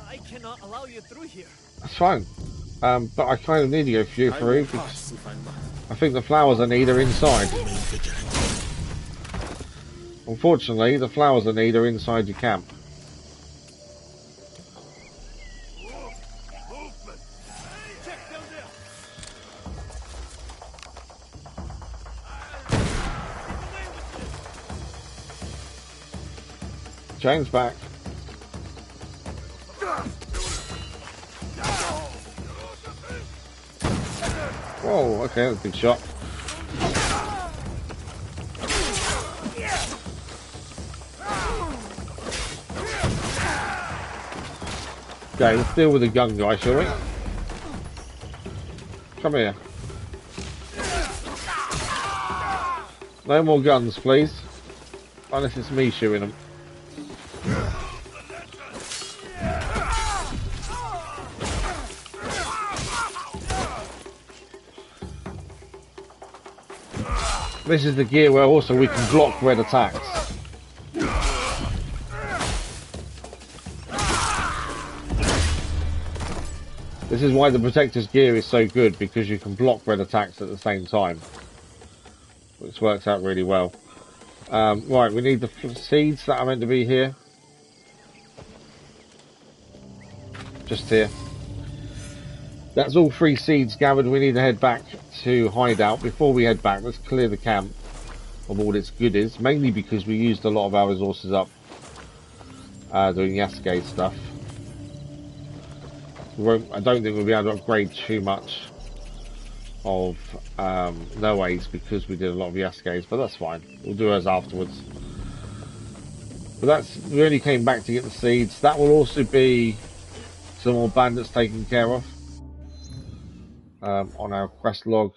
I cannot allow you through here. That's fine. But I kind of need to go through because I think the flowers I need are inside. Unfortunately, the flowers I need are inside your camp. James back. Whoa, okay, that's a big shot. Okay, let's deal with the gun guy, shall we? Come here. No more guns, please. Unless it's me shooting them. This is the gear where also we can block red attacks. This is why the Protector's gear is so good, because you can block red attacks at the same time. Which works out really well. Right, we need the seeds that are meant to be here. Just here. That's all 3 seeds gathered. We need to head back to Hideout. Before we head back, let's clear the camp of all its goodies. Mainly because we used a lot of our resources up doing Yasuke stuff. I don't think we'll be able to upgrade too much of Noe's because we did a lot of Yasuke's, but that's fine. We'll do ours afterwards. But we only came back to get the seeds. That will also be some more bandits taken care of. On our quest log,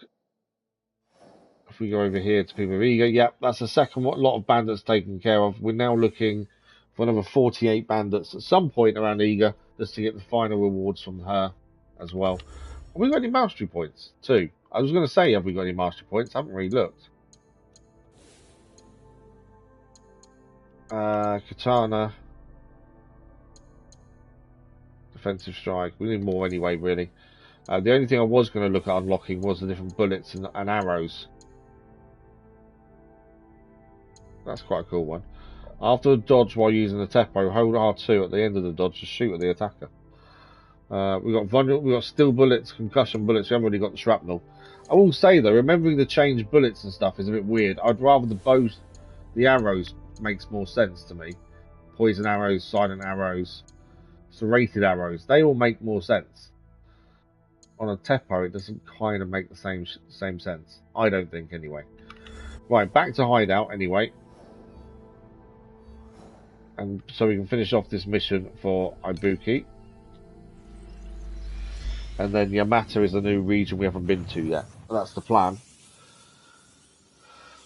if we go over here to people of Ego, yep, that's the second lot of bandits taken care of. We're now looking for another 48 bandits at some point around Ego, just to get the final rewards from her as well. Have we got any mastery points? 2. I was going to say, have we got any mastery points? I haven't really looked. Katana, defensive strike. We need more anyway, really. The only thing I was going to look at unlocking was the different bullets and arrows. That's quite a cool one. After a dodge while using the Teppo, hold R2 at the end of the dodge to shoot at the attacker. We've got steel bullets, concussion bullets. We haven't really got the shrapnel. I will say though, remembering to change bullets and stuff is a bit weird. I'd rather the arrows makes more sense to me. Poison arrows, silent arrows, serrated arrows. They all make more sense. On a Teppo, it doesn't kind of make the same sense. I don't think, anyway. Right, back to Hideout, anyway. And so we can finish off this mission for Ibuki. And then Yamato is a new region we haven't been to yet. That's the plan.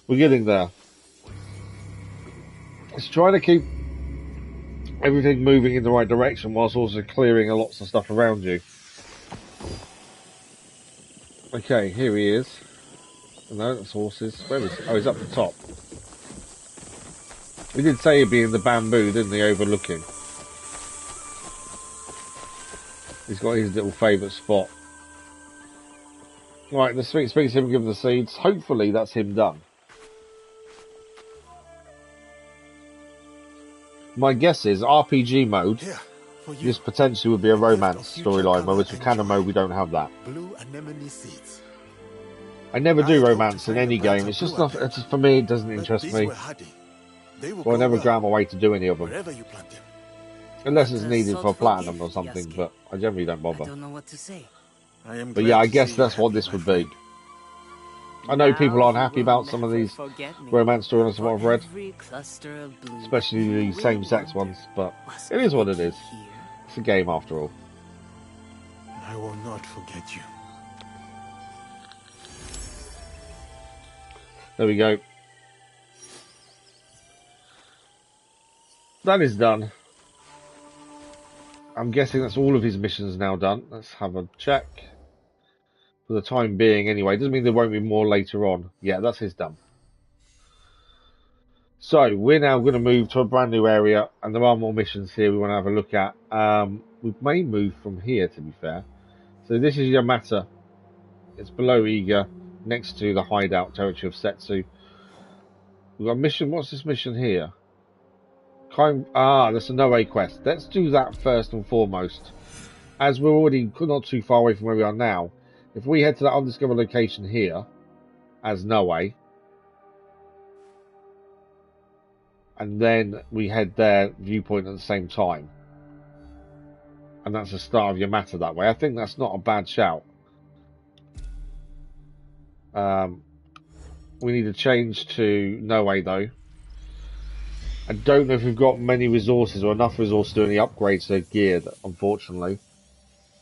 We're getting there. Let's try to keep everything moving in the right direction whilst also clearing lots of stuff around you. Okay, here he is. No, that's horses. Where is he? Oh, he's up the top. We did say he'd be in the bamboo, didn't he, overlooking? He's got his little favourite spot. Right, the speak to him, give him the seeds. Hopefully that's him done. My guess is RPG mode. This potentially would be a romance storyline, where with canon mode we don't have that. Blue anemone seeds. I never do romance in any game. It's just not. It's just, for me, it doesn't interest me. Well, I never go out my way to do any of them, unless it's needed for platinum or something. But I generally don't bother. I don't know what to say. But yeah, I guess that's what this would be. I know people Now aren't you happy will about some of never these forget me. romance stories from what I've read, Every cluster of blue, especially you the will same-sex wonder, ones, but was it is what it Vicky is. here? It's a game after all. I will not forget you. There we go. That is done. I'm guessing that's all of his missions now done. Let's have a check. For the time being, anyway. Doesn't mean there won't be more later on. Yeah, that's his done. So, we're now going to move to a brand new area, and there are more missions here we want to have a look at. We may move from here, to be fair. So this is Yamato. It's below Iga, next to the hideout territory of Setsu. We've got a mission. What's this mission here? That's a no-way quest. Let's do that first and foremost. As we're already not too far away from where we are now, if we head to that undiscovered location here, as no-way, and then we head there, viewpoint at the same time, and that's the start of Yamato that way, I think that's not a bad shout. We need to change to no-way though. I don't know if we've got many resources or enough resources to do any upgrades to gear, unfortunately.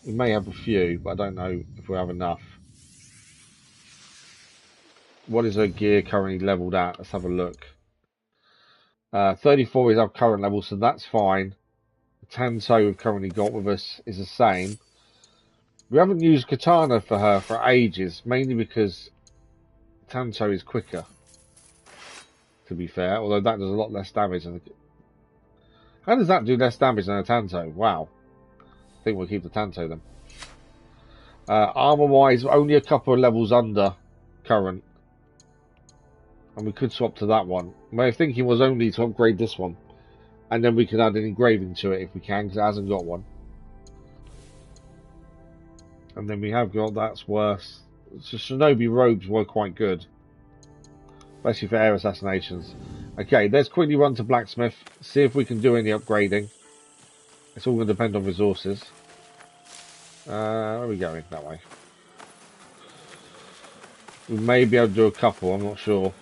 We may have a few, but I don't know if we have enough. What is her gear currently leveled at? Let's have a look. 34 is our current level, so that's fine. The Tanto we've currently got with us is the same. We haven't used Katana for her for ages, mainly because Tanto is quicker, to be fair, although that does a lot less damage than the... How does that do less damage than a Tanto? Wow. I think we'll keep the Tanto then. Armor-wise, only a couple of levels under current. And we could swap to that one. My thinking was only to upgrade this one. And then we can add an engraving to it if we can, because it hasn't got one. And then we have got, that's worse. So Shinobi robes were quite good. Especially for air assassinations. Okay, let's quickly run to Blacksmith. See if we can do any upgrading. It's all going to depend on resources. Where are we going? That way. We may be able to do a couple, I'm not sure.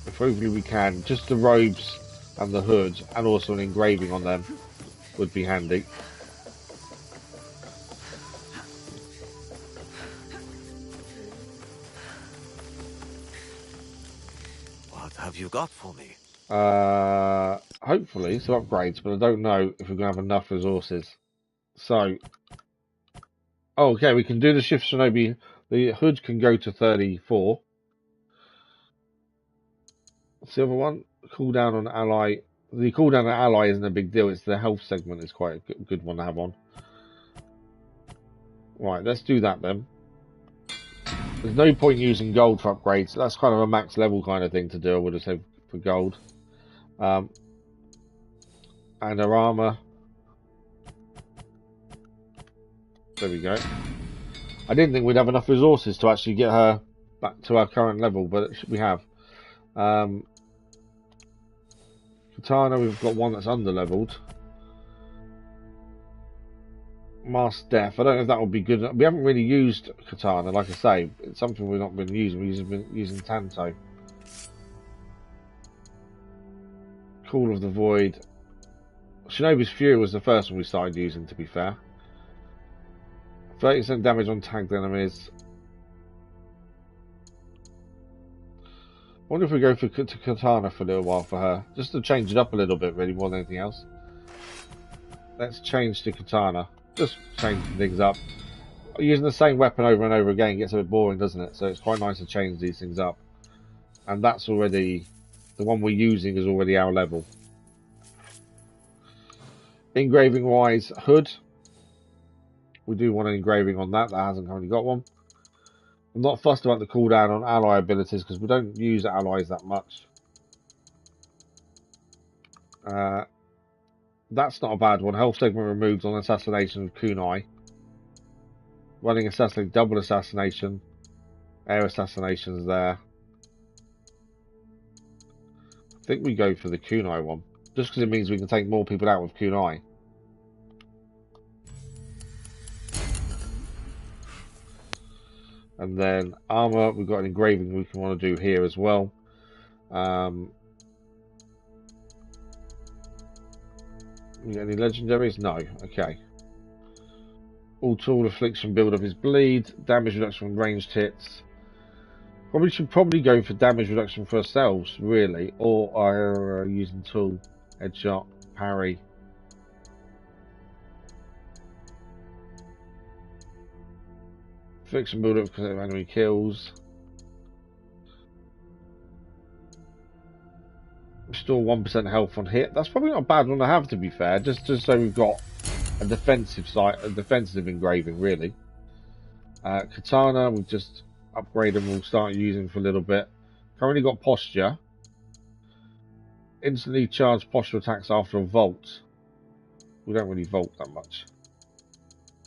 If hopefully we can. Just the robes and the hood, and also an engraving on them would be handy. What have you got for me? Hopefully some upgrades, but I don't know if we're going to have enough resources. So, okay, we can do the shift Shinobi. The hood can go to 34. What's the other one? Cooldown on ally. The cooldown on ally isn't a big deal. It's the health segment is quite a good one to have on. Right, let's do that then. There's no point using gold for upgrades. That's kind of a max level kind of thing to do, I would have said, for gold. And her armor. There we go. I didn't think we'd have enough resources to actually get her back to our current level, but we have. Katana, we've got one that's under-leveled. Mass Death, I don't know if that would be good. We haven't really used Katana, like I say. It's something we've not been using. We've been using Tanto. Call of the Void. Shinobi's Fury was the first one we started using, to be fair. 30% damage on tagged enemies. I wonder if we go to Katana for a little while for her. Just to change it up a little bit, really, more than anything else. Let's change to Katana. Just changing things up. Using the same weapon over and over again gets a bit boring, doesn't it? So it's quite nice to change these things up. And that's already... The one we're using is already our level. Engraving wise, hood. We do want an engraving on that. That hasn't currently got one. I'm not fussed about the cooldown on ally abilities because we don't use allies that much. That's not a bad one. Health segment removed on assassination of kunai. Running assassination, double assassination. Air assassinations there. I think we go for the kunai one. Just because it means we can take more people out with kunai. And then armor, we've got an engraving we can want to do here as well. You got any legendaries? No. Okay. All tool affliction build up his bleed, damage reduction from ranged hits. Probably should go for damage reduction for ourselves, really, or using tool, headshot, parry. Affliction build up because of enemy kills. Restore 1% health on hit. That's probably not a bad one to have, to be fair. Just so we've got a defensive engraving, really. Katana, we've just upgraded and we'll start using for a little bit. Currently got posture. Instantly charge posture attacks after a vault. We don't really vault that much.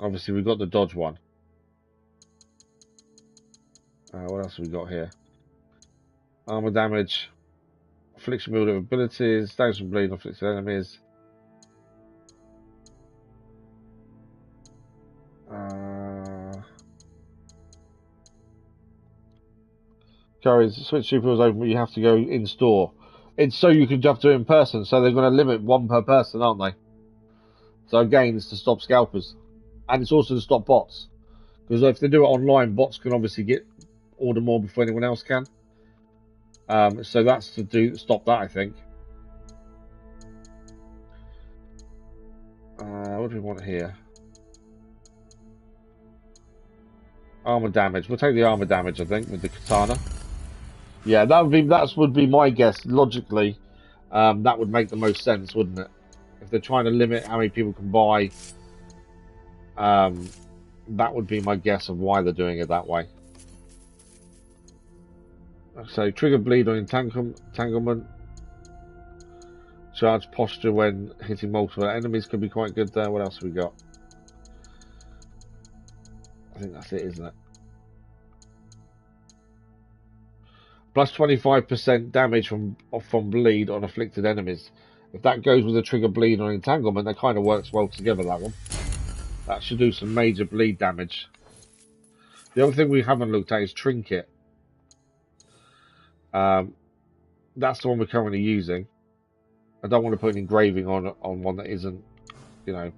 Obviously, we've got the dodge one. What else have we got here? Armor damage. Affliction build of abilities. Damage from bleed on afflicted enemies. Carries switch super is open, but you have to go in store. It's so you can just do it in person, so they're going to limit one per person, aren't they? So again, it's to stop scalpers, and it's also to stop bots, because if they do it online, bots can obviously order more before anyone else can. So that's to stop that, I think. What do we want here? Armor damage. We'll take the armor damage, I think, with the katana. Yeah, that would be my guess. Logically, that would make the most sense, wouldn't it? If they're trying to limit how many people can buy, that would be my guess of why they're doing it that way. So trigger bleed on entanglement. Charge posture when hitting multiple enemies could be quite good there. What else have we got? I think that's it, isn't it? Plus 25% damage from bleed on afflicted enemies. If that goes with a trigger bleed on entanglement, that kind of works well together, that one. That should do some major bleed damage. The other thing we haven't looked at is trinket. That's the one we're currently using. I don't want to put an engraving on one that isn't, you know,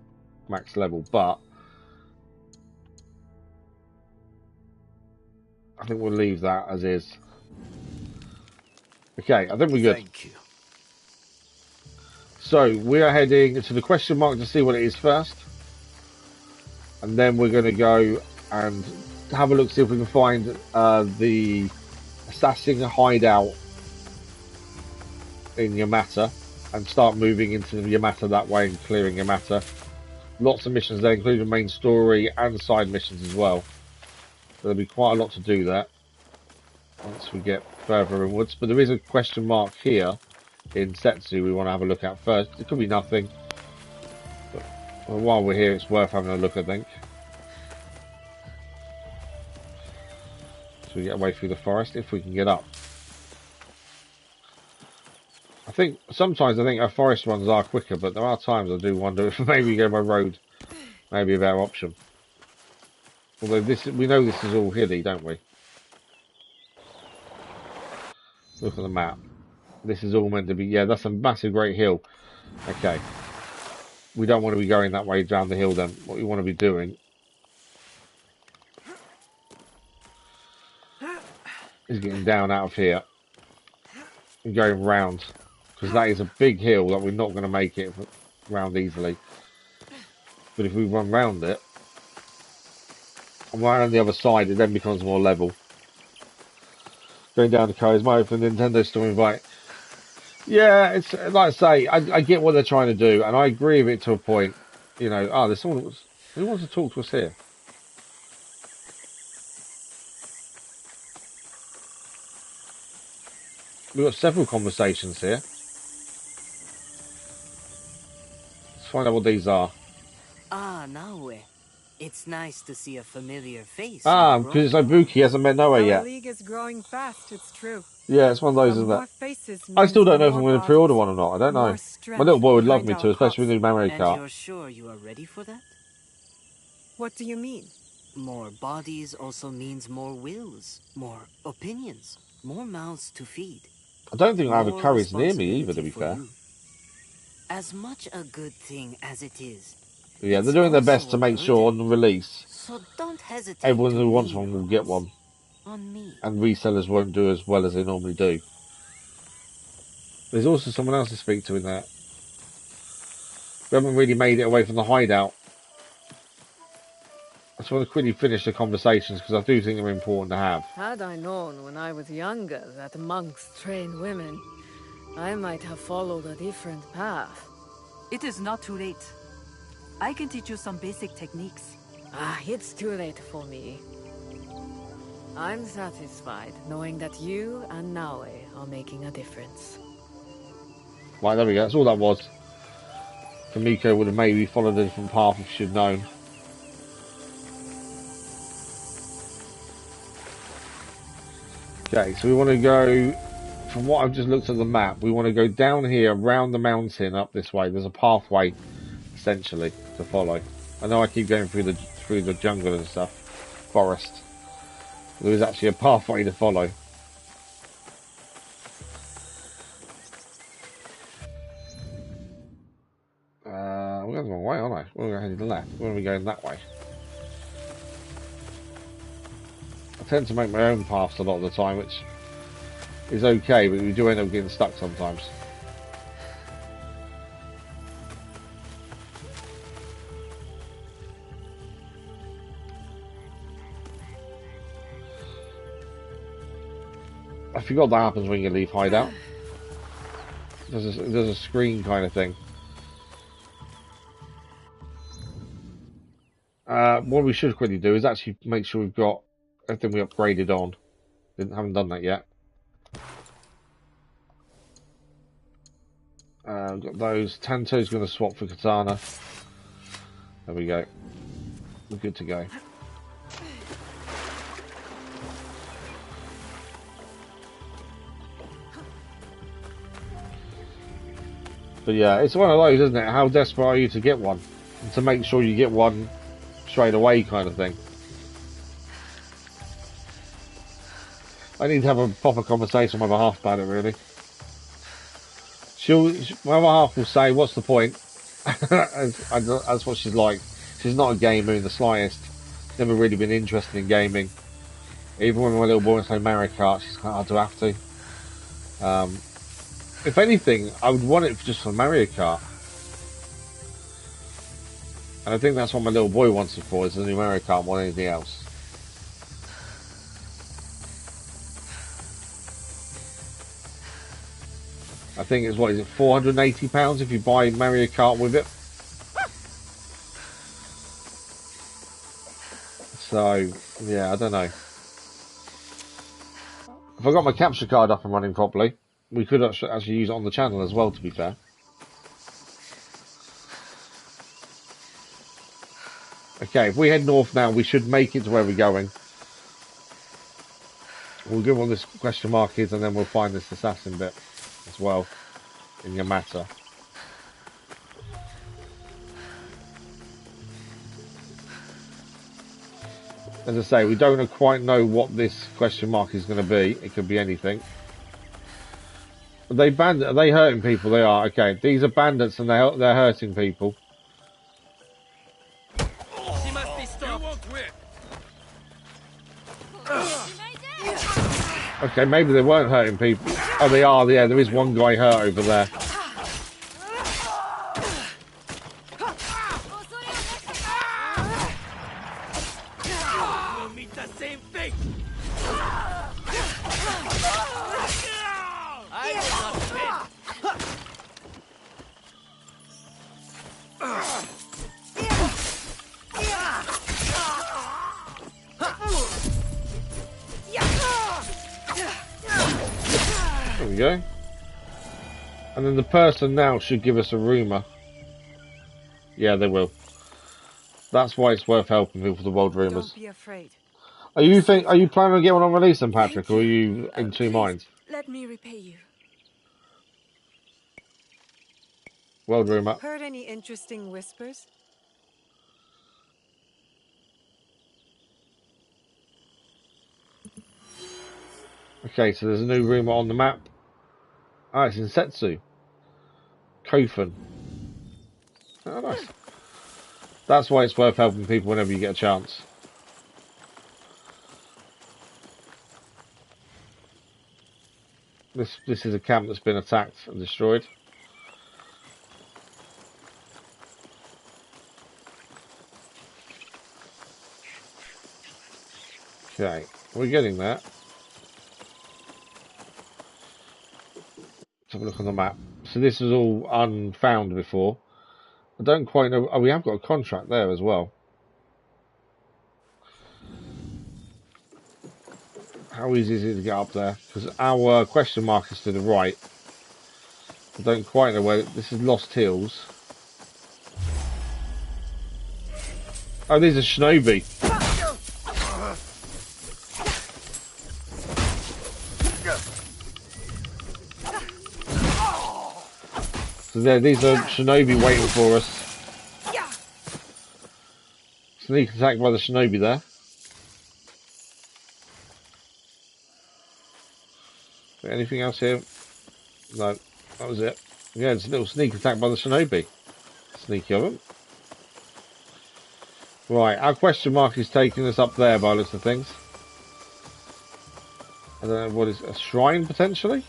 max level, but I think we'll leave that as is. Okay, I think we're good. Thank you. So we are heading to the question mark to see what it is first, and then we're going to go and have a look, see if we can find the assassin hideout in Yamato, and start moving into Yamato that way and clearing Yamato. Lots of missions there, including main story and side missions as well. So there'll be quite a lot to do there once we get further inwards. But there is a question mark here in Setsu we want to have a look at first. It could be nothing, but while we're here, it's worth having a look, I think. So we get away through the forest if we can get up. Sometimes I think our forest runs are quicker, but there are times I do wonder if maybe go by road, maybe a better option. Although we know this is all hilly, don't we? Look at the map. This is all meant to be, yeah, that's a massive great hill. Okay. We don't want to be going that way down the hill then. What we want to be doing is getting down out of here and going round. Because that is a big hill that we're not going to make it round easily. But if we run round it, and right on the other side, it then becomes more level. Going down the Charisma for Nintendo Store invite. Yeah, it's like I say, I get what they're trying to do, and I agree with it to a point. You know, there's someone who wants to talk to us here. We've got several conversations here. Let's find out what these are. Naue. It's nice to see a familiar face. Because it's Ibuki, he hasn't met Noe yet. Our league is growing fast, it's true. Yeah, it's one of those, isn't it? I still don't know if I'm going to pre-order one or not. I don't know. My little boy would love me to, especially with the new memory card. You're sure you are ready for that? What do you mean? More bodies also means more wills, more opinions, more mouths to feed. I don't think I have a More curry's near me either, to responsibility be for fair. you. As much a good thing as it is, Yeah, they're it's doing their also best to a make sure on burden. the release, So don't hesitate everyone to who lay wants your one will get hands one. on me. And resellers won't do as well as they normally do. There's also someone else to speak to in there. We haven't really made it away from the hideout. I just want to quickly finish the conversations because I do think they're important to have. Had I known when I was younger that monks train women, I might have followed a different path. It is not too late. I can teach you some basic techniques. It's too late for me. I'm satisfied knowing that you and Naue are making a difference. Right, there we go. That's all that was. Kamiko would have maybe followed a different path if she'd known. Okay, so we want to go, from what I've just looked at the map, we want to go down here, around the mountain, up this way. There's a pathway, essentially, to follow. I know I keep going through the jungle and stuff, forest. There is actually a pathway to follow. We're going the wrong way, aren't I? We're heading left. Where are we going that way? I tend to make my own paths a lot of the time, which is okay, but we do end up getting stuck sometimes. I forgot that happens when you leave hideout. There's a screen kind of thing. What we should quickly do is actually make sure we've got everything we upgraded on. Haven't done that yet. We've got those. Tanto's going to swap for Katana. There we go. We're good to go. But yeah, it's one of those, isn't it? How desperate are you to get one? And to make sure you get one straight away kind of thing. I need to have a proper conversation with my half about it, really. My other half will say, what's the point? That's what she's like. She's not a gamer in the slightest. Never really been interested in gaming. Even when my little boy wants to play Mario Kart, she's kind of hard to have to. If anything, I would want it just for Mario Kart. And I think that's what my little boy wants it for, is the new Mario Kart more than anything else. I think it's, what is it, £480 if you buy Mario Kart with it? So, yeah, I don't know. If I got my capture card up and running properly, we could actually use it on the channel as well, to be fair. Okay, if we head north now, we should make it to where we're going. We'll give what this question mark is, and then we'll find this assassin bit as well in Yamato. As I say, we don't quite know what this question mark is going to be. It could be anything. Are they bandits? Are they hurting people? They are. Okay, these are bandits and they're hurting people. She must be stopped. You won't quit. Okay, maybe they weren't hurting people. Oh, they are. Yeah, there is one guy hurt over there. We'll meet the same fate. I will not win. There we go. And then the person now should give us a rumour. Yeah, they will. That's why it's worth helping people with the world rumours. Don't be afraid. Are you planning on getting one on release then, Patrick, or are you in two minds? Let me repay you. World rumour. Heard any interesting whispers? Okay, so there's a new room on the map. Ah, it's in Setsu. Kofun. Oh, nice. That's why it's worth helping people whenever you get a chance. This is a camp that's been attacked and destroyed. Okay, we're getting there. Let's have a look on the map. So this was all unfound before. I don't quite know. Oh, we have got a contract there as well. How easy is it to get up there? Because our question mark is to the right. I don't quite know where. This is Lost Hills. Oh, there's a shinobi. So there, these are shinobi waiting for us. Sneak attack by the shinobi there. Anything else here? No, that was it. Yeah, it's a little sneak attack by the shinobi. Sneaky of them. Right, our question mark is taking us up there by the looks of things. I don't know, what is a shrine potentially?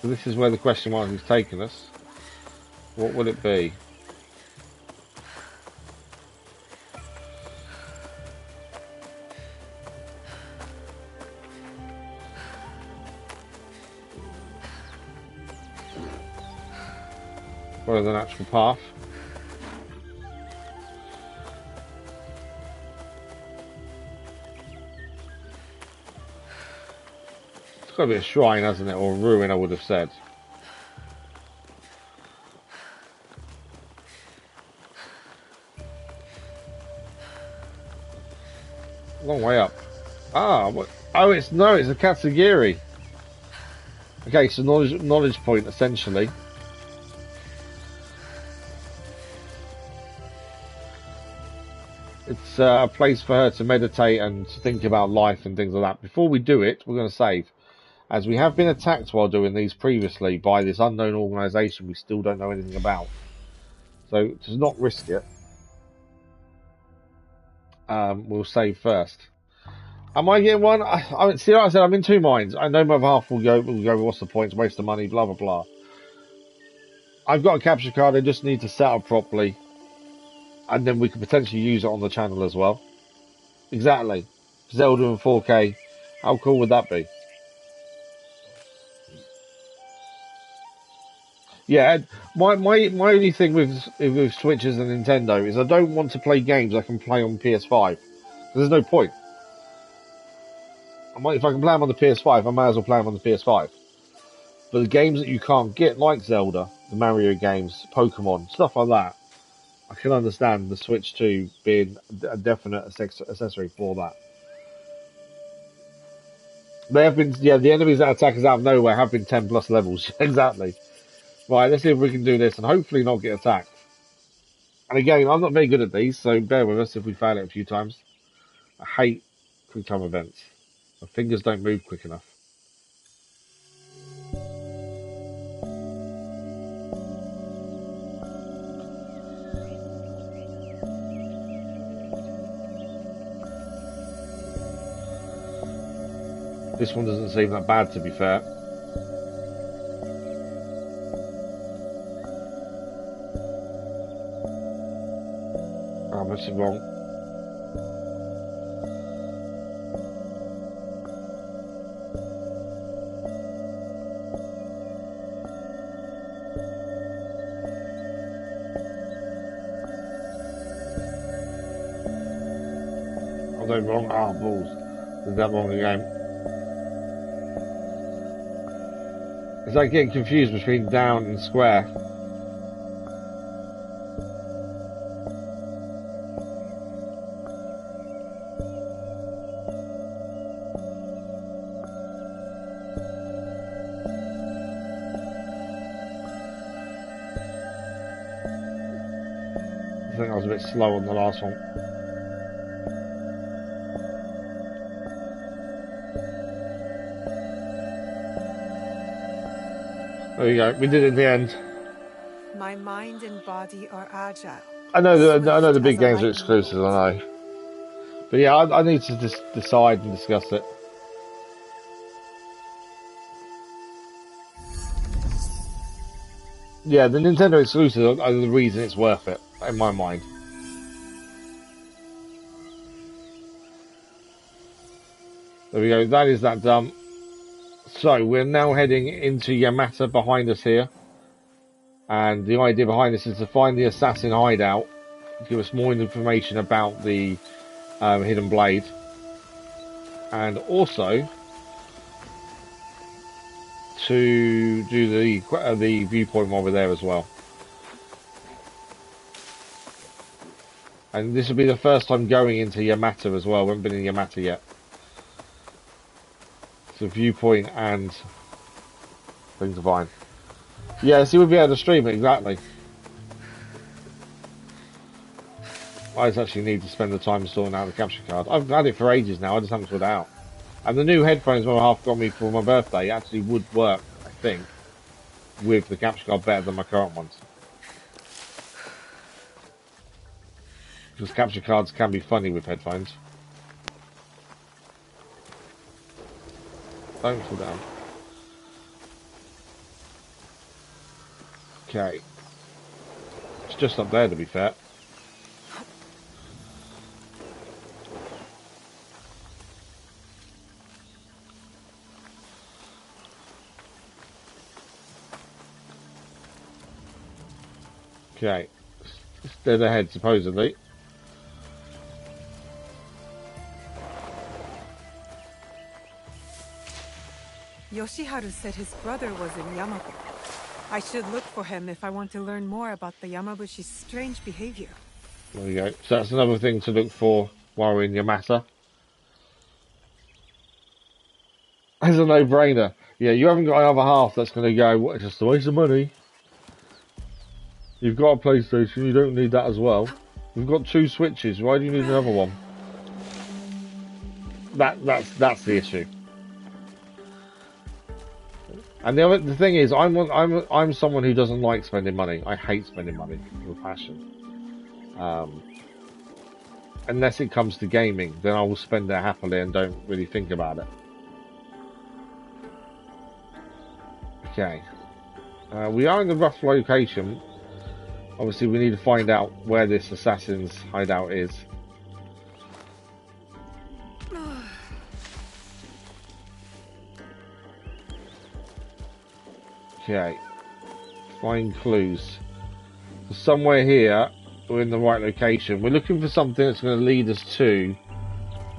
So this is where the question mark is taking us. What will it be? Follow the natural path. It's got to be a shrine, hasn't it? Or a ruin, I would have said. Long way up. Ah, what? Oh, it's a Katsugiri. Okay, so knowledge point essentially. It's a place for her to meditate and to think about life and things like that. Before we do it, we're going to save. As we have been attacked while doing these previously by this unknown organisation we still don't know anything about. So, to not risk it, we'll save first. Am I getting one? See, like I said, I'm in two minds. I know my other half will go, what's the point? It's a waste of money, blah, blah, blah. I've got a capture card, I just need to set up properly. And then we could potentially use it on the channel as well. Exactly. Zelda in 4K. How cool would that be? Yeah, my only thing with Switches and Nintendo is I don't want to play games I can play on PS5. There's no point. If I can play them on the PS5, I might as well play them on the PS5. But the games that you can't get, like Zelda, the Mario games, Pokemon, stuff like that, I can understand the Switch 2 being a definite accessory for that. They have been, yeah, the enemies that attack us out of nowhere have been 10 plus levels. Exactly. Right, let's see if we can do this and hopefully not get attacked. And again, I'm not very good at these, so bear with us if we fail it a few times. I hate quick time events. My fingers don't move quick enough. This one doesn't seem that bad, to be fair. Oh, that's wrong. Oh, they're wrong. Ah, balls. Did that wrong again. It's like getting confused between down and square. think I was a bit slow on the last one. There you go. We did it in the end. My mind and body are agile. I know the big games are exclusive. I know. But yeah, I need to just decide and discuss it. Yeah, the Nintendo exclusives are the reason it's worth it, in my mind. There we go, that is that done. So, we're now heading into Yamato behind us here. And the idea behind this is to find the assassin hideout, give us more information about the hidden blade. And also to do the viewpoint while we're there as well. And this will be the first time going into Yamato as well. We haven't been in Yamato yet. So viewpoint and things are fine. Yeah, see, we'll be able to stream it, exactly. I just actually need to spend the time sorting out the capture card. I've had it for ages now, I just haven't sorted it out. And the new headphones my half got me for my birthday actually would work, I think, with the capture card better than my current ones. Because capture cards can be funny with headphones. Don't fall down. Okay. It's just up there, to be fair. Okay. It's dead ahead, supposedly. Yoshiharu said his brother was in Yamato. I should look for him if I want to learn more about the Yamabushi's strange behavior. There we go. So that's another thing to look for while we're in Yamato. It's a no-brainer. Yeah, you haven't got another half that's going to go, what, it's just a waste of money. You've got a PlayStation, you don't need that as well. You've got 2 Switches, why do you need another one? That's the issue. And the thing is, I'm someone who doesn't like spending money. I hate spending money with passion. Unless it comes to gaming, then I will spend it happily and don't really think about it. Okay. We are in a rough location. Obviously, we need to find out where this assassin's hideout is. Okay. Find clues. So somewhere here, we're in the right location. We're looking for something that's going to lead us to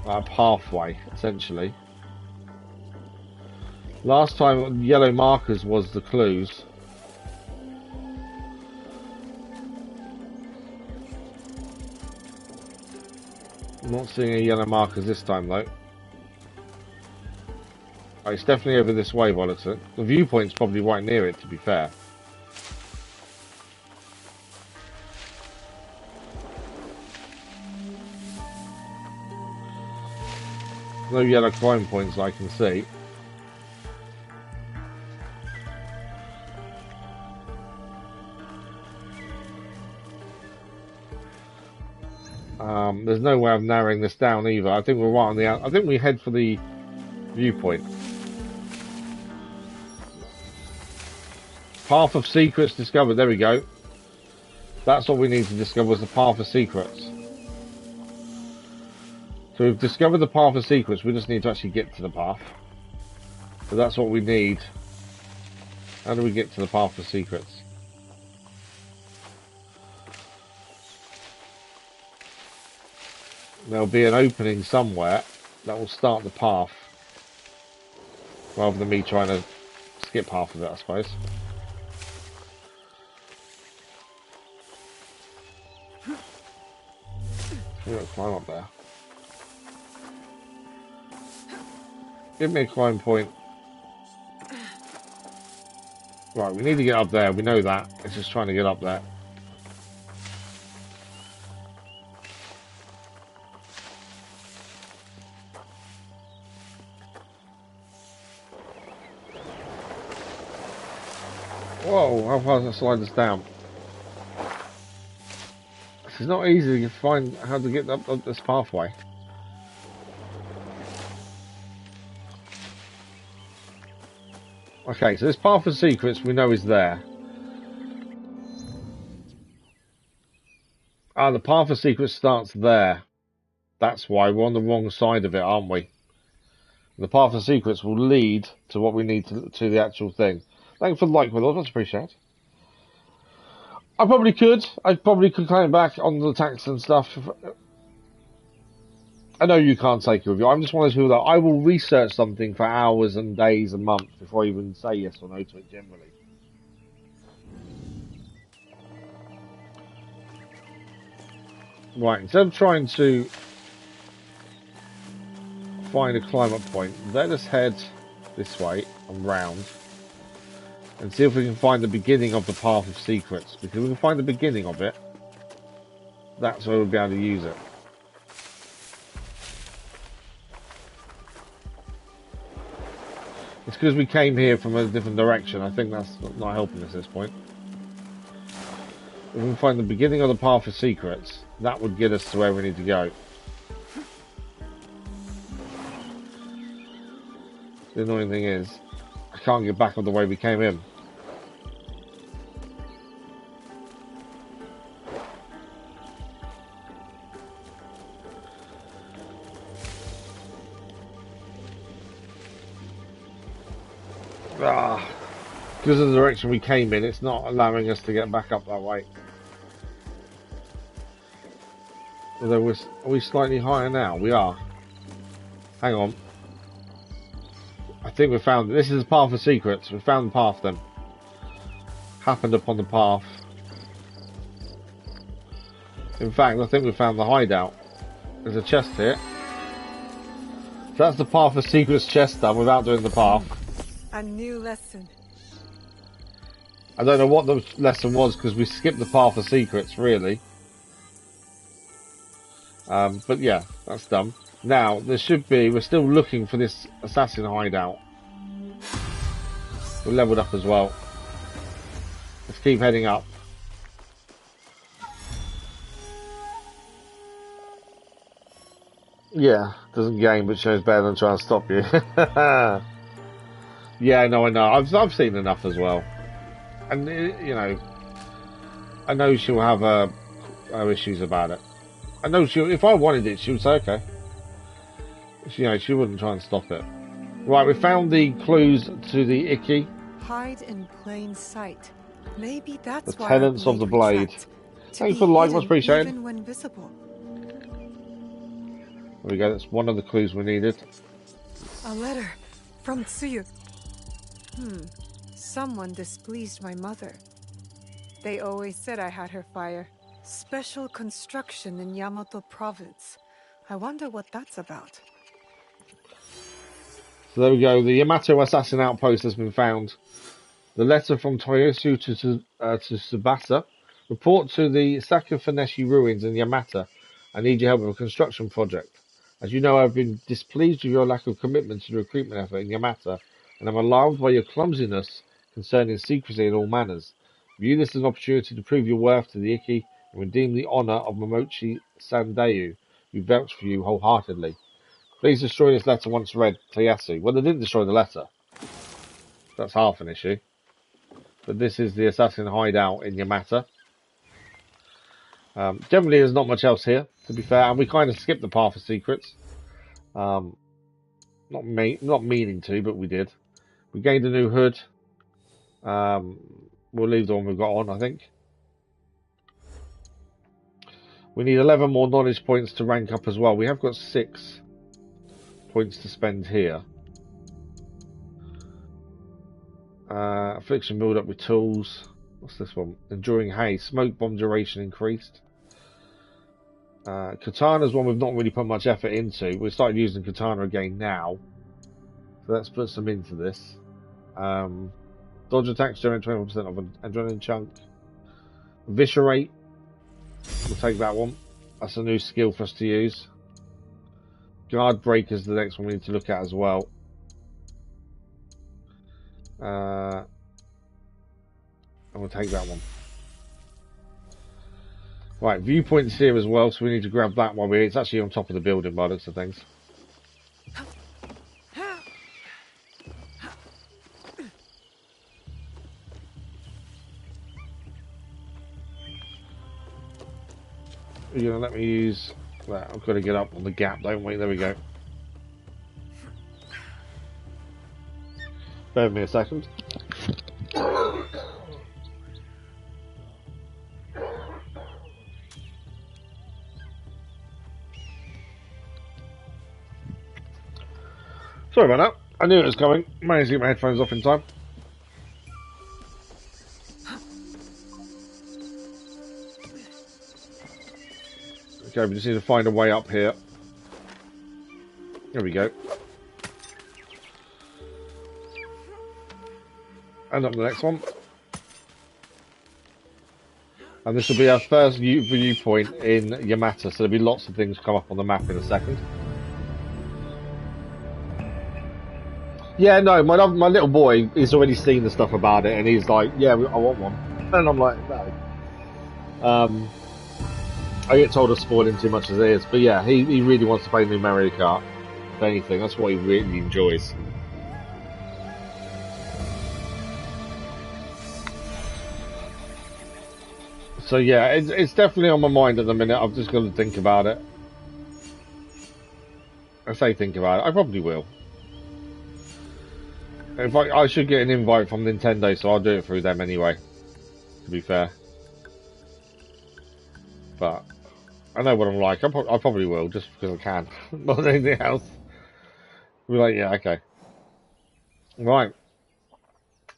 a pathway, essentially. Last time, yellow markers was the clues. I'm not seeing any yellow markers this time, though. Oh, it's definitely over this way, by the looks of it. The viewpoint's probably right near it, to be fair. No yellow climb points I can see. There's no way of narrowing this down either. I think we're right on the out. I think we head for the viewpoint. Path of secrets discovered. There we go. That's what we need to discover, is the path of secrets. So we've discovered the path of secrets. We just need to actually get to the path. So that's what we need. How do we get to the path of secrets? There'll be an opening somewhere that will start the path, rather than me trying to skip half of it, I suppose. We're gonna climb up there. Give me a climb point. Right, we need to get up there. We know that. It's just trying to get up there. Whoa, how far does that slide us down? It's not easy to find how to get up this pathway. Okay, so this path of secrets we know is there. Ah, the path of secrets starts there. That's why we're on the wrong side of it, aren't we? The path of secrets will lead to what we need to the actual thing. Thanks for the like, with us. Much appreciated. I probably could claim back on the tax and stuff. I know you can't take a review. I'm just one of those people that I will research something for hours and days and months before I even say yes or no to it generally. Right, instead of trying to find a climb-up point, let us head this way and round and see if we can find the beginning of the path of secrets. Because if we can find the beginning of it, that's where we'll be able to use it. It's because we came here from a different direction. I think that's not helping us at this point. If we can find the beginning of the path of secrets, that would get us to where we need to go. The annoying thing is, I can't get back on the way we came in. Because of the direction we came in, it's not allowing us to get back up that way. Although are we slightly higher now? We are. Hang on. I think we found it. This is the path of secrets. We found the path then. Happened upon the path. In fact, I think we found the hideout. There's a chest here. So that's the path of secrets chest done without doing the path. A new lesson. I don't know what the lesson was because we skipped the path of secrets, really. But yeah, that's done. Now, there should be... We're still looking for this assassin hideout. We're leveled up as well. Let's keep heading up. Yeah, doesn't gain but shows better than trying to stop you. Yeah, no, I know. I've seen enough as well. And, you know, I know she'll have her issues about it. I know if I wanted it, she would say, okay. You know, she wouldn't try and stop it. Right, we found the clues to the Icky. Hide in plain sight. Maybe that's the tenants of the blade. Thanks for the like, much appreciated. Even when visible. There we go, that's one of the clues we needed. A letter from Tsuyu. Someone displeased my mother. They always said I had her fire. Special construction in Yamato province. I wonder what that's about. So there we go, the Yamato assassin outpost has been found. The letter from Toyosu to Tsubasa. Report to the Sakafuneshi ruins in Yamata. I need your help with a construction project. As you know, I've been displeased with your lack of commitment to the recruitment effort in Yamata, and I'm alarmed by your clumsiness concerning secrecy in all manners. View this as an opportunity to prove your worth to the Icky and redeem the honor of Momochi Sandayu, who vouched for you wholeheartedly. Please destroy this letter once read, Toyasu. Well, they didn't destroy the letter. That's half an issue. But this is the assassin hideout in Yamata. Generally, there's not much else here, to be fair, and we kind of skipped the path of secrets. Not meaning to, but we did. We gained a new hood. We'll leave the one we've got on, I think. We need 11 more knowledge points to rank up as well. We have got 6 points to spend here. Affliction build up with tools. What's this one? Enduring haze. Smoke bomb duration increased. Katana's one we've not really put much effort into. We've started using Katana again now. So let's put some into this. Dodge attacks generate 21% of an adrenaline chunk. Viscerate. We'll take that one. That's a new skill for us to use. Guard break is the next one we need to look at as well. 1 I'm gonna take that one. Right, viewpoint's here as well, so we need to grab that while we're here. It's actually on top of the building by the looks of things. You're gonna let me use that. I've got to get up on the gap, don't we? There we go. Bear with me a second. Sorry about that. I knew it was coming. Managed to get my headphones off in time. Okay, we just need to find a way up here. There we go. And up the next one. And this will be our first viewpoint in Yamato, so there'll be lots of things come up on the map in a second. Yeah, no, my little boy, he's already seen the stuff about it, and he's like, yeah, I want one. And I'm like, no. I get told I'm spoiling too much as it is, but yeah, he really wants to play new Mario Kart. If anything, that's what he really enjoys. So yeah, it's definitely on my mind at the minute. I've just got to think about it. I say think about it. I probably will. If I should get an invite from Nintendo, so I'll do it through them anyway. To be fair, but I know what I'm like. I probably will just because I can, more than anything else. We're like, yeah, okay, right.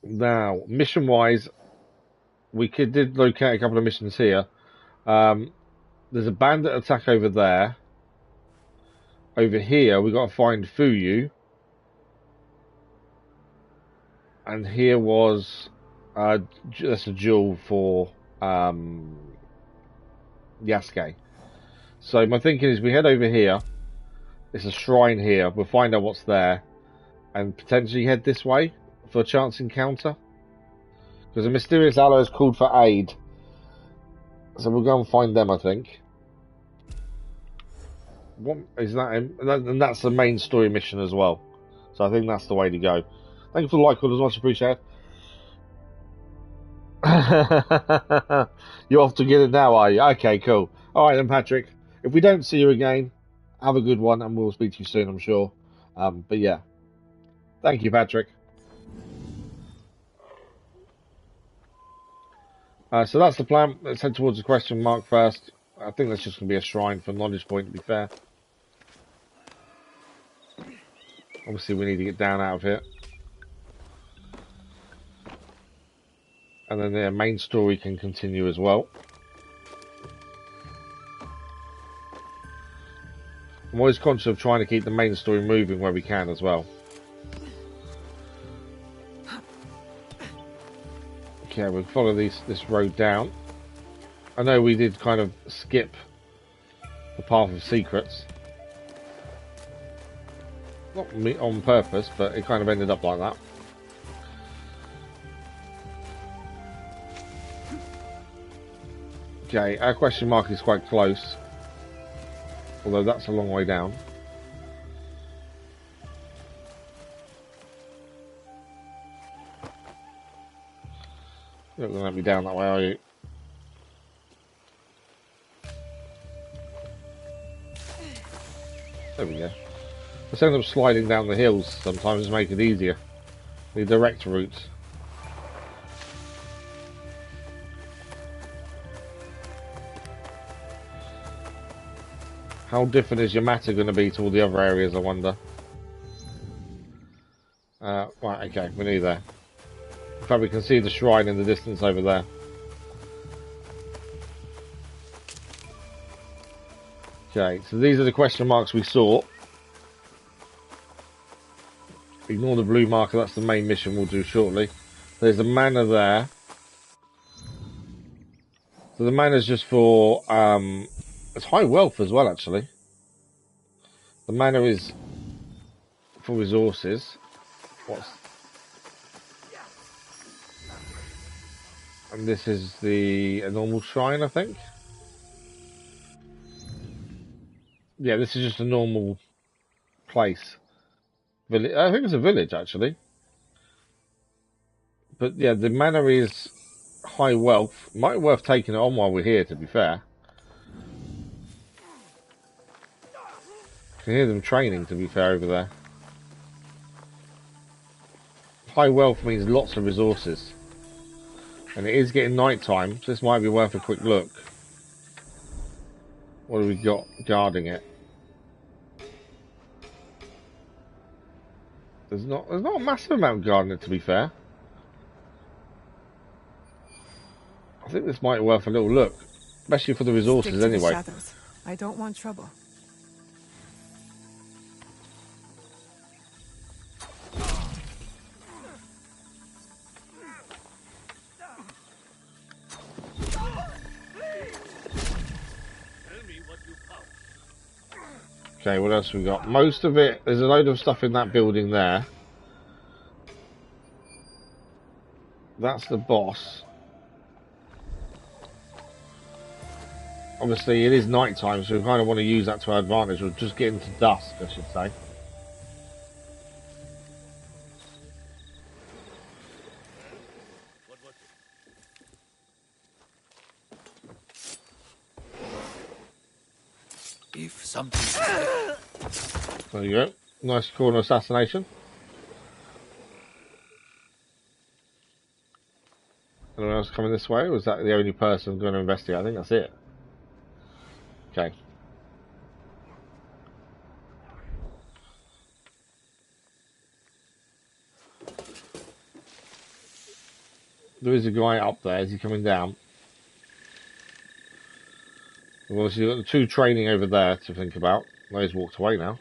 Now, mission-wise, we did locate a couple of missions here. There's a bandit attack over there. Over here, we got to find Fuyu. And here was that's a jewel for Yasuke. So my thinking is we head over here. It's a shrine here. We'll find out what's there, and potentially head this way for a chance encounter. Because a mysterious ally has called for aid, so we'll go and find them. I think. What is that? And that's the main story mission as well. So I think that's the way to go. Thank you for the like, all as much appreciated. You're off to get it now, are you? Okay, cool. Alright then, Patrick. If we don't see you again, have a good one, and we'll speak to you soon, I'm sure. But yeah. Thank you, Patrick. So that's the plan. Let's head towards the question mark first. I think that's just going to be a shrine for knowledge point, to be fair. Obviously, we need to get down out of here. And then the main story can continue as well. I'm always conscious of trying to keep the main story moving where we can as well. Okay, we'll follow this road down. I know we did kind of skip the path of secrets. Not on purpose, but it kind of ended up like that. Okay, our question mark is quite close. Although that's a long way down. You're not going to let me down that way, are you? There we go. Let's end up sliding down the hills sometimes to make it easier. The direct route. How different is Yamato going to be to all the other areas, I wonder? Right, okay, we're nearly there. In fact, we can see the shrine in the distance over there. Okay, so these are the question marks we saw. Ignore the blue marker, that's the main mission we'll do shortly. There's a manor there. So the manor's just for, it's high wealth as well, actually. The manor is for resources. And this is a normal shrine, I think. Yeah, this is just a normal place. I think it's a village, actually. But yeah, the manor is high wealth. Might be worth taking it on while we're here, to be fair. I can hear them training, to be fair, over there. High wealth means lots of resources. And it is getting night time, so this might be worth a quick look. What have we got guarding it? There's not a massive amount guarding it, to be fair. I think this might be worth a little look, especially for the resources anyway. The shadows. I don't want trouble. Okay, what else we got? Most of it, there's a load of stuff in that building there. That's the boss. Obviously, it is night time, so we kind of want to use that to our advantage. We're just getting to dusk, I should say. If something... There you go. Nice corner assassination. Anyone else coming this way, or was that the only person going to investigate? I think that's it. Okay. There is a guy up there. Is he coming down? Well, so you've got the two training over there to think about. No, he's walked away now.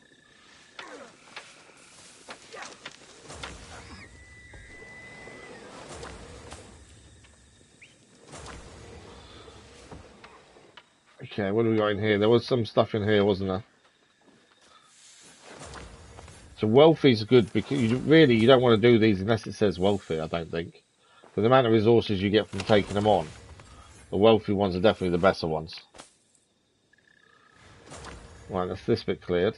Okay, what do we got in here? There was some stuff in here, wasn't there? So wealthy's good because you don't want to do these unless it says wealthy, I don't think. For the amount of resources you get from taking them on, the wealthy ones are definitely the better ones. Right, that's this bit cleared.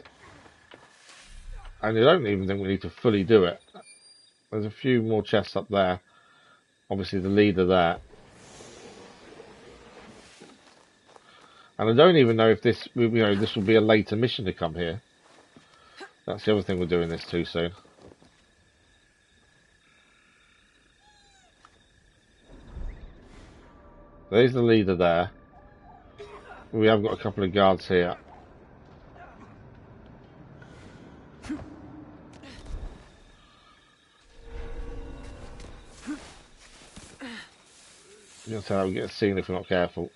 And I don't even think we need to fully do it. There's a few more chests up there. Obviously the leader there. And I don't even know if this, this will be a later mission to come here. That's the other thing we're doing this too soon. There's the leader there. We have got a couple of guards here. That's how we get seen if we're not careful.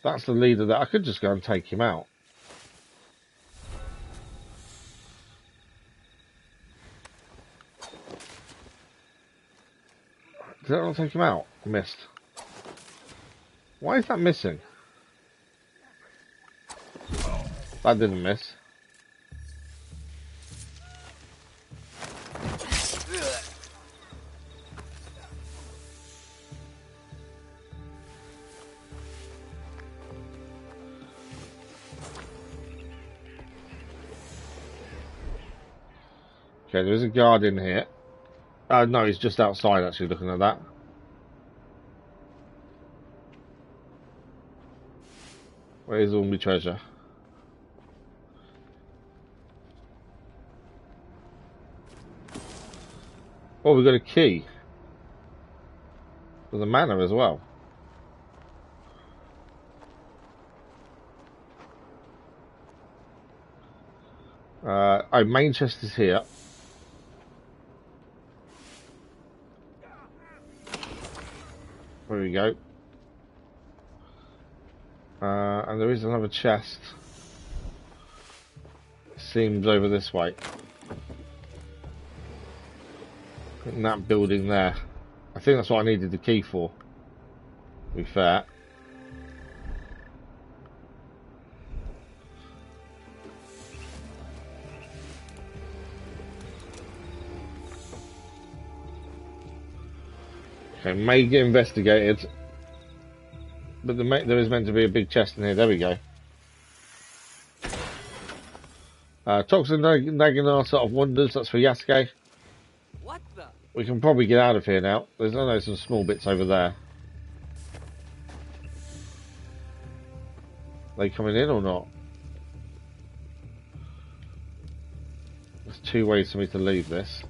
That's the leader there. I could just go and take him out. Did that not take him out? I missed. Why is that missing? That didn't miss. Okay, there is a guard in here. No, he's just outside actually looking at that. Where's all my treasure? Oh, we've got a key. For the manor as well. Our main chest is here. There we go. And there is another chest. Seems over this way. In that building there. I think that's what I needed the key for. To be fair. Okay, may get investigated. But there is meant to be a big chest in here. There we go. Toxin Naginata of Wonders. That's for Yasuke. What the? We can probably get out of here now. There's some small bits over there. They coming in or not? There's two ways for me to leave this.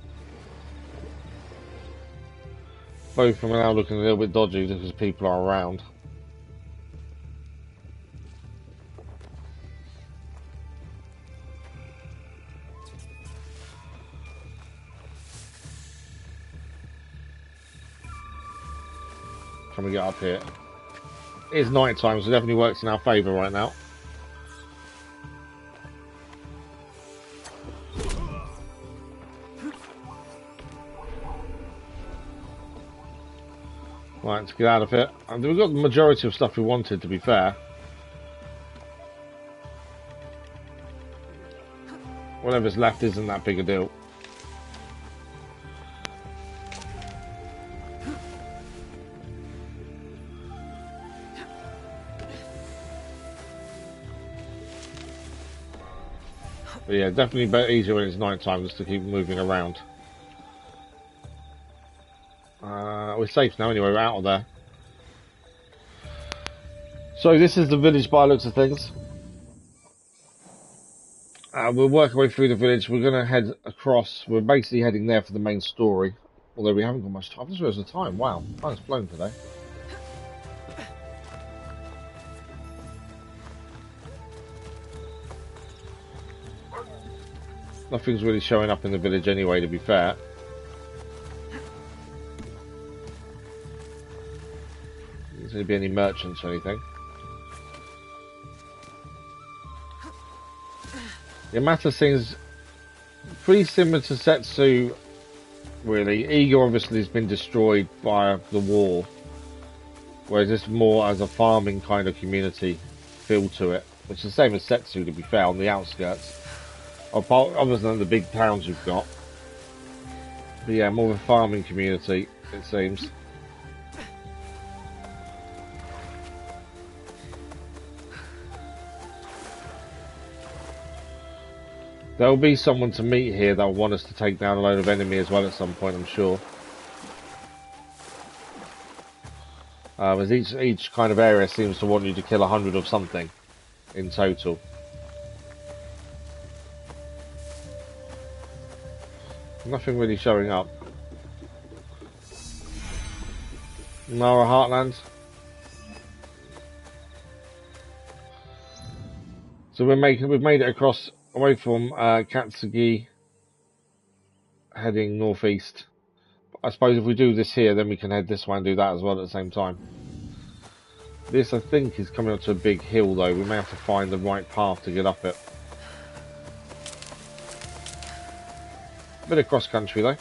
Both of them are now looking a little bit dodgy because people are around. Can we get up here? It is night time, so it definitely works in our favour right now. Right, let's get out of it. And we've got the majority of stuff we wanted, to be fair. Whatever's left isn't that big a deal. But yeah, definitely easier when it's night time just to keep moving around. We're safe now anyway, we're out of there. So this is the village by the looks of things. We'll work our way through the village. We're going to head across. We're basically heading there for the main story. Although we haven't got much time. I just realised the time. Wow, time's flown today. Nothing's really showing up in the village anyway, to be fair. There's going to be any merchants or anything. Yamato seems pretty similar to Setsu, really. Iga obviously has been destroyed by the war, whereas it's more as a farming kind of community feel to it, which is the same as Setsu, to be fair, on the outskirts. Other than the big towns you've got. But yeah, more of a farming community, it seems. There'll be someone to meet here that'll want us to take down a load of enemy as well at some point, I'm sure. As each kind of area seems to want you to kill 100 of something in total. Nothing really showing up. Nara Heartland. So we've made it across away from Katsugi, heading northeast. I suppose if we do this here, then we can head this way and do that as well at the same time. This, I think, is coming up to a big hill, though. We may have to find the right path to get up it. Bit of cross country, though.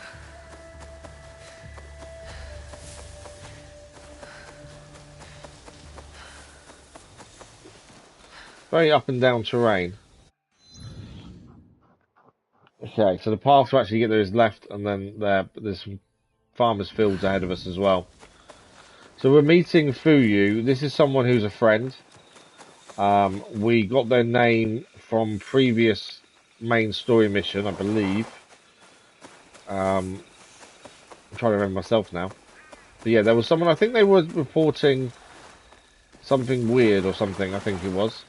Very up and down terrain. Okay, so the path to actually get there is left, and then there's some farmers' fields ahead of us as well. So we're meeting Fuyu. This is someone who's a friend. We got their name from previous main story mission, I believe. I'm trying to remember myself now. But yeah, there was someone, I think they were reporting something weird or something, I think it was.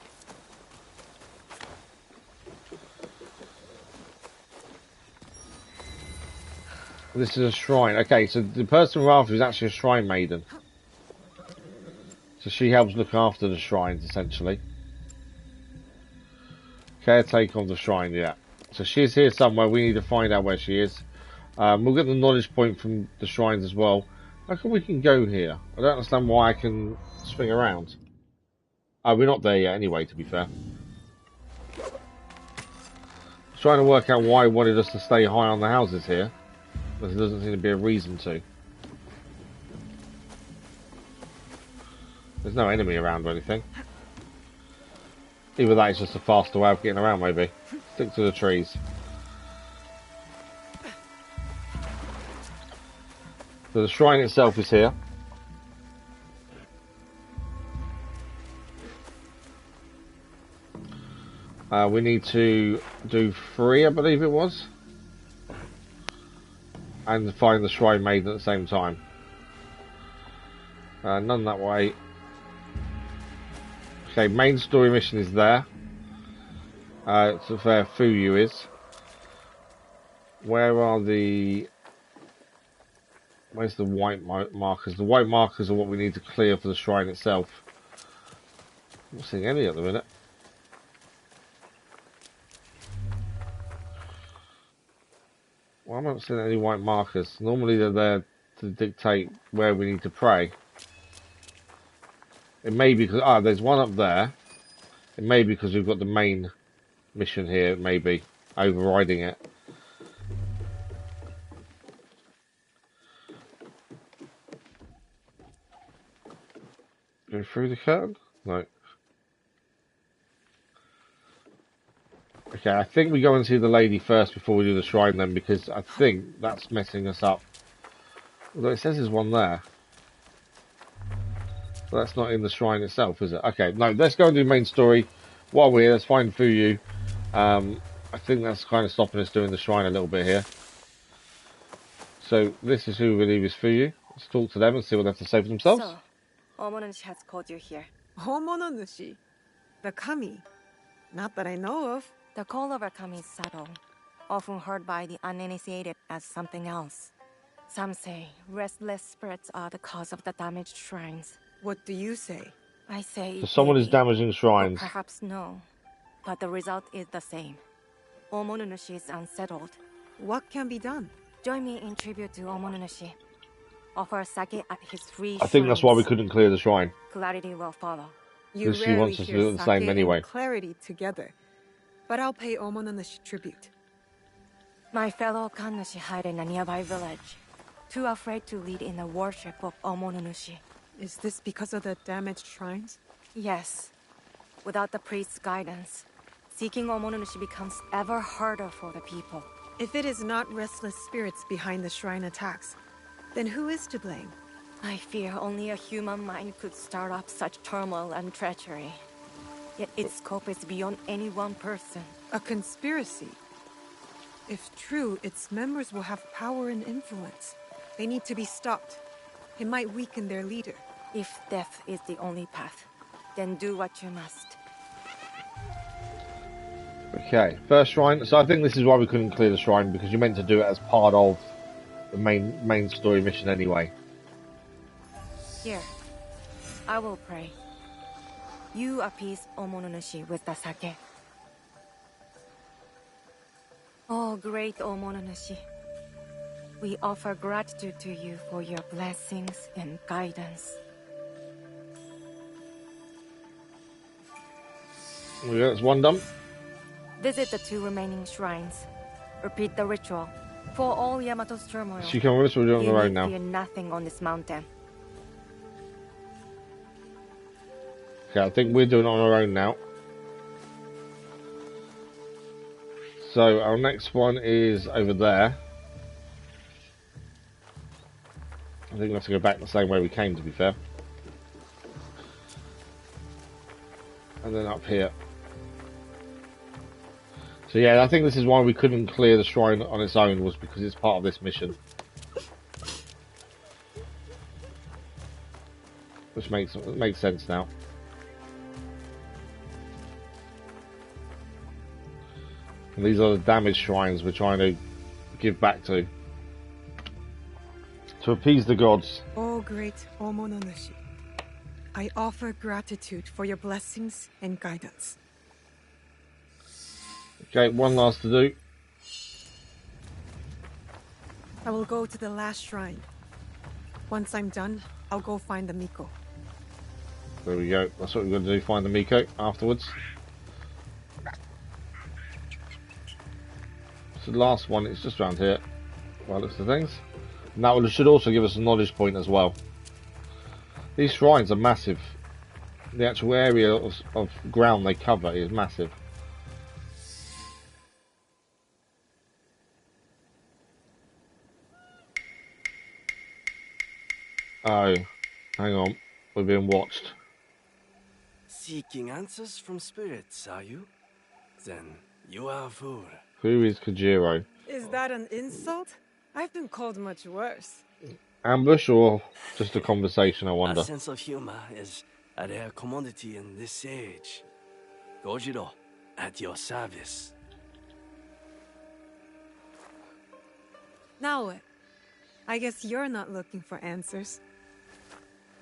This is a shrine. Okay, so the person we're after is actually a shrine maiden. So she helps look after the shrines, essentially. Caretaker of the shrine, yeah. So she's here somewhere. We need to find out where she is. We'll get the knowledge point from the shrines as well. How come we can go here? I don't understand why I can swing around. We're not there yet anyway, to be fair. Trying to work out why he wanted us to stay high on the houses here. But there doesn't seem to be a reason to. There's no enemy around or anything. Either that is just a faster way of getting around, maybe. Stick to the trees. So the shrine itself is here. We need to do 3, I believe it was. And find the shrine maiden at the same time. None that way. Okay, main story mission is there. It's where Fuyu is. Where's the white markers? The white markers are what we need to clear for the shrine itself. I'm not seeing any at the minute. Well, I'm not seeing any white markers. Normally they're there to dictate where we need to pray. It may be because there's one up there. It may be because we've got the main mission here. It may be overriding it. Go through the curtain? No. Okay, I think we go and see the lady first before we do the shrine then, because I think that's messing us up. Although it says there's one there. But that's not in the shrine itself, is it? Okay, no, let's go and do main story. While we're here, let's find Fuyu. I think that's kind of stopping us doing the shrine a little bit here. So, this is who we believe is Fuyu. Let's talk to them and see what they have to say for themselves. So, Omonushi has called you here. Omonushi? The kami? Not that I know of. The call of a kami is subtle, often heard by the uninitiated as something else. Some say restless spirits are the cause of the damaged shrines. What do you say? I say So someone is damaging shrines. Perhaps no, but the result is the same. Omonushi is unsettled. What can be done? Join me in tribute to Omonushi. Offer sake at his free I think that's why we couldn't clear the shrine. Clarity will follow. You she wants us to do the same anyway. Clarity together. But I'll pay Omonushi tribute. My fellow Kannushi hide in a nearby village, too afraid to lead in the worship of Omonushi. Is this because of the damaged shrines? Yes. Without the priest's guidance, seeking Omonushi becomes ever harder for the people. If it is not restless spirits behind the shrine attacks, then who is to blame? I fear only a human mind could start up such turmoil and treachery. Yet its scope is beyond any one person. A conspiracy? If true, its members will have power and influence. They need to be stopped. It might weaken their leader. If death is the only path, then do what you must. Okay, first shrine. So I think this is why we couldn't clear the shrine, because you meant to do it as part of the main story mission anyway. Here, I will pray. You appease Omonushi with the sake. Oh, great Omonushi. We offer gratitude to you for your blessings and guidance. That's one done. Visit the 2 remaining shrines. Repeat the ritual. For all Yamato's turmoil, She can with us, we're doing it on the road now. you fear nothing on this mountain. Okay, I think we're doing it on our own now. So our next one is over there. I think we have to go back the same way we came, to be fair. And then up here. So yeah, I think this is why we couldn't clear the shrine on its own, was because it's part of this mission. Which makes sense now. And these are the damaged shrines we're trying to give back to appease the gods. Oh, great Omonushi. I offer gratitude for your blessings and guidance. Okay, one last to do. I will go to the last shrine. Once I'm done, I'll go find the Miko. There we go. That's what we're going to do, find the Miko afterwards. So the last one is just around here. Well, looks the things. And that should also give us a knowledge point as well. These shrines are massive. The actual area of ground they cover is massive. Oh, hang on. We're being watched. Seeking answers from spirits, are you? Then you are a fool. Who is Kojiro? Is that an insult? I've been called much worse. Ambush or just a conversation, I wonder? A sense of humor is a rare commodity in this age. Gojiro, at your service. Now what? I guess you're not looking for answers.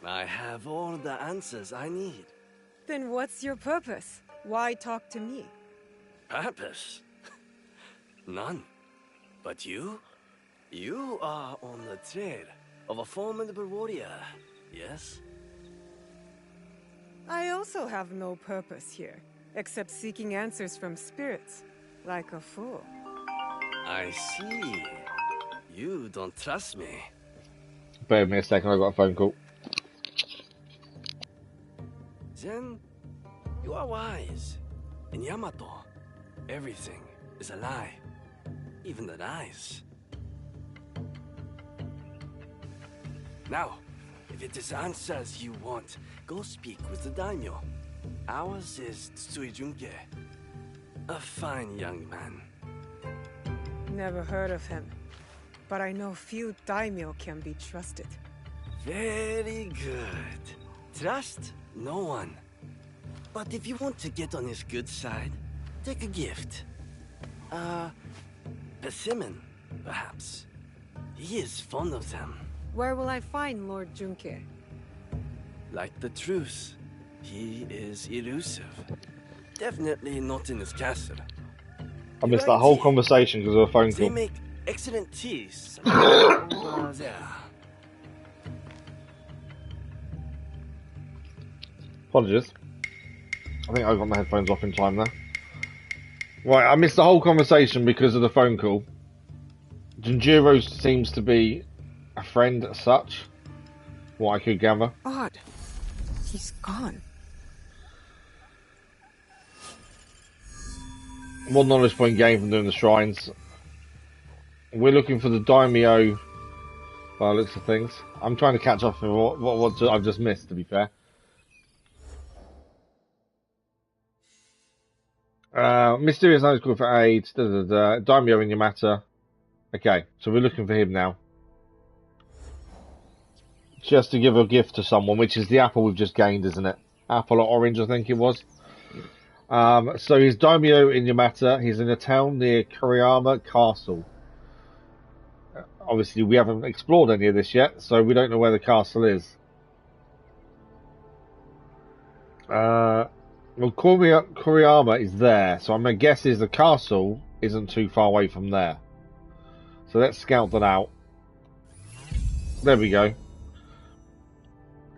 I have all the answers I need. Then what's your purpose? Why talk to me? Purpose? None. But you? You are on the trail of a formidable warrior, yes? I also have no purpose here, except seeking answers from spirits, like a fool. I see. You don't trust me. Bear with me a second, I got a phone call. Then, you are wise. In Yamato, everything is a lie. Even the lies. Now, if it is answers you want, go speak with the daimyo. Ours is Tsui Junke. A fine young man. Never heard of him, but I know few daimyo can be trusted. Very good. Trust no one. But if you want to get on his good side, take a gift. Persimmon, perhaps. He is fond of them. Where will I find Lord Junke? Like the truth, he is elusive. Definitely not in his castle. I missed that whole conversation because of a phone They call. make excellent teas. Over there. Apologies. I think I got my headphones off in time there. Right, I missed the whole conversation because of the phone call. Junjiro seems to be a friend as such, what I could gather. Odd. He's gone. One knowledge point gained from doing the shrines. We're looking for the daimyo by the looks of things. I'm trying to catch up with what I've just missed, to be fair. Mysterious notes call for aid. Daimyo in Yamato. Okay, so we're looking for him now. Just to give a gift to someone, which is the apple we've just gained, isn't it? Apple or orange, I think it was. So he's daimyo in Yamato. He's in a town near Kuriyama Castle. Obviously, we haven't explored any of this yet, so we don't know where the castle is. Well, Kuriyama is there, so my guess is the castle isn't too far away from there. So let's scout that out. There we go.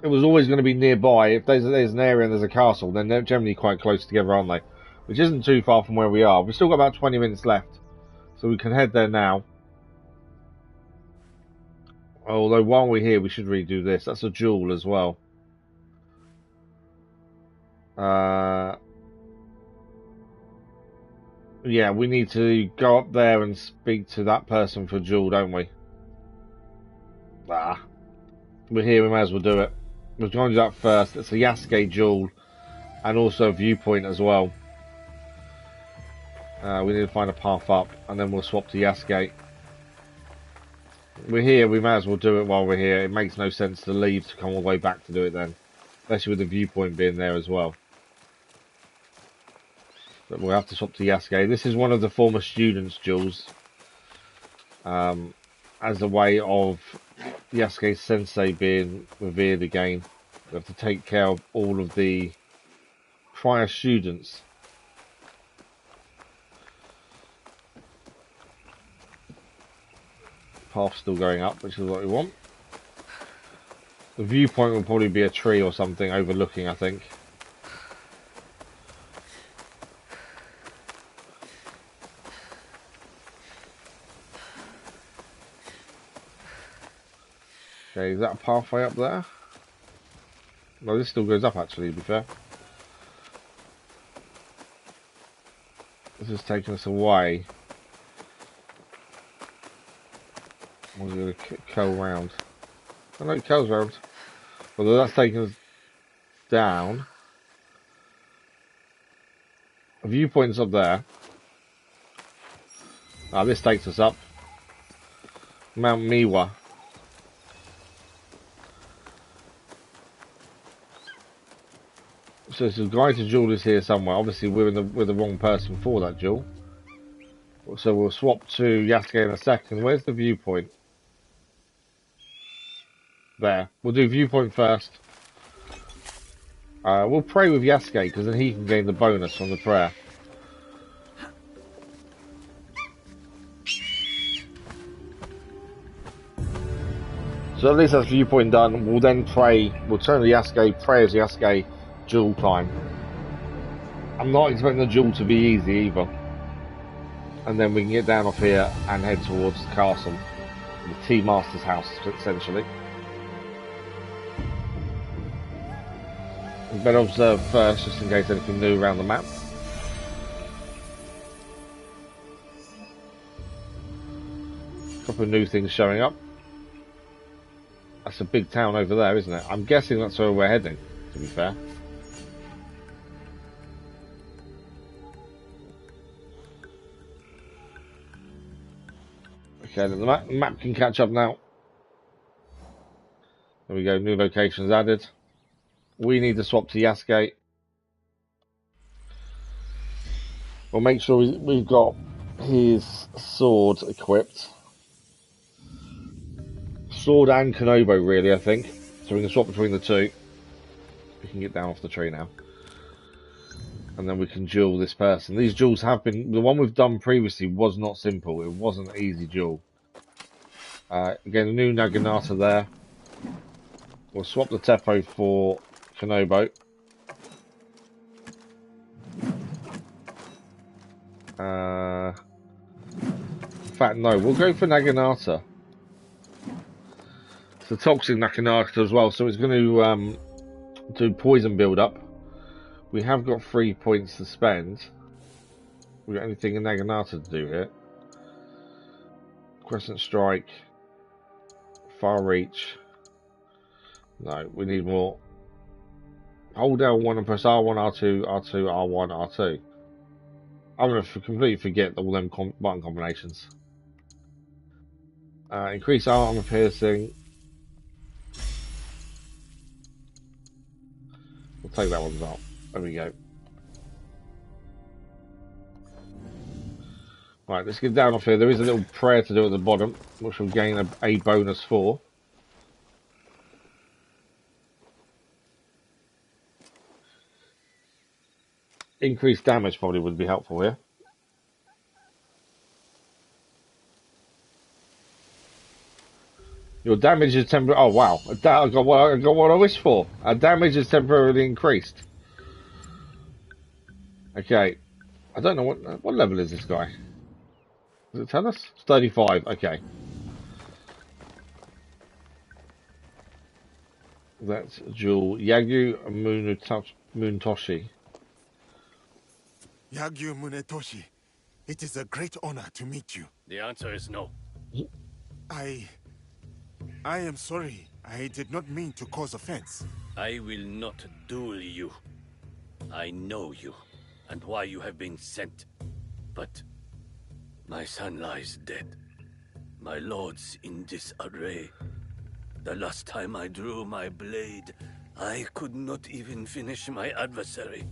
It was always going to be nearby. If there's an area and there's a castle, then they're generally quite close together, aren't they? Which isn't too far from where we are. We've still got about 20 minutes left, so we can head there now. Although while we're here, we should really do this. That's a jewel as well. Yeah, we need to go up there and speak to that person for jewel, don't we? We're here, we may as well do it. We're going to do that first. It's a Yasuke jewel and also a viewpoint as well. We need to find a path up and then we'll swap to Yasuke. We're here, we may as well do it while we're here. It makes no sense to leave to come all the way back to do it then. Especially with the viewpoint being there as well. But we'll have to swap to Yasuke. This is one of the former students' jewels. As a way of Yasuke Sensei being revered again. We have to take care of all of the prior students. Path's still going up, which is what we want. The viewpoint will probably be a tree or something overlooking, I think. Okay, is that a pathway up there? No, this still goes up actually, to be fair. This is taking us away. We're going to go around. I know it curls round. Although that's taking us down. A viewpoint's up there. Ah, this takes us up. Mount Miwa. So there's a guy to duel is here somewhere. Obviously we're the wrong person for that duel. So we'll swap to Yasuke in a second. Where's the viewpoint? There. We'll do viewpoint first. We'll pray with Yasuke because then he can gain the bonus from the prayer. So at least that's viewpoint done. We'll then pray. We'll turn to Yasuke, pray as Yasuke, duel time. I'm not expecting the duel to be easy either. And then we can get down off here and head towards the castle. The Tea Master's house, essentially. We better observe first, just in case anything new around the map. A couple of new things showing up. That's a big town over there, isn't it? I'm guessing that's where we're heading, to be fair. Okay, the map can catch up now. There we go, new locations added. We need to swap to Yasuke. We'll make sure we've got his sword equipped. Sword and Konobo, really, I think. So we can swap between the two. We can get down off the tree now. And then we can duel this person. These duels have been... The one we've done previously was not simple. It wasn't an easy duel. Again, a new Naginata there. We'll swap the Teppo for Konobo. In fact, no. We'll go for Naginata. It's a toxic Naginata as well, so it's going to do poison build-up. We have got 3 points to spend. We got anything in Naginata to do here? Crescent Strike. Far Reach. No, we need more. Hold L1 and press R1, R2, R2, R1, R2. I'm going to completely forget all them button combinations. Increase armor piercing. We'll take that one as well. There we go. Right, let's get down off here. There is a little prayer to do at the bottom, which will gain a bonus for. Increased damage probably would be helpful here. Your damage is temporary. Oh wow! I got what I wished for. Our damage is temporarily increased. Okay, I don't know what level is this guy. Does it tell us? It's 35. Okay. That's Jewel Yagu Munetoshi. Yagu Munetoshi, it is a great honor to meet you. The answer is no. I am sorry. I did not mean to cause offense. I will not duel you. I know you, and why you have been sent. But my son lies dead. My lord's in disarray. The last time I drew my blade, I could not even finish my adversary.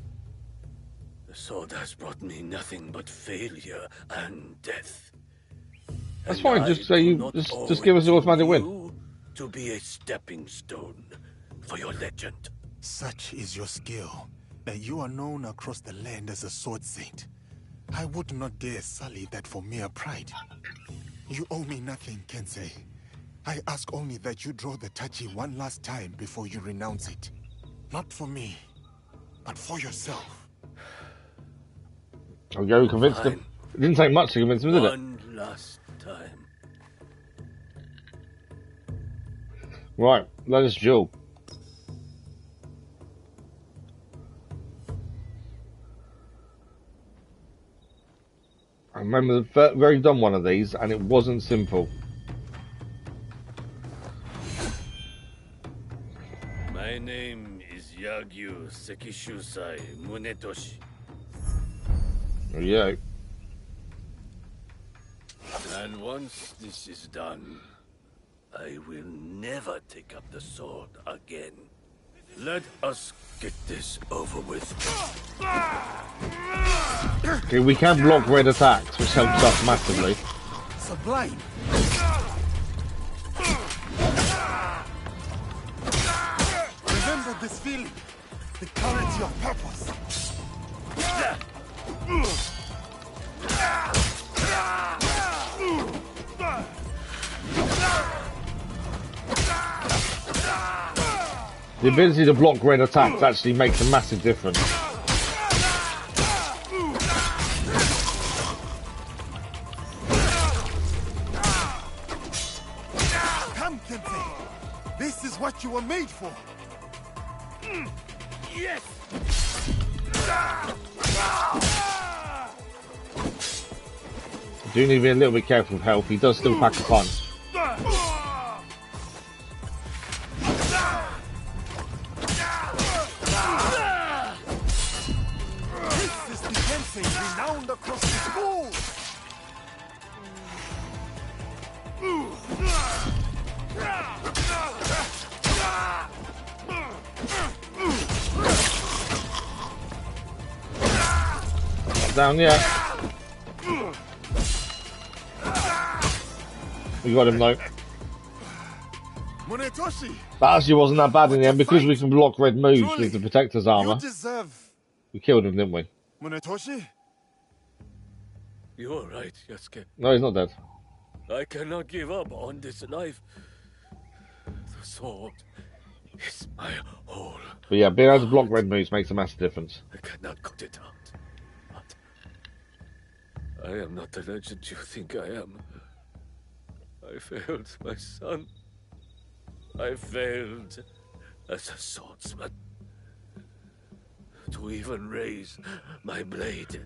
The sword has brought me nothing but failure and death. That's fine. Just say just give us the automatic win. To be a stepping stone for your legend. Such is your skill that you are known across the land as a sword saint. I would not dare sully that for mere pride. You owe me nothing, Kensei. I ask only that you draw the tachi one last time before you renounce it. Not for me, but for yourself. There we go, we convinced him. It didn't take much to convince him, did it? One last time. Right, let us duel. I remember the very done one of these, and it wasn't simple. My name is Yagyu Sekishusai Munetoshi. Yeah. And once this is done, I will never take up the sword again. Let us get this over with. Okay, we can block red attacks, which helps us massively. Sublime. Remember this feeling, the clarity of purpose. The ability to block red attacks actually makes a massive difference. Come, Kensei. This is what you were made for. Yes! Do need to be a little bit careful with health. He does still pack a punch. This is the Kensei renowned across the school. Down yet. We got him though. Munetoshi, That actually wasn't that bad in the end because we can block red moves with the Protector's armor. you deserve. We killed him, didn't we? Munetoshi? You are right, Yasuke. No, he's not dead. I cannot give up on this life. The sword is my whole. But yeah, being able to block red moves makes a massive difference. I cannot cut it out. But I am not the legend you think I am. I failed my son. I failed as a swordsman. To even raise my blade,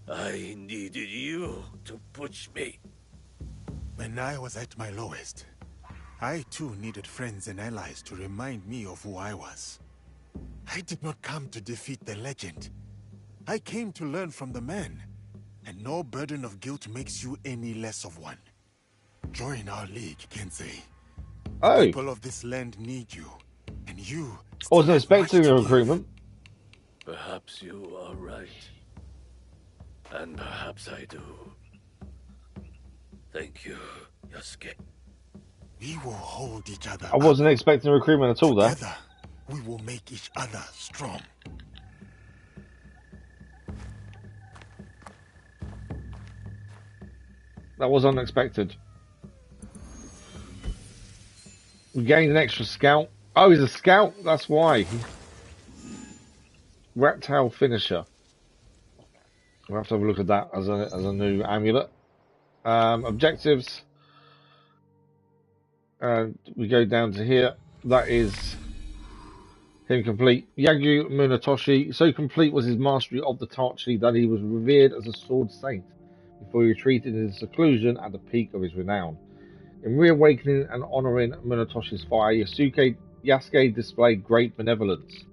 I needed you to push me. When I was at my lowest, I too needed friends and allies to remind me of who I was. I did not come to defeat the legend. I came to learn from the man. And no burden of guilt makes you any less of one. Join our league, Kensei. Oh. People of this land need you. And you... I wasn't expecting a recruitment. Perhaps you are right. And perhaps I do. Thank you, Yasuke. We will hold each other I wasn't expecting a recruitment at all there. Together, we will make each other strong. That was unexpected. We gained an extra scout. Oh, he's a scout? That's why. Rat tail finisher. We'll have to have a look at that as a new amulet. Objectives. We go down to here. That is him complete. Yagyu Munetoshi. So complete was his mastery of the Tachi that he was revered as a sword saint before he retreated into seclusion at the peak of his renown. In reawakening and honouring Munetoshi's fire, Yasuke displayed great benevolence.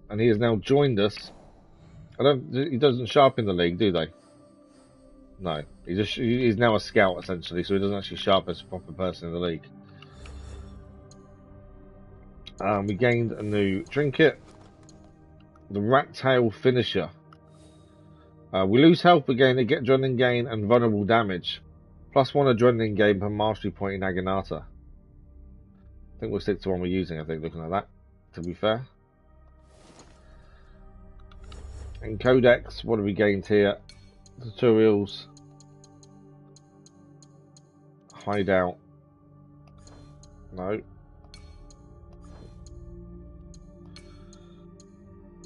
And he has now joined us. He doesn't show up in the league, do they? No. He's now a scout, essentially, so he doesn't actually show up as a proper person in the league. We gained a new trinket. The Rat Tail Finisher. We lose health but gain adrenaline gain and vulnerable damage. +1 adrenaline gain per mastery point in Aginata. I think we'll stick to one we're using, I think, looking at that, to be fair. In Codex, what have we gained here? Tutorials. Hideout. No.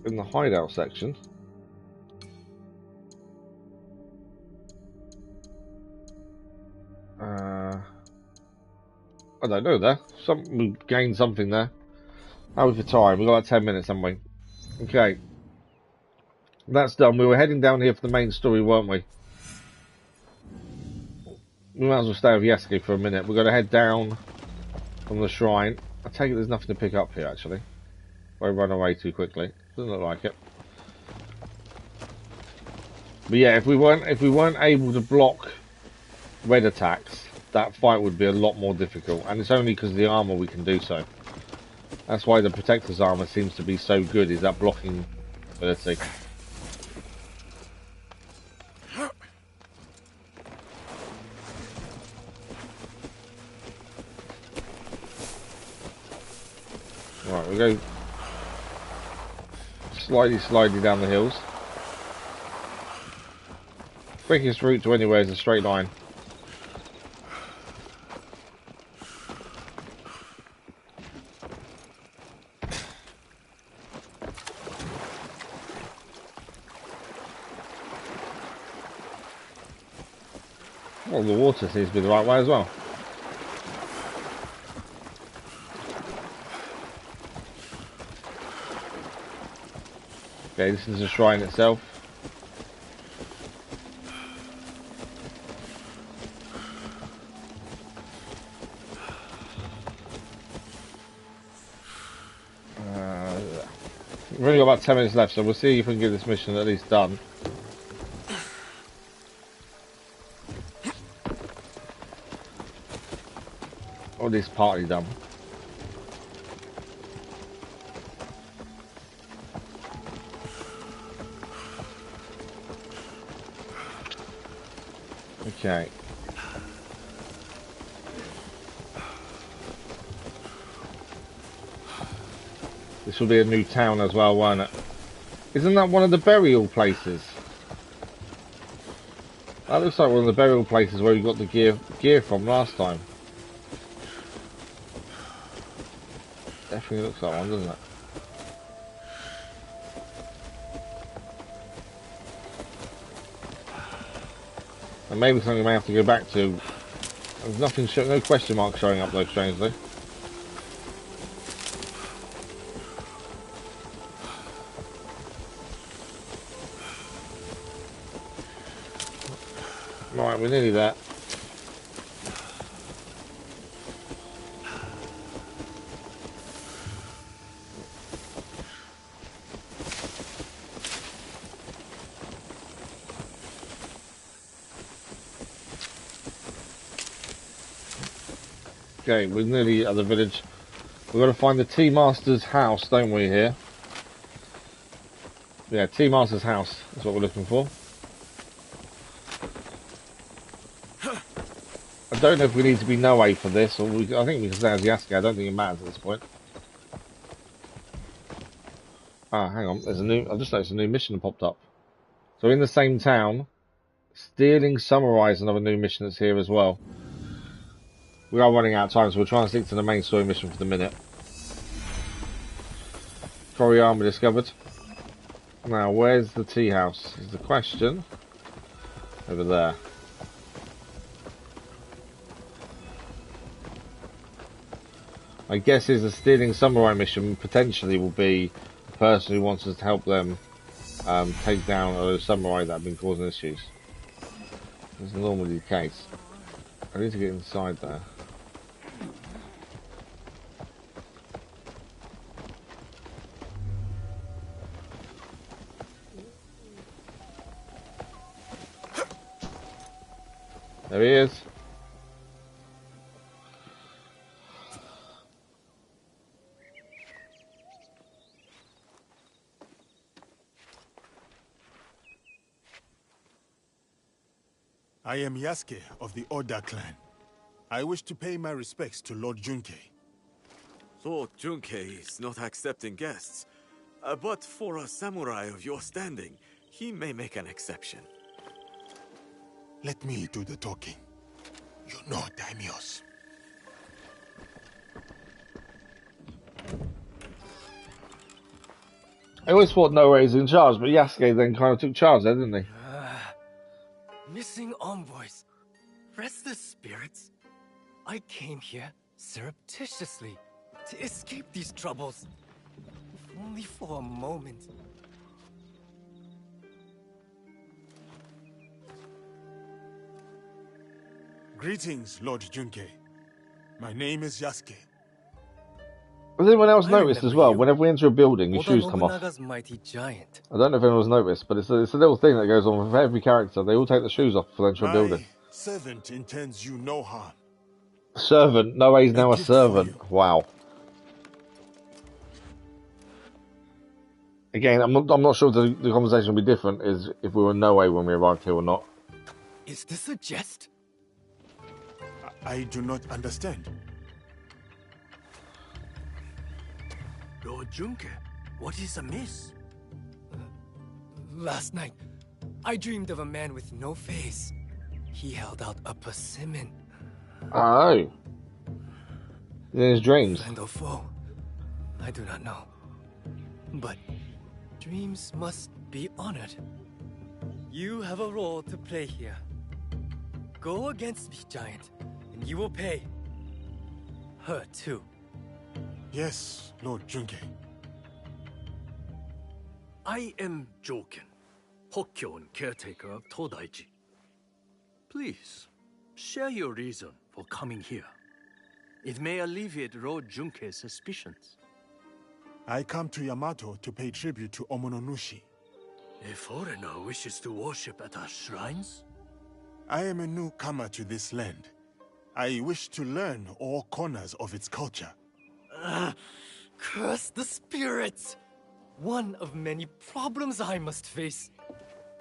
In the hideout section. I don't know there. We gained something there. How was the time? We've got like 10 minutes, haven't we? Okay. That's done. We were heading down here for the main story, weren't we? We might as well stay with Yasuke for a minute. We're going to head down from the shrine. I take it there's nothing to pick up here, actually. Or I run away too quickly. Doesn't look like it. But yeah, if we weren't able to block red attacks, that fight would be a lot more difficult. And it's only because of the armor we can do so. That's why the Protector's armor seems to be so good, is that blocking ability. Right, we go slightly down the hills. Quickest route to anywhere is a straight line. Well, the water seems to be the right way as well. Okay, this is a shrine itself. We've only got about 10 minutes left, so we'll see if we can get this mission at least done. Or at least partly done. Okay. This will be a new town as well, won't it? Isn't that one of the burial places? That looks like one of the burial places where you got the gear from last time. Definitely looks like one, doesn't it? And maybe something we may have to go back to. There's nothing, no question mark showing up though, strangely. Right, we're nearly there. Okay, we're nearly at the village. We've got to find the Tea Master's house, don't we, here? Yeah, Tea Master's house is what we're looking for. I don't know if we need to be Noe for this, or I think we can stay as Yasuke. I don't think it matters at this point. Ah, hang on. There's a new. I just noticed a new mission popped up. So in the same town, stealing samurai is another new mission that's here as well. We are running out of time, so we'll try and stick to the main story mission for the minute. Koriyama discovered. Now, where's the tea house? Is the question. Over there. My guess is the stealing samurai mission potentially will be the person who wants us to help them take down those samurai that have been causing issues. That's normally the case. I need to get inside there. There he is. I am Yasuke of the Oda clan. I wish to pay my respects to Lord Junkei. Lord Junkei is not accepting guests, but for a samurai of your standing, he may make an exception. Let me do the talking. You know daimyos. I always thought Noe was in charge, but Yasuke then kind of took charge there, didn't he? Missing envoys. Restless spirits. I came here surreptitiously to escape these troubles. If only for a moment. Greetings, Lord Junkei. My name is Yasuke. Has anyone else I noticed as remember well? you. Whenever we enter a building, your Oda shoes come off. Nobunaga's mighty giant. I don't know if anyone's noticed, but it's a little thing that goes on with every character. They all take the shoes off before they enter a building. My servant intends you no harm. Servant. No, he's now a gift for servant. you. Wow. Again, I'm not sure if the conversation will be different is if we were Noe when we arrived here or not. Is this a jest? I do not understand. Lord Junke, what is amiss? Last night, I dreamed of a man with no face. He held out a persimmon. Oh. In his dreams. Friend or foe? I do not know. But dreams must be honored. You have a role to play here. Go against me, giant, and you will pay. Her too. Yes, Lord Junke. I am Joken, Hokkyo and caretaker of Todaiji. Please, share your reason for coming here. It may alleviate Lord Junke's suspicions. I come to Yamato to pay tribute to Omononushi. A foreigner wishes to worship at our shrines? I am a newcomer to this land. I wish to learn all corners of its culture. Curse the spirits! One of many problems I must face.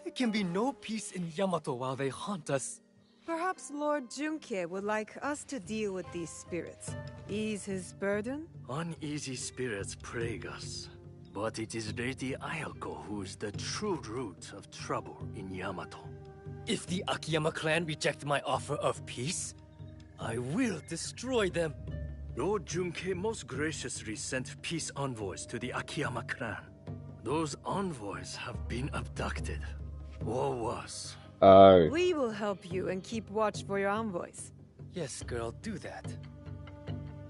There can be no peace in Yamato while they haunt us. Perhaps Lord Junke would like us to deal with these spirits. Ease his burden? Uneasy spirits plague us. But it is Lady Ayako who is the true root of trouble in Yamato. If the Akiyama clan reject my offer of peace, I will destroy them. Lord Junke most graciously sent peace envoys to the Akiyama clan. Those envoys have been abducted. Or worse. Oh. We will help you and keep watch for your envoys. Yes, girl, do that.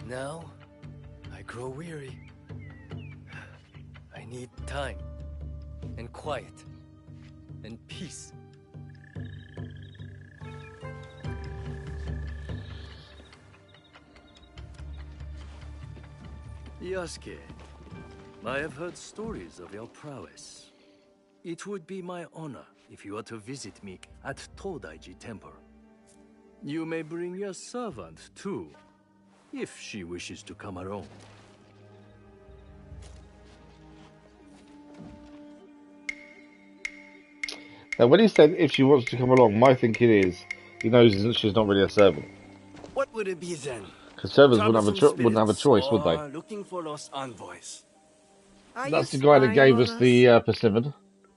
Now, I grow weary. I need time, and quiet, and peace. Yasuke, I have heard stories of your prowess. It would be my honor if you were to visit me at Todaiji Temple. You may bring your servant, too, if she wishes to come along. Now, when he said if she wants to come along, my thinking is he knows she's not really a servant. What would it be then? Because servants wouldn't have a choice, would they? Looking for lost envoys. That's the guy that gave us the persimmon.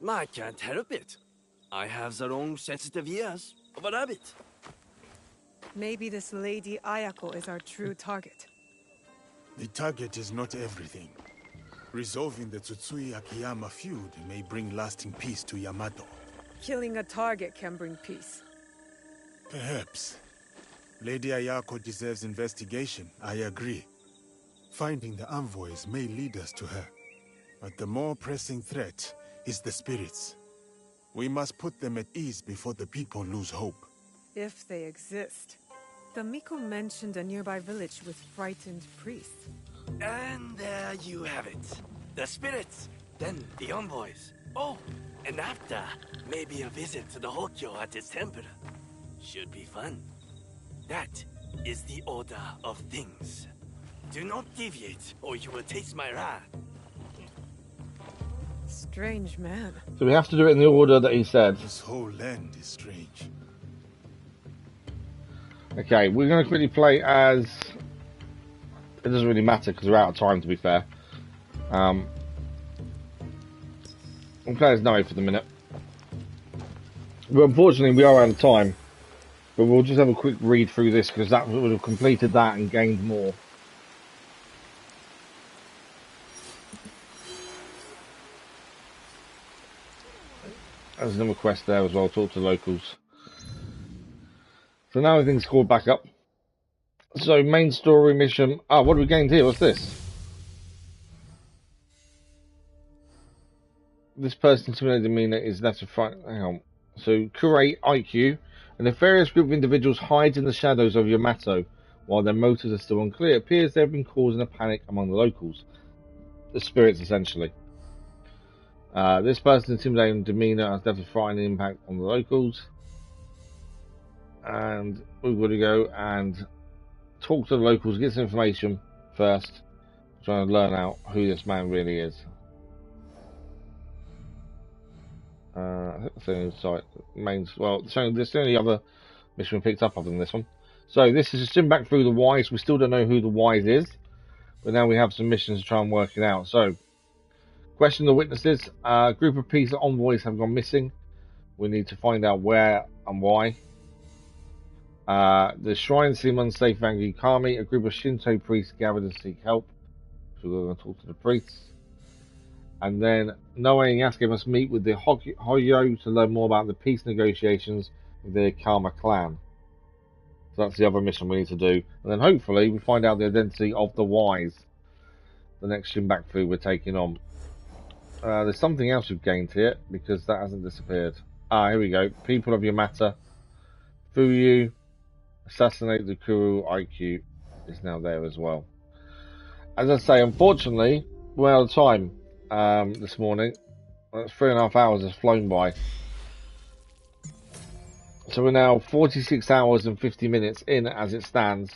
I can't help it. I have the long sensitive ears of a rabbit. Maybe this Lady Ayako is our true target. The target is not everything. Resolving the Tsutsui Akiyama feud may bring lasting peace to Yamato. Killing a target can bring peace. Perhaps. Lady Ayako deserves investigation, I agree. Finding the envoys may lead us to her. But the more pressing threat is the spirits. We must put them at ease before the people lose hope. If they exist. The Miko mentioned a nearby village with frightened priests. And there you have it. The spirits, then the envoys. Oh, and after, maybe a visit to the Hokkyo at his temple. Should be fun. That is the order of things. Do not deviate, or you will taste my wrath. Strange man. So we have to do it in the order that he said. This whole land is strange. Okay, we're going to quickly play as... It doesn't really matter because we're out of time, to be fair. We'll play as Noe for the minute. Well, unfortunately, we are out of time. But we'll just have a quick read through this because that would have completed that and gained more. There's another quest there as well, talk to locals. So now everything's scored back up. So main story mission. Ah, what have we gained here? What's this? This person's intimidating demeanor is left to front. Hang on. So curate IQ. A nefarious group of individuals hides in the shadows of Yamato. while their motives are still unclear. It appears they've been causing a panic among the locals. The spirits, essentially. This person's intimidating demeanour has left a frightening impact on the locals. And we've got to go and talk to the locals, get some information first, trying to learn out who this man really is. I think the only site main. Well, there's the only other mission we picked up other than this one. So this is a sim back through the wise. We still don't know who the wise is, but now we have some missions to try and work it out. So, question the witnesses. A group of peace envoys have gone missing. We need to find out where and why. The shrine seem unsafe, Vangi Kami. A group of Shinto priests gathered to seek help. So we're going to talk to the priests. And then Noe and Yasuke must meet with the Hoyo to learn more about the peace negotiations with the Karma clan. So that's the other mission we need to do. And then hopefully we find out the identity of the wise. The next Shinbaku we're taking on. There's something else we've gained here because that hasn't disappeared. Here we go. People of Yamato. Fuyu. Assassinate the Kuru IQ is now there as well. As I say, unfortunately, we're out of time this morning. That's 3.5 hours has flown by. So we're now 46 hours and 50 minutes in as it stands.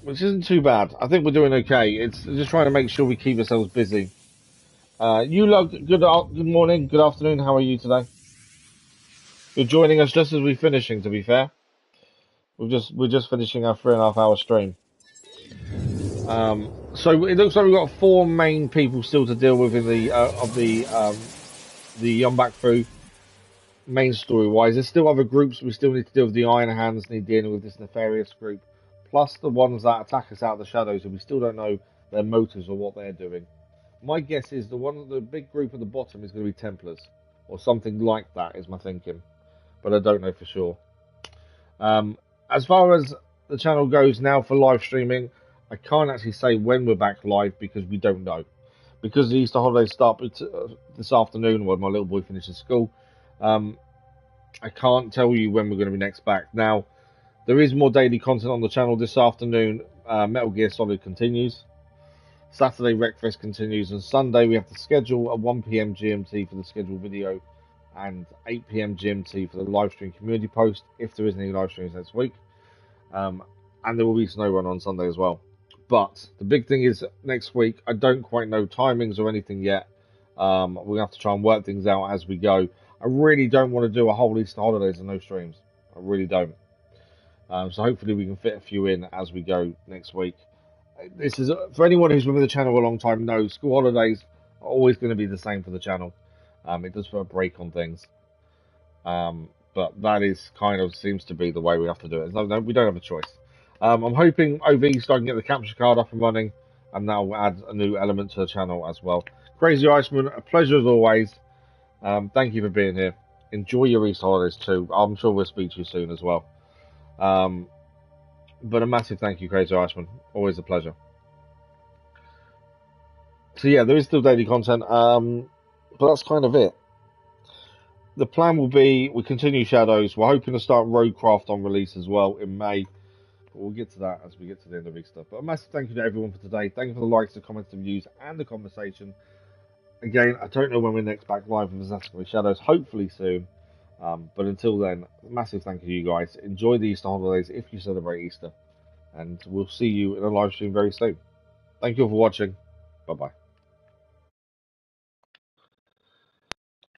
Which isn't too bad. I think we're doing okay. It's just trying to make sure we keep ourselves busy. You lot, good morning, good afternoon. How are you today? You're joining us just as we're finishing, to be fair. We're just finishing our 3.5 hour stream. So it looks like we've got 4 main people still to deal with in the Yonbaku main story wise. There's still other groups we still need to deal with. The Iron Hands need dealing with this nefarious group, plus the ones that attack us out of the shadows, and we still don't know their motives or what they're doing. My guess is the big group at the bottom is going to be Templars or something like that, is my thinking, but I don't know for sure. As far as the channel goes now for live streaming, I can't actually say when we're back live because we don't know. Because the Easter holidays start this afternoon when my little boy finishes school, I can't tell you when we're going to be next back. Now, there is more daily content on the channel this afternoon. Metal Gear Solid continues. Saturday Wreckfest continues. And Sunday we have to schedule at 1 PM GMT for the scheduled video and 8 PM GMT for the live stream community post, if there is any live streams next week. And there will be snow run on Sunday as well. But the big thing is next week, I don't quite know timings or anything yet. We're going to have to try and work things out as we go. I really don't want to do a whole Easter holidays and no streams. I really don't. So hopefully we can fit a few in as we go next week. This is, for anyone who's been with the channel a long time knows, school holidays are always going to be the same for the channel. It does put a break on things. But that is kind of seems to be the way we have to do it. No, we don't have a choice. I'm hoping over Easter I can get the capture card up and running, and that will add a new element to the channel as well. Crazy Iceman, a pleasure as always. Thank you for being here. Enjoy your Easter holidays too. I'm sure we'll speak to you soon as well. But a massive thank you, Crazy Iceman. Always a pleasure. So yeah, there is still daily content, but that's kind of it. The plan will be we continue Shadows. We're hoping to start Roadcraft on release as well in May. But we'll get to that as we get to the end of Easter. But a massive thank you to everyone for today. Thank you for the likes, the comments, the views, and the conversation. Again, I don't know when we're next back live with Assassin's Creed Shadows. Hopefully soon. But until then, massive thank you to you guys. Enjoy the Easter holidays if you celebrate Easter. And we'll see you in a live stream very soon. Thank you all for watching. Bye-bye.